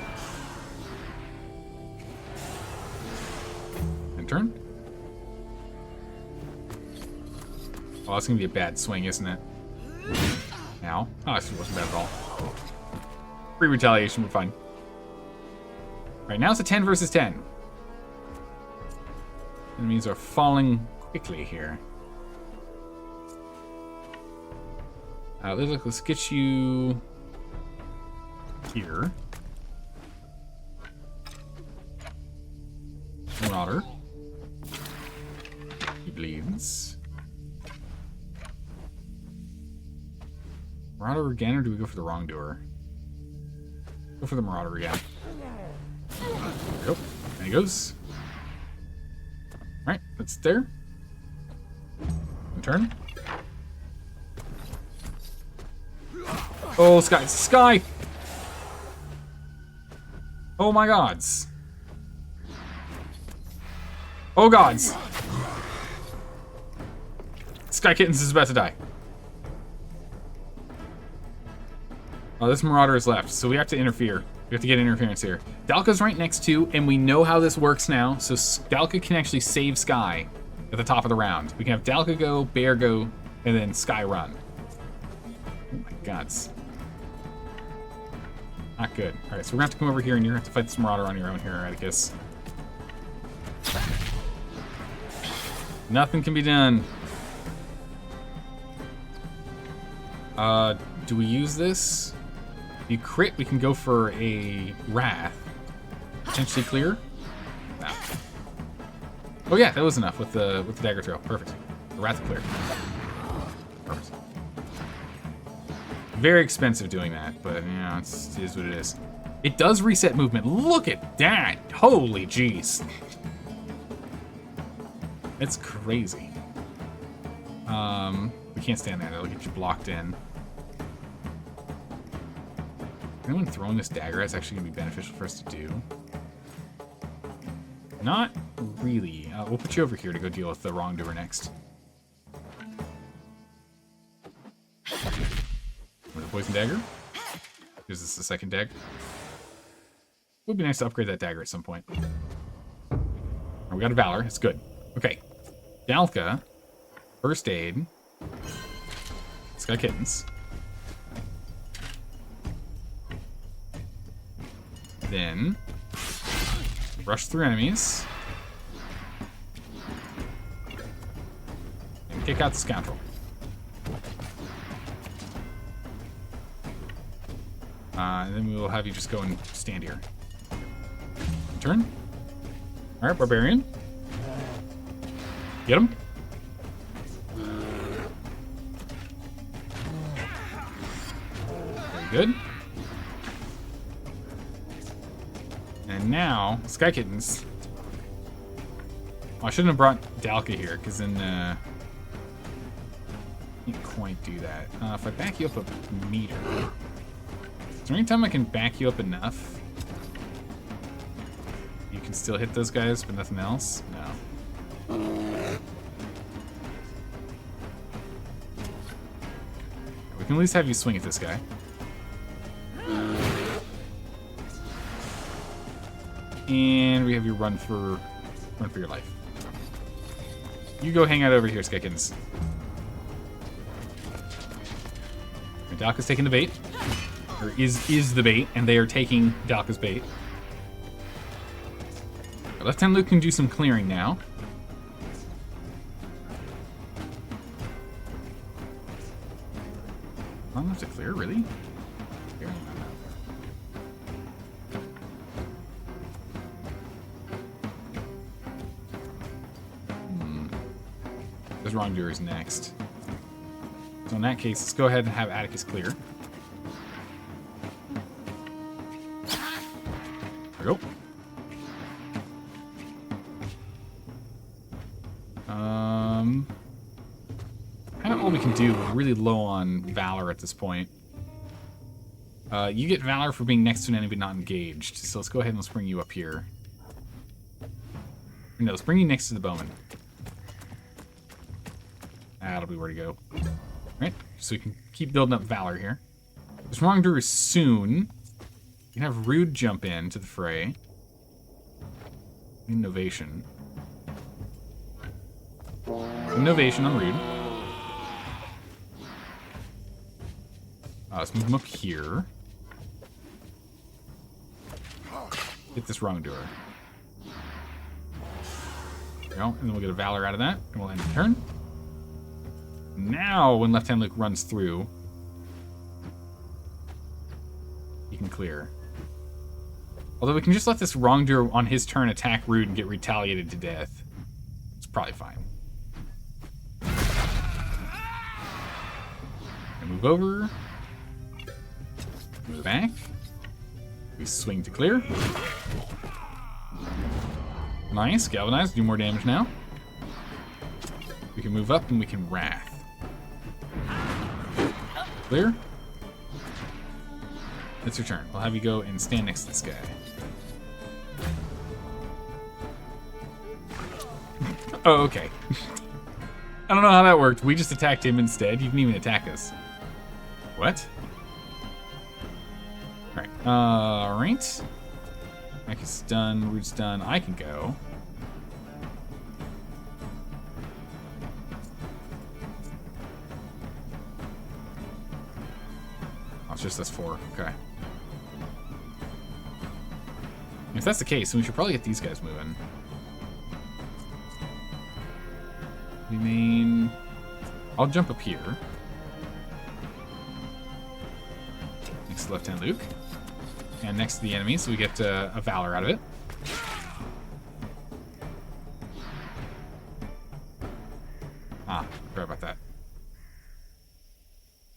And turn. Oh, that's gonna be a bad swing, isn't it? Now. Oh, this wasn't bad at all. Free retaliation, we're fine. Alright, now it's a 10 versus 10. Enemies are falling quickly here. Let's get you here. Marauder. He bleeds. Marauder again, or do we go for the wrongdoer? Go for the Marauder again. There we go. he goes. Alright, that's there. Turn. Oh, Sky! Sky! Oh my gods. Oh gods. Sky Kittens is about to die. Oh, this Marauder is left, so we have to interfere. We have to get interference here. Dalka's right next to, and we know how this works now, so Dalka can actually save Sky at the top of the round. We can have Dalka go, Bear go, and then Sky run. Oh my gods. Not good. Alright, so we're gonna have to come over here, and you're gonna have to fight this Marauder on your own here, Atticus. Nothing can be done. Do we use this? If you crit, we can go for a Wrath. Potentially clear? No. Oh yeah, that was enough with the dagger throw. Perfect. The Wrath clear. Perfect. Very expensive doing that, but yeah, it is what it is. It does reset movement. Look at that! Holy jeez. That's crazy. We can't stand that. It'll get you blocked in. Anyone throwing this dagger is actually going to be beneficial for us to do? Not really. We'll put you over here to go deal with the wrongdoer next. With a poison dagger. Is this the second dagger? Would be nice to upgrade that dagger at some point. Oh, we got a Valor. It's good. Okay. Dalka. First aid. Sky Kittens. Then rush through enemies and kick out the scoundrel. And then we will have you just go and stand here. Turn. All right, barbarian. Get him. Very good. And now, Sky Kittens. Oh, I shouldn't have brought Dalka here, because then, you can't quite do that. If I back you up a meter. Is there any time I can back you up enough? You can still hit those guys, but nothing else? No. We can at least have you swing at this guy. And we have you run for your life. You go hang out over here, Skykins. Dalka's taking the bait. Or is the bait, and they are taking Dalka's bait. Left Hand Luke can do some clearing now. I don't have to clear, really? This wrongdoer is next. So in that case, let's go ahead and have Atticus clear. There we go. Kind of all we can do. We're really low on Valor at this point. You get Valor for being next to an enemy not engaged. So let's go ahead and let's bring you up here. No, let's bring you next to the bowman. That'll be where to go. Right, so we can keep building up Valor here. This wrongdoer is soon. You can have Rude jump in to the fray. Innovation. Innovation on Rude. Let's move him up here. Hit this wrongdoer. There we go, and then we'll get a Valor out of that, and we'll end the turn. Now, when Left Hand Luke runs through, he can clear. Although we can just let this wrongdoer on his turn attack Rude and get retaliated to death. It's probably fine. And move over. Move back. We swing to clear. Nice. Galvanize. Do more damage now. We can move up and we can Wrath. Clear? It's your turn. We'll have you go and stand next to this guy. Oh, okay. I don't know how that worked. We just attacked him instead. You didn't even attack us. What? Alright. Alright. Mike is done. Root's done. I can go. Oh, it's just us 4. Okay. If that's the case, then we should probably get these guys moving. We mean... I'll jump up here. Next to Left-Hand Luke. And next to the enemy, so we get a Valor out of it. Ah, forgot about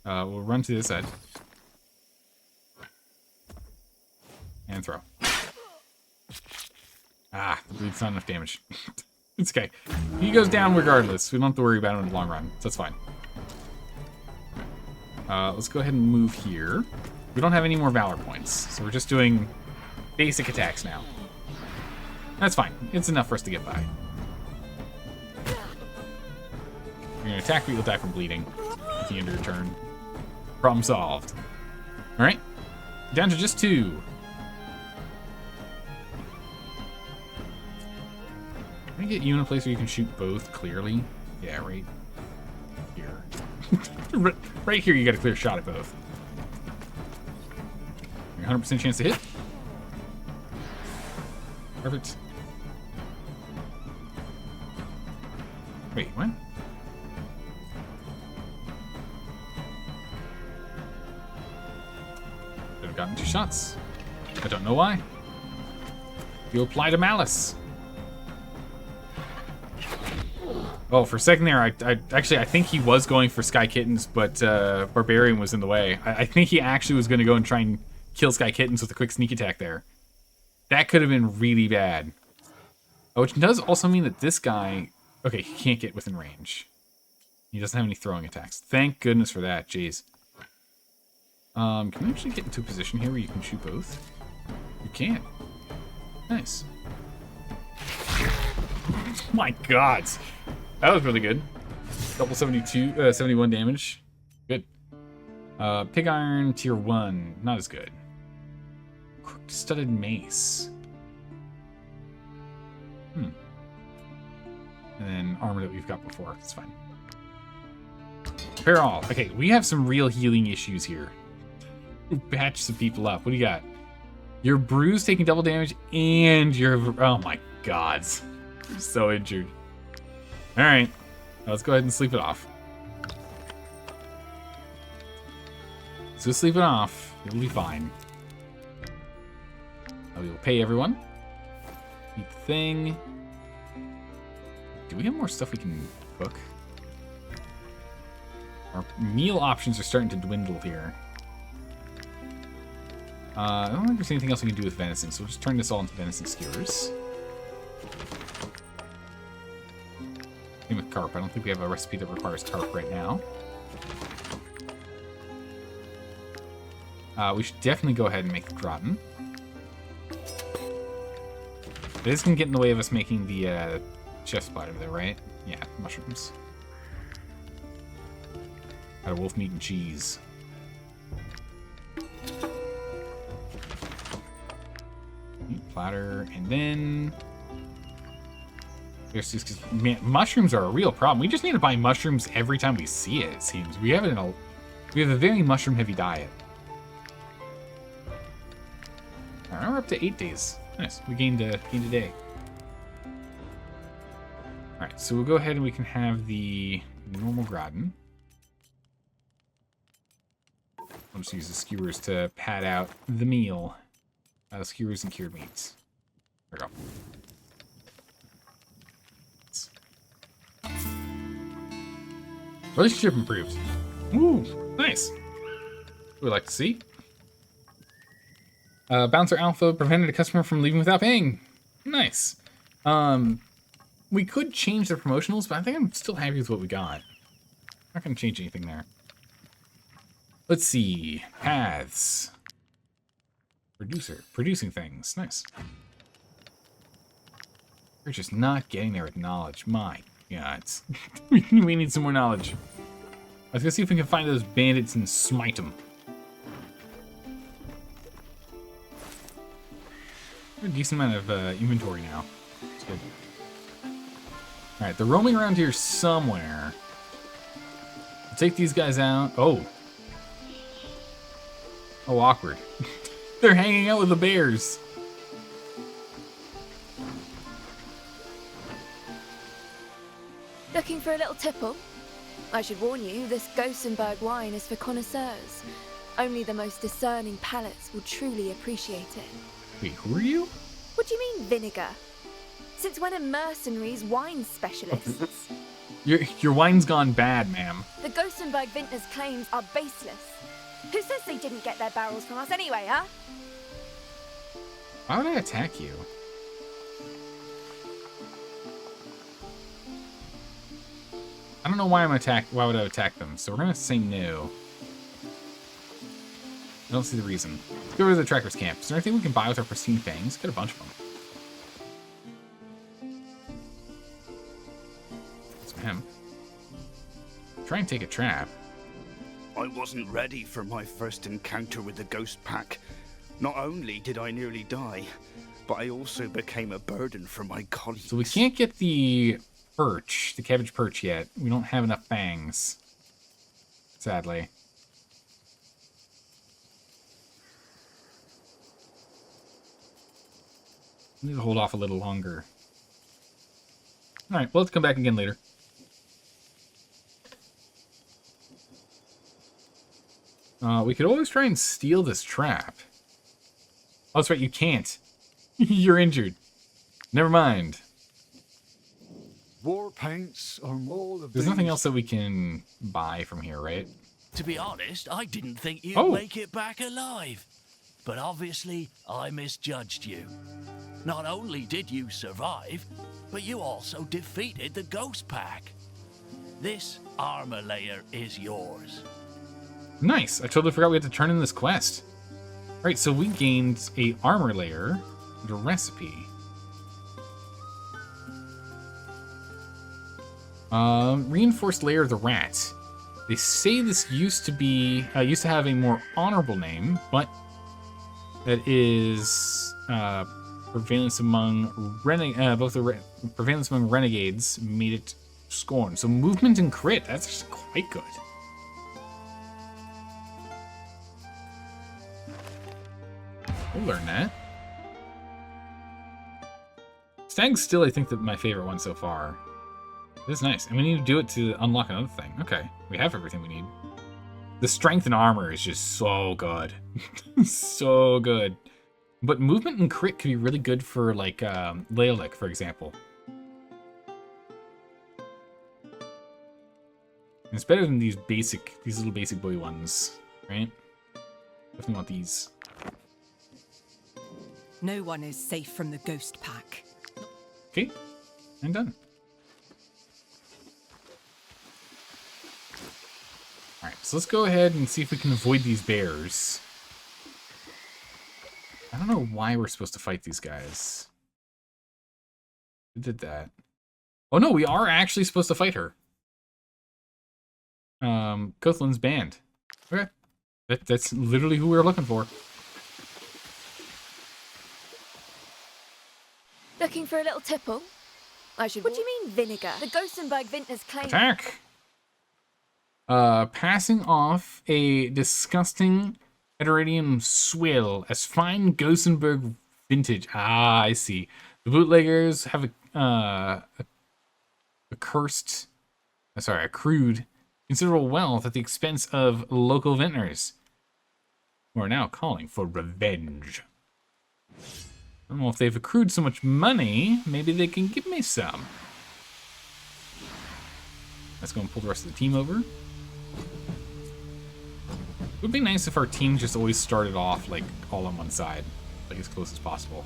that. We'll run to this side. And throw. Ah, the bleed's not enough damage. It's okay. He goes down regardless. We don't have to worry about him in the long run. So that's fine. Let's go ahead and move here. We don't have any more Valor points, so we're just doing basic attacks now. That's fine. It's enough for us to get by. You're going to attack, but you'll die from bleeding at the end of your turn. Problem solved. Alright. Down to just 2. Can I get you in a place where you can shoot both clearly? Yeah, right here. Right here, you got a clear shot at both. 100% chance to hit. Perfect. Wait, what? Could have gotten 2 shots. I don't know why. You applied a malice. Oh, for a second there, I think he was going for Sky Kittens, but Barbarian was in the way. I think he actually was going to go and try and kill Sky Kittens with a quick sneak attack there. That could have been really bad. Oh, which does also mean that this guy... Okay, he can't get within range. He doesn't have any throwing attacks. Thank goodness for that, jeez. Can we actually get into a position here where you can shoot both? You can. Nice. My god! That was really good. Double 71 damage. Good. Pig Iron Tier 1. Not as good. Crooked Studded Mace. And then armor that we've got before. It's fine. Repair all. Okay, we have some real healing issues here. Patch some people up. What do you got? You're bruised, taking double damage, and you're... Oh my god. You're so injured. Alright. Let's go ahead and sleep it off. Let's go sleep it off. It'll be fine. We will pay everyone. Eat the thing. Do we have more stuff we can cook? Our meal options are starting to dwindle here. I don't think there's anything else we can do with venison, so we'll just turn this all into venison skewers. Same with carp. I don't think we have a recipe that requires carp right now. We should definitely go ahead and make the gratin. This can get in the way of us making the chef's platter though, right? Yeah, mushrooms. Got a wolf meat and cheese. Meat platter, and then... There's just, cause, man, mushrooms are a real problem. We just need to buy mushrooms every time we see it, it seems. We have a very mushroom-heavy diet. Alright, we're up to 8 days. Nice. We gained a day. Alright, so we'll go ahead and we can have the normal gratin. I'll just use the skewers to pad out the meal. Skewers and cured meats. There we go. Relationship improved. Ooh, nice. We'd like to see. Bouncer Alpha prevented a customer from leaving without paying. Nice. We could change the promotionals, but I think I'm still happy with what we got. Not gonna change anything there. Let's see. Paths. Producer. Producing things. Nice. We're just not getting there with knowledge. My God. We need some more knowledge. Let's go see if we can find those bandits and smite them. A decent amount of inventory now. That's good. Alright, they're roaming around here somewhere. We'll take these guys out. Oh. Oh, awkward. They're hanging out with the bears. Looking for a little tipple? I should warn you, this Gothenburg wine is for connoisseurs. Only the most discerning palates will truly appreciate it. Wait, who are you? What do you mean, vinegar? Since when are mercenaries wine specialists? Your wine's gone bad, ma'am. The Gothenburg vintner's claims are baseless. Who says they didn't get their barrels from us anyway, huh? Why would I attack you? I don't know why why would I attack them, so we're gonna say no. I don't see the reason. Let's go to the tracker's camp. Is there anything we can buy with our pristine fangs? Got a bunch of them. Some hemp. Try and take a trap. I wasn't ready for my first encounter with the ghost pack. Not only did I nearly die, but I also became a burden for my colleagues. So we can't get the perch, the cabbage perch yet. We don't have enough fangs. Sadly. We need to hold off a little longer. Alright, well, let's come back again later. We could always try and steal this trap. Oh, that's right, you can't. You're injured. Never mind. War paints are more of There's nothing else that we can buy from here, right? To be honest, I didn't think you'd Oh. make it back alive. But obviously, I misjudged you. Not only did you survive, but you also defeated the ghost pack. This armor layer is yours. Nice. I totally forgot we had to turn in this quest. Right, so we gained a armor layer and a recipe. Reinforced layer of the rat. They say this used to have a more honorable name, but that is prevalence among prevalence among renegades made it scorned. So movement and crit. That's actually quite good. We'll learn that. Stag's still, I think, my favorite one so far. This is nice. And we need to do it to unlock another thing. Okay, we have everything we need. The strength and armor is just so good. So good. But movement and crit could be really good for, like, Leolic, for example. And it's better than these little basic boy ones, right? Definitely want these. No one is safe from the ghost pack. Okay, I'm done. Alright, so let's go ahead and see if we can avoid these bears. I don't know why we're supposed to fight these guys. Who did that? Oh no, we are actually supposed to fight her. Cothlin's band. Okay. That's literally who we were looking for. Looking for a little tipple? What do you mean, vinegar? The Gothenburg vintner's claim. Attack! Passing off a disgusting Ederidium swill as fine Gothenburg vintage. Ah, I see. The bootleggers have accrued considerable wealth at the expense of local vintners, who are now calling for revenge. I don't know if they've accrued so much money, maybe they can give me some. Let's go and pull the rest of the team over. It would be nice if our team just always started off, like, all on one side, like as close as possible.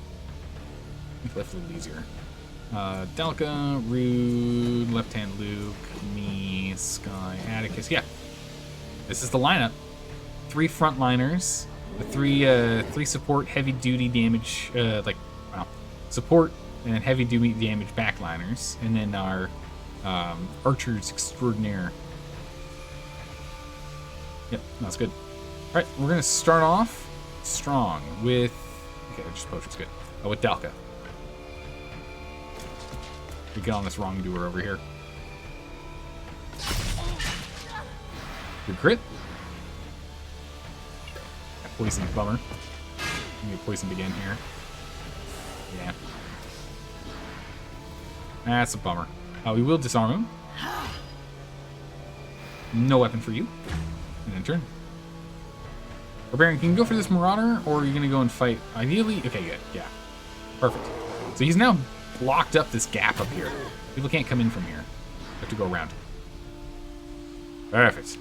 Make life a little easier. Delka, Rude, Left Hand Luke, me, Sky, Atticus. Yeah. This is the lineup. 3 frontliners, the 3 support heavy duty damage, support and heavy duty damage backliners, and then our archers extraordinaire. Yep, that's good. All right, we're gonna start off strong with just poacher's good. Oh, with Dalka. We get on this wrongdoer over here. Good crit. That poisoned bummer. I'm gonna get poisoned again here. Yeah. That's a bummer. We will disarm him. No weapon for you. And then turn. Barbarian, can you go for this Marauder, or are you gonna go and fight? Ideally, okay, good, yeah. Perfect. So he's now blocked up this gap up here. People can't come in from here. They have to go around. Perfect.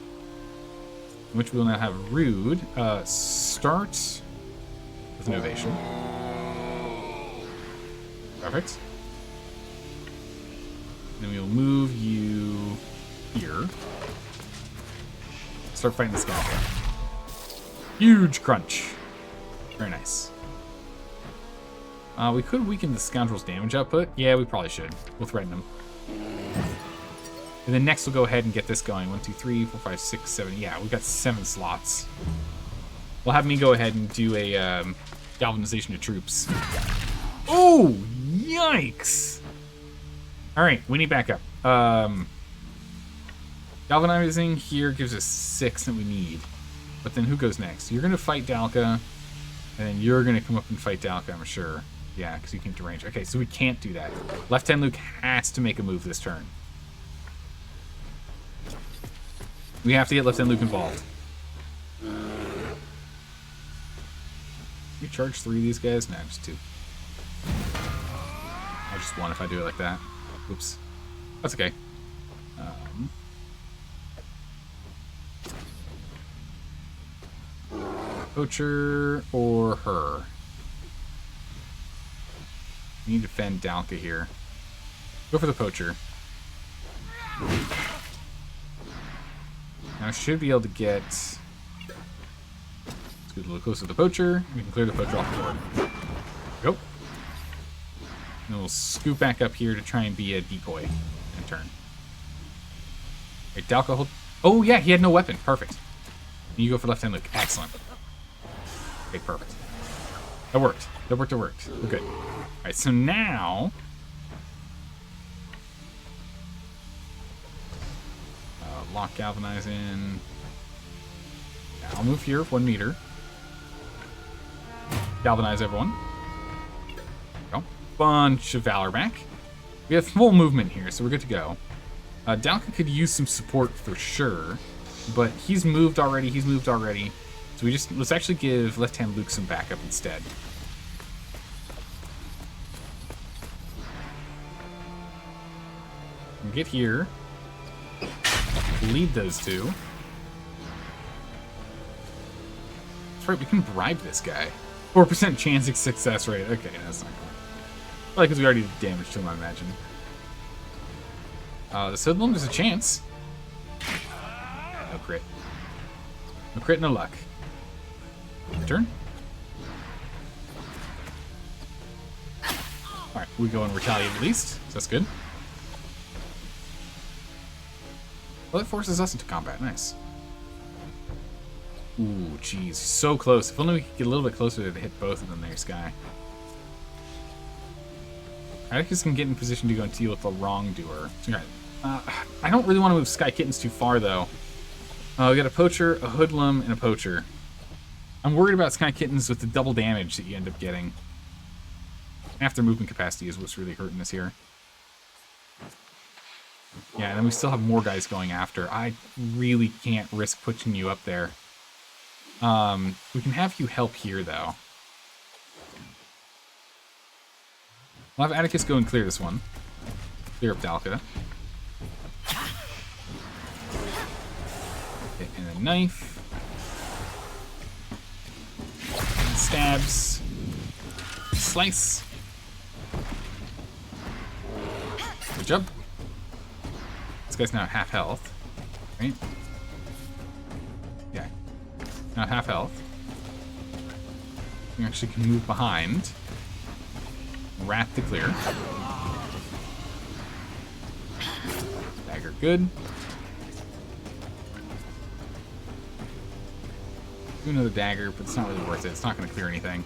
Which we'll now have Rude. Start with Innovation. Perfect. Then we'll move you here. Start fighting this guy. Huge crunch. Very nice. We could weaken the scoundrel's damage output. Yeah, we probably should. We'll threaten him. And then next we'll go ahead and get this going. 1, 2, 3, 4, 5, 6, 7. Yeah, we've got 7 slots. We'll have me go ahead and do a galvanization of troops. Oh, yikes! Alright, we need backup. Galvanizing here gives us 6 that we need. But then who goes next? You're going to fight Dalka, and then you're going to come up and fight Dalka, I'm sure. Yeah, because you came to range. Okay, so we can't do that. Left Hand Luke has to make a move this turn. We have to get Left Hand Luke involved. You charge 3 of these guys? No, just 2. Or just 1 if I do it like that. Oops. That's okay. Poacher or her? We need to defend Dalka here. Go for the Poacher. Now I should be able to get... Let's get a little closer to the Poacher. We can clear the Poacher off the board. Go. And we'll scoop back up here to try and be a decoy in turn. Okay, Dalka hold... Oh yeah, he had no weapon. Perfect. And you go for Left Hand Luke. Excellent. Okay, perfect. That worked. That worked, it worked. We're good. Alright, so now... lock Galvanize in. Yeah, I'll move here 1 meter. Galvanize everyone. Go. Bunch of Valor back. We have full movement here, so we're good to go. Dalka could use some support for sure, but he's moved already. So let's actually give Left Hand Luke some backup instead. We'll get here. Lead those 2. That's right, we can bribe this guy. 4% chance of success rate. Okay, that's not cool. Probably because we already did damage to him, I imagine. This hoodlum, there's a chance. No crit. No crit, no luck. Turn. Alright, we go and retaliate at least, so that's good. Well, that forces us into combat. Nice. Ooh, jeez. So close. If only we could get a little bit closer to hit both of them there, Sky. Atticus can get in position to go and deal with the wrongdoer. I don't really want to move Sky Kittens too far, though. We got a Poacher, a Hoodlum, and a Poacher. I'm worried about Sky Kittens with the double damage that you end up getting. Half their movement capacity is what's really hurting us here. Yeah, and then we still have more guys going after. I really can't risk pushing you up there. We can have you help here, though. We'll have Atticus go and clear this one. Clear up Dalka. Okay, and a knife. And stabs. Slice. Good job. This guy's now half health. Right? Yeah. Now half health. You actually can move behind. Wrap to clear. Dagger, good. Do another dagger, but it's not really worth it. It's not going to clear anything.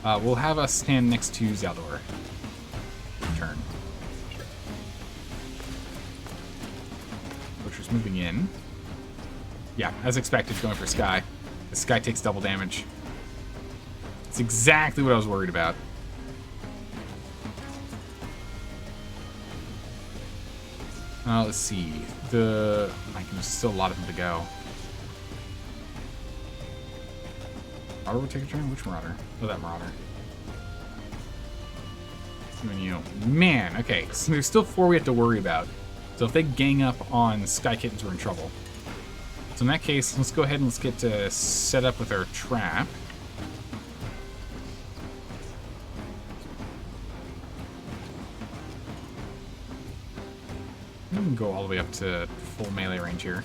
We'll have us stand next to Zaldor. Turn. Butcher's moving in. Yeah, as expected, going for Sky. The Sky takes double damage. It's exactly what I was worried about. Let's see. There's still a lot of them to go. Marauder would take a turn? Which Marauder? Oh, that Marauder. You. Man, okay. So there's still 4 we have to worry about. So if they gang up on Sky Kittens, we're in trouble. So in that case, let's go ahead and let's get set up with our trap. We can go all the way up to full melee range here.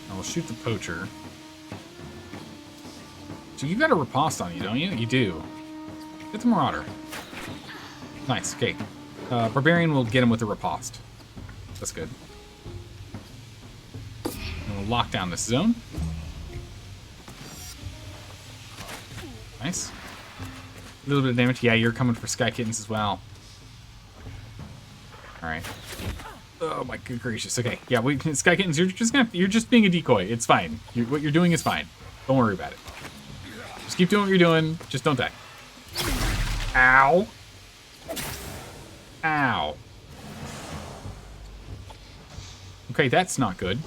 Now we'll shoot the poacher. So you've got a riposte on you, don't you? You do. Get the Marauder. Nice, okay. Barbarian will get him with the riposte. That's good. And we'll lock down this zone. Nice. A little bit of damage. Yeah, you're coming for Sky Kittens as well. Alright. Oh my good gracious. Okay, yeah, Sky Kittens, you're just being a decoy. It's fine. What you're doing is fine. Don't worry about it. Just keep doing what you're doing. Just don't die. Ow. Ow. Okay, that's not good.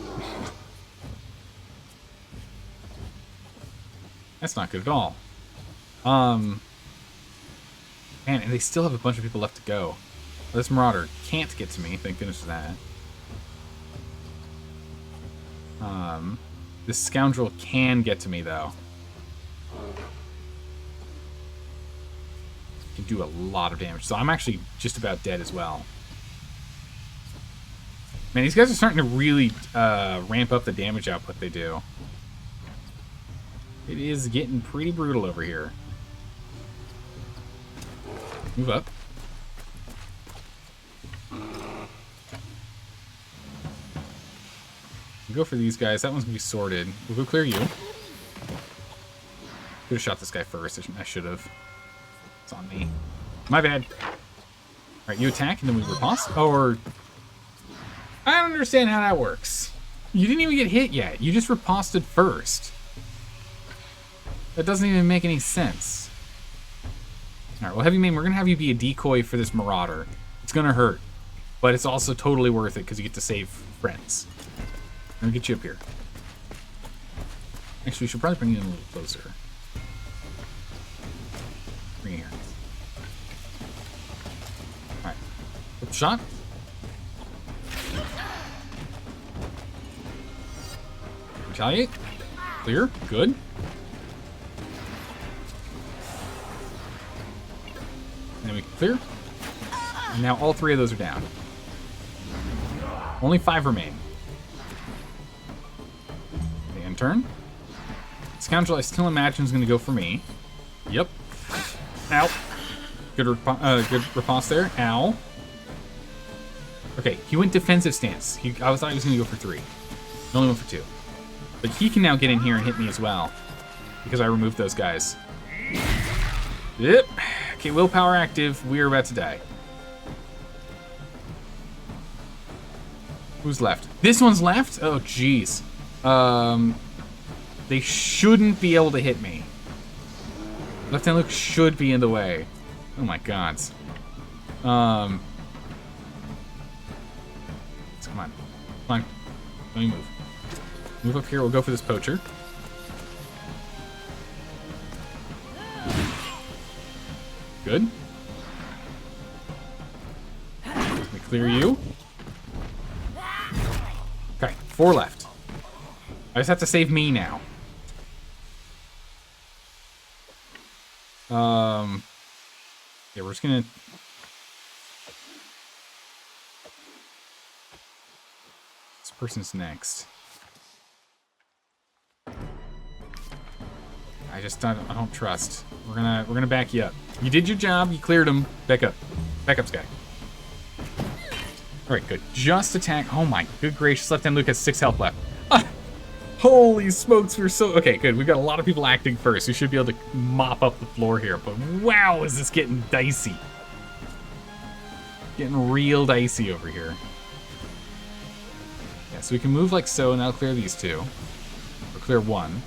That's not good at all. Man, and they still have a bunch of people left to go. This Marauder can't get to me, thank goodness for that. This scoundrel can get to me, though. Can do a lot of damage, so I'm actually just about dead as well. Man, these guys are starting to really ramp up the damage output they do. It is getting pretty brutal over here. Move up. We'll go for these guys. That one's gonna be sorted. We'll go clear you. Could have shot this guy first. I should have. It's on me. My bad. Alright, you attack and then we riposte? Or... I don't understand how that works. You didn't even get hit yet. You just riposted first. That doesn't even make any sense. Alright, well, Heavy Main, we're going to have you be a decoy for this Marauder. It's going to hurt. But it's also totally worth it because you get to save friends. I'm going to get you up here. Actually, we should probably bring you in a little closer. Bring you here. Alright. Flip shot. Retaliate. Clear. Good. And then we can clear. And now all 3 of those are down. Only 5 remain. Okay, end turn. Scoundrel, I still imagine is going to go for me. Yep. Ow. Good riposte there. Ow. Okay, he went defensive stance. I thought he was going to go for 3. He only went for 2. But he can now get in here and hit me as well. Because I removed those guys. Yep. Okay, willpower active. We are about to die. Who's left? This one's left? Oh, jeez. They shouldn't be able to hit me. Left-hand Luke should be in the way. Oh my god. Come on. Come on. Let me move. Move up here. We'll go for this poacher. Good. Let me clear you. Okay, 4 left. I just have to save me now. Yeah, we're just gonna... This person's next. I don't trust. We're gonna back you up. You did your job, you cleared him. Back up. Back up, Sky. Alright, good. Just attack. Oh my good gracious, Left-Hand Luke has 6 health left. Ah, holy smokes, we're so... Okay, good. We've got a lot of people acting first. We should be able to mop up the floor here. But wow, is this getting dicey. Getting real dicey over here. Yeah, so we can move like so, and that'll clear these 2. Or clear 1.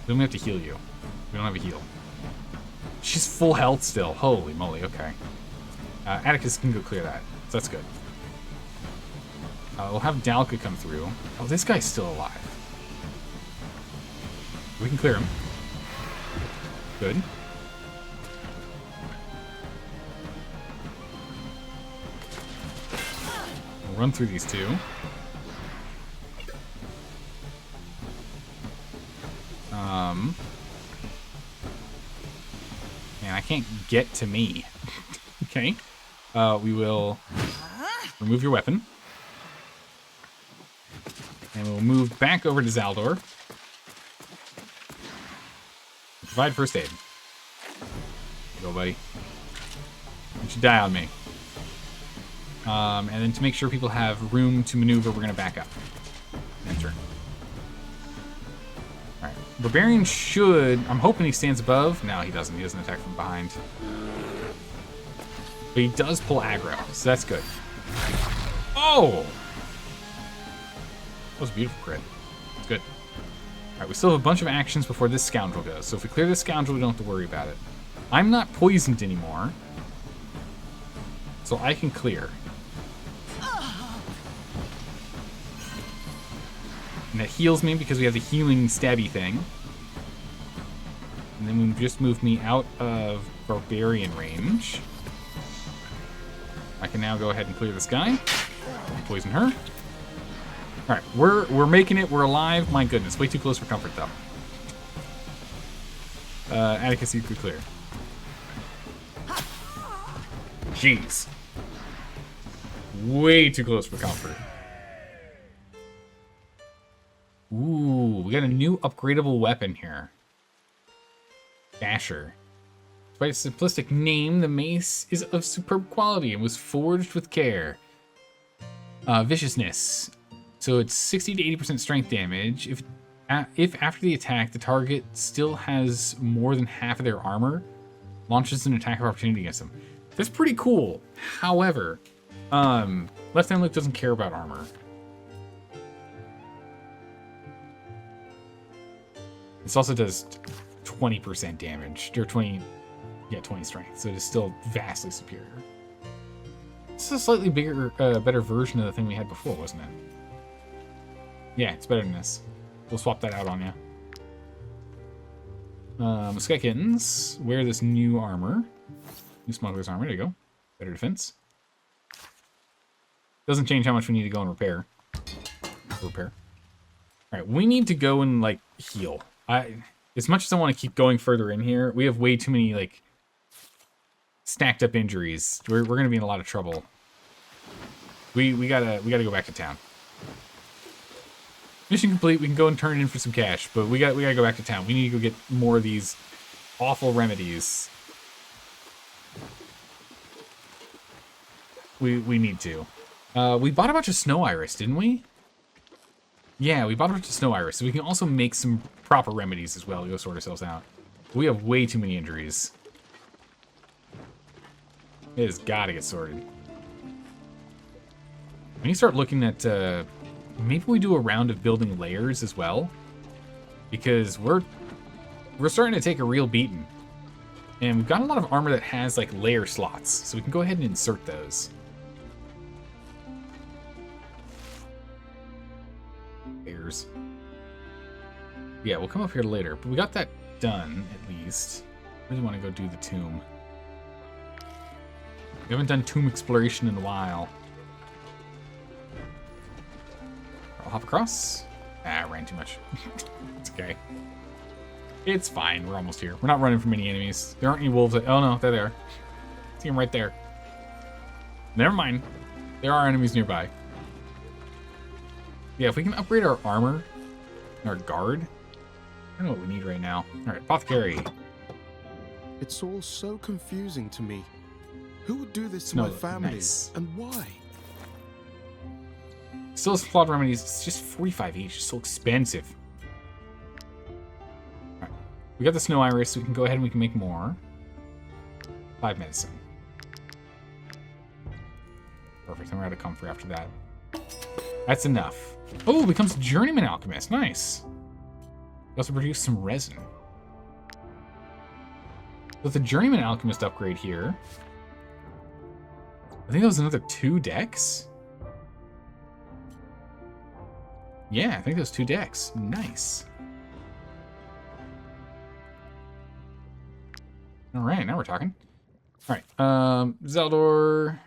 Then we have to heal you. We don't have a heal. She's full health still. Holy moly, okay. Atticus can go clear that. So that's good. We'll have Dalka come through. Oh, this guy's still alive. We can clear him. Good. We'll run through these 2. Man, I can't get to me. Okay. We will remove your weapon. And we'll move back over to Zaldor. Provide first aid. Go, buddy. Don't you die on me. And then to make sure people have room to maneuver, we're going to back up. Enter. Alright. Barbarian should... I'm hoping he stands above. No, he doesn't. He doesn't attack from behind. But he does pull aggro, so that's good. Oh! That was a beautiful crit. It's good. Alright, we still have a bunch of actions before this scoundrel goes. So if we clear this scoundrel, we don't have to worry about it. I'm not poisoned anymore. So I can clear. And that heals me because we have the healing stabby thing. And then we just moved me out of barbarian range. I can now go ahead and clear this guy. Poison her. Alright, we're making it. We're alive. My goodness, way too close for comfort, though. Atticus, you could clear. Jeez. Way too close for comfort. Ooh, we got a new upgradable weapon here. Dasher. Despite its simplistic name, the mace is of superb quality and was forged with care. Viciousness. So it's 60 to 80% strength damage. If after the attack, the target still has more than half of their armor, launches an attack of opportunity against them. That's pretty cool. However, Left-Hand Luke doesn't care about armor. This also does 20% damage, or 20 strength, so it is still vastly superior. This is a slightly bigger, better version of the thing we had before, wasn't it? Yeah, it's better than this. We'll swap that out on you. Sky Kittens, wear this new armor. New smuggler's armor, there you go. Better defense. Doesn't change how much we need to go and repair. Alright, we need to go and, like, heal. As much as I want to keep going further in here, we have way too many, like, stacked up injuries. We're gonna be in a lot of trouble. We gotta go back to town. Mission complete. We can go and turn it in for some cash, but we gotta go back to town. We need to go get more of these awful remedies. We need to. We bought a bunch of snow iris, didn't we? Yeah, we bought a bunch of snow iris, so we can also make some proper remedies as well to go sort ourselves out. We have way too many injuries. It has got to get sorted. We need to start looking at, maybe we do a round of building layers as well. Because we're starting to take a real beating. And we've got a lot of armor that has, like, layer slots. So we can go ahead and insert those. Layers. Yeah, we'll come up here later. But we got that done, at least. I really want to go do the tomb. We haven't done tomb exploration in a while. I'll hop across. Ah, I ran too much. It's okay. It's fine. We're almost here. We're not running from any enemies. There aren't any wolves. Oh, no. They're there. See them right there. Never mind. There are enemies nearby. Yeah, if we can upgrade our armor and our guard, I know what we need right now. All right, apothecary. It's all so confusing to me. Who would do this to my family? Nice. And why? Still some flawed remedies. It's just 45 each. It's so expensive. All right. We got the snow iris, so we can go ahead and we can make more. 5 medicine. Perfect. And we're out of comfort after that. That's enough. Oh, becomes journeyman alchemist. Nice. We also produce some resin. With the journeyman alchemist upgrade here, I think that was another 2 decks. Yeah, I think those 2 decks. Nice. All right, now we're talking. All right, Zeldor,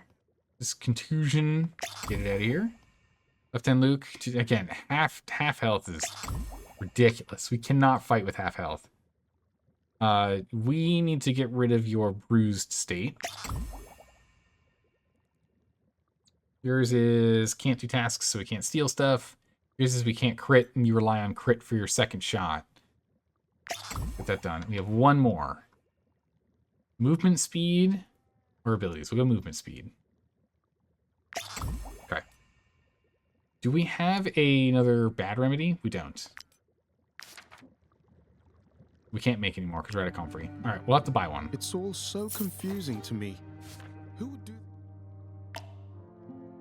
this contusion, get it out of here. Left hand Luke, again, half health is ridiculous. We cannot fight with half health. We need to get rid of your bruised state. Yours is can't do tasks, so we can't steal stuff. Yours is we can't crit, and you rely on crit for your second shot. Get that done. We have 1 more. Movement speed or abilities? We'll go movement speed. Okay. Do we have another bad remedy? We don't. We can't make any more because we're out of comfrey. All right, we'll have to buy one. It's all so confusing to me. Who would do...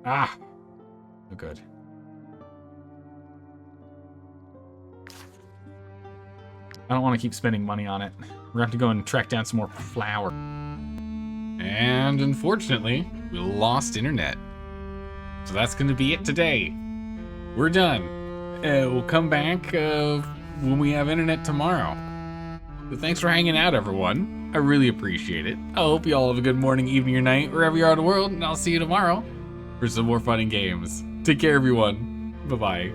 Ah! No good. I don't want to keep spending money on it. We're going to have to go and track down some more flour. And unfortunately, we lost internet. So that's going to be it today. We're done. We'll come back when we have internet tomorrow. But thanks for hanging out, everyone. I really appreciate it. I hope you all have a good morning, evening, or night, wherever you are in the world, and I'll see you tomorrow for some more fun and games. Take care, everyone. Bye-bye.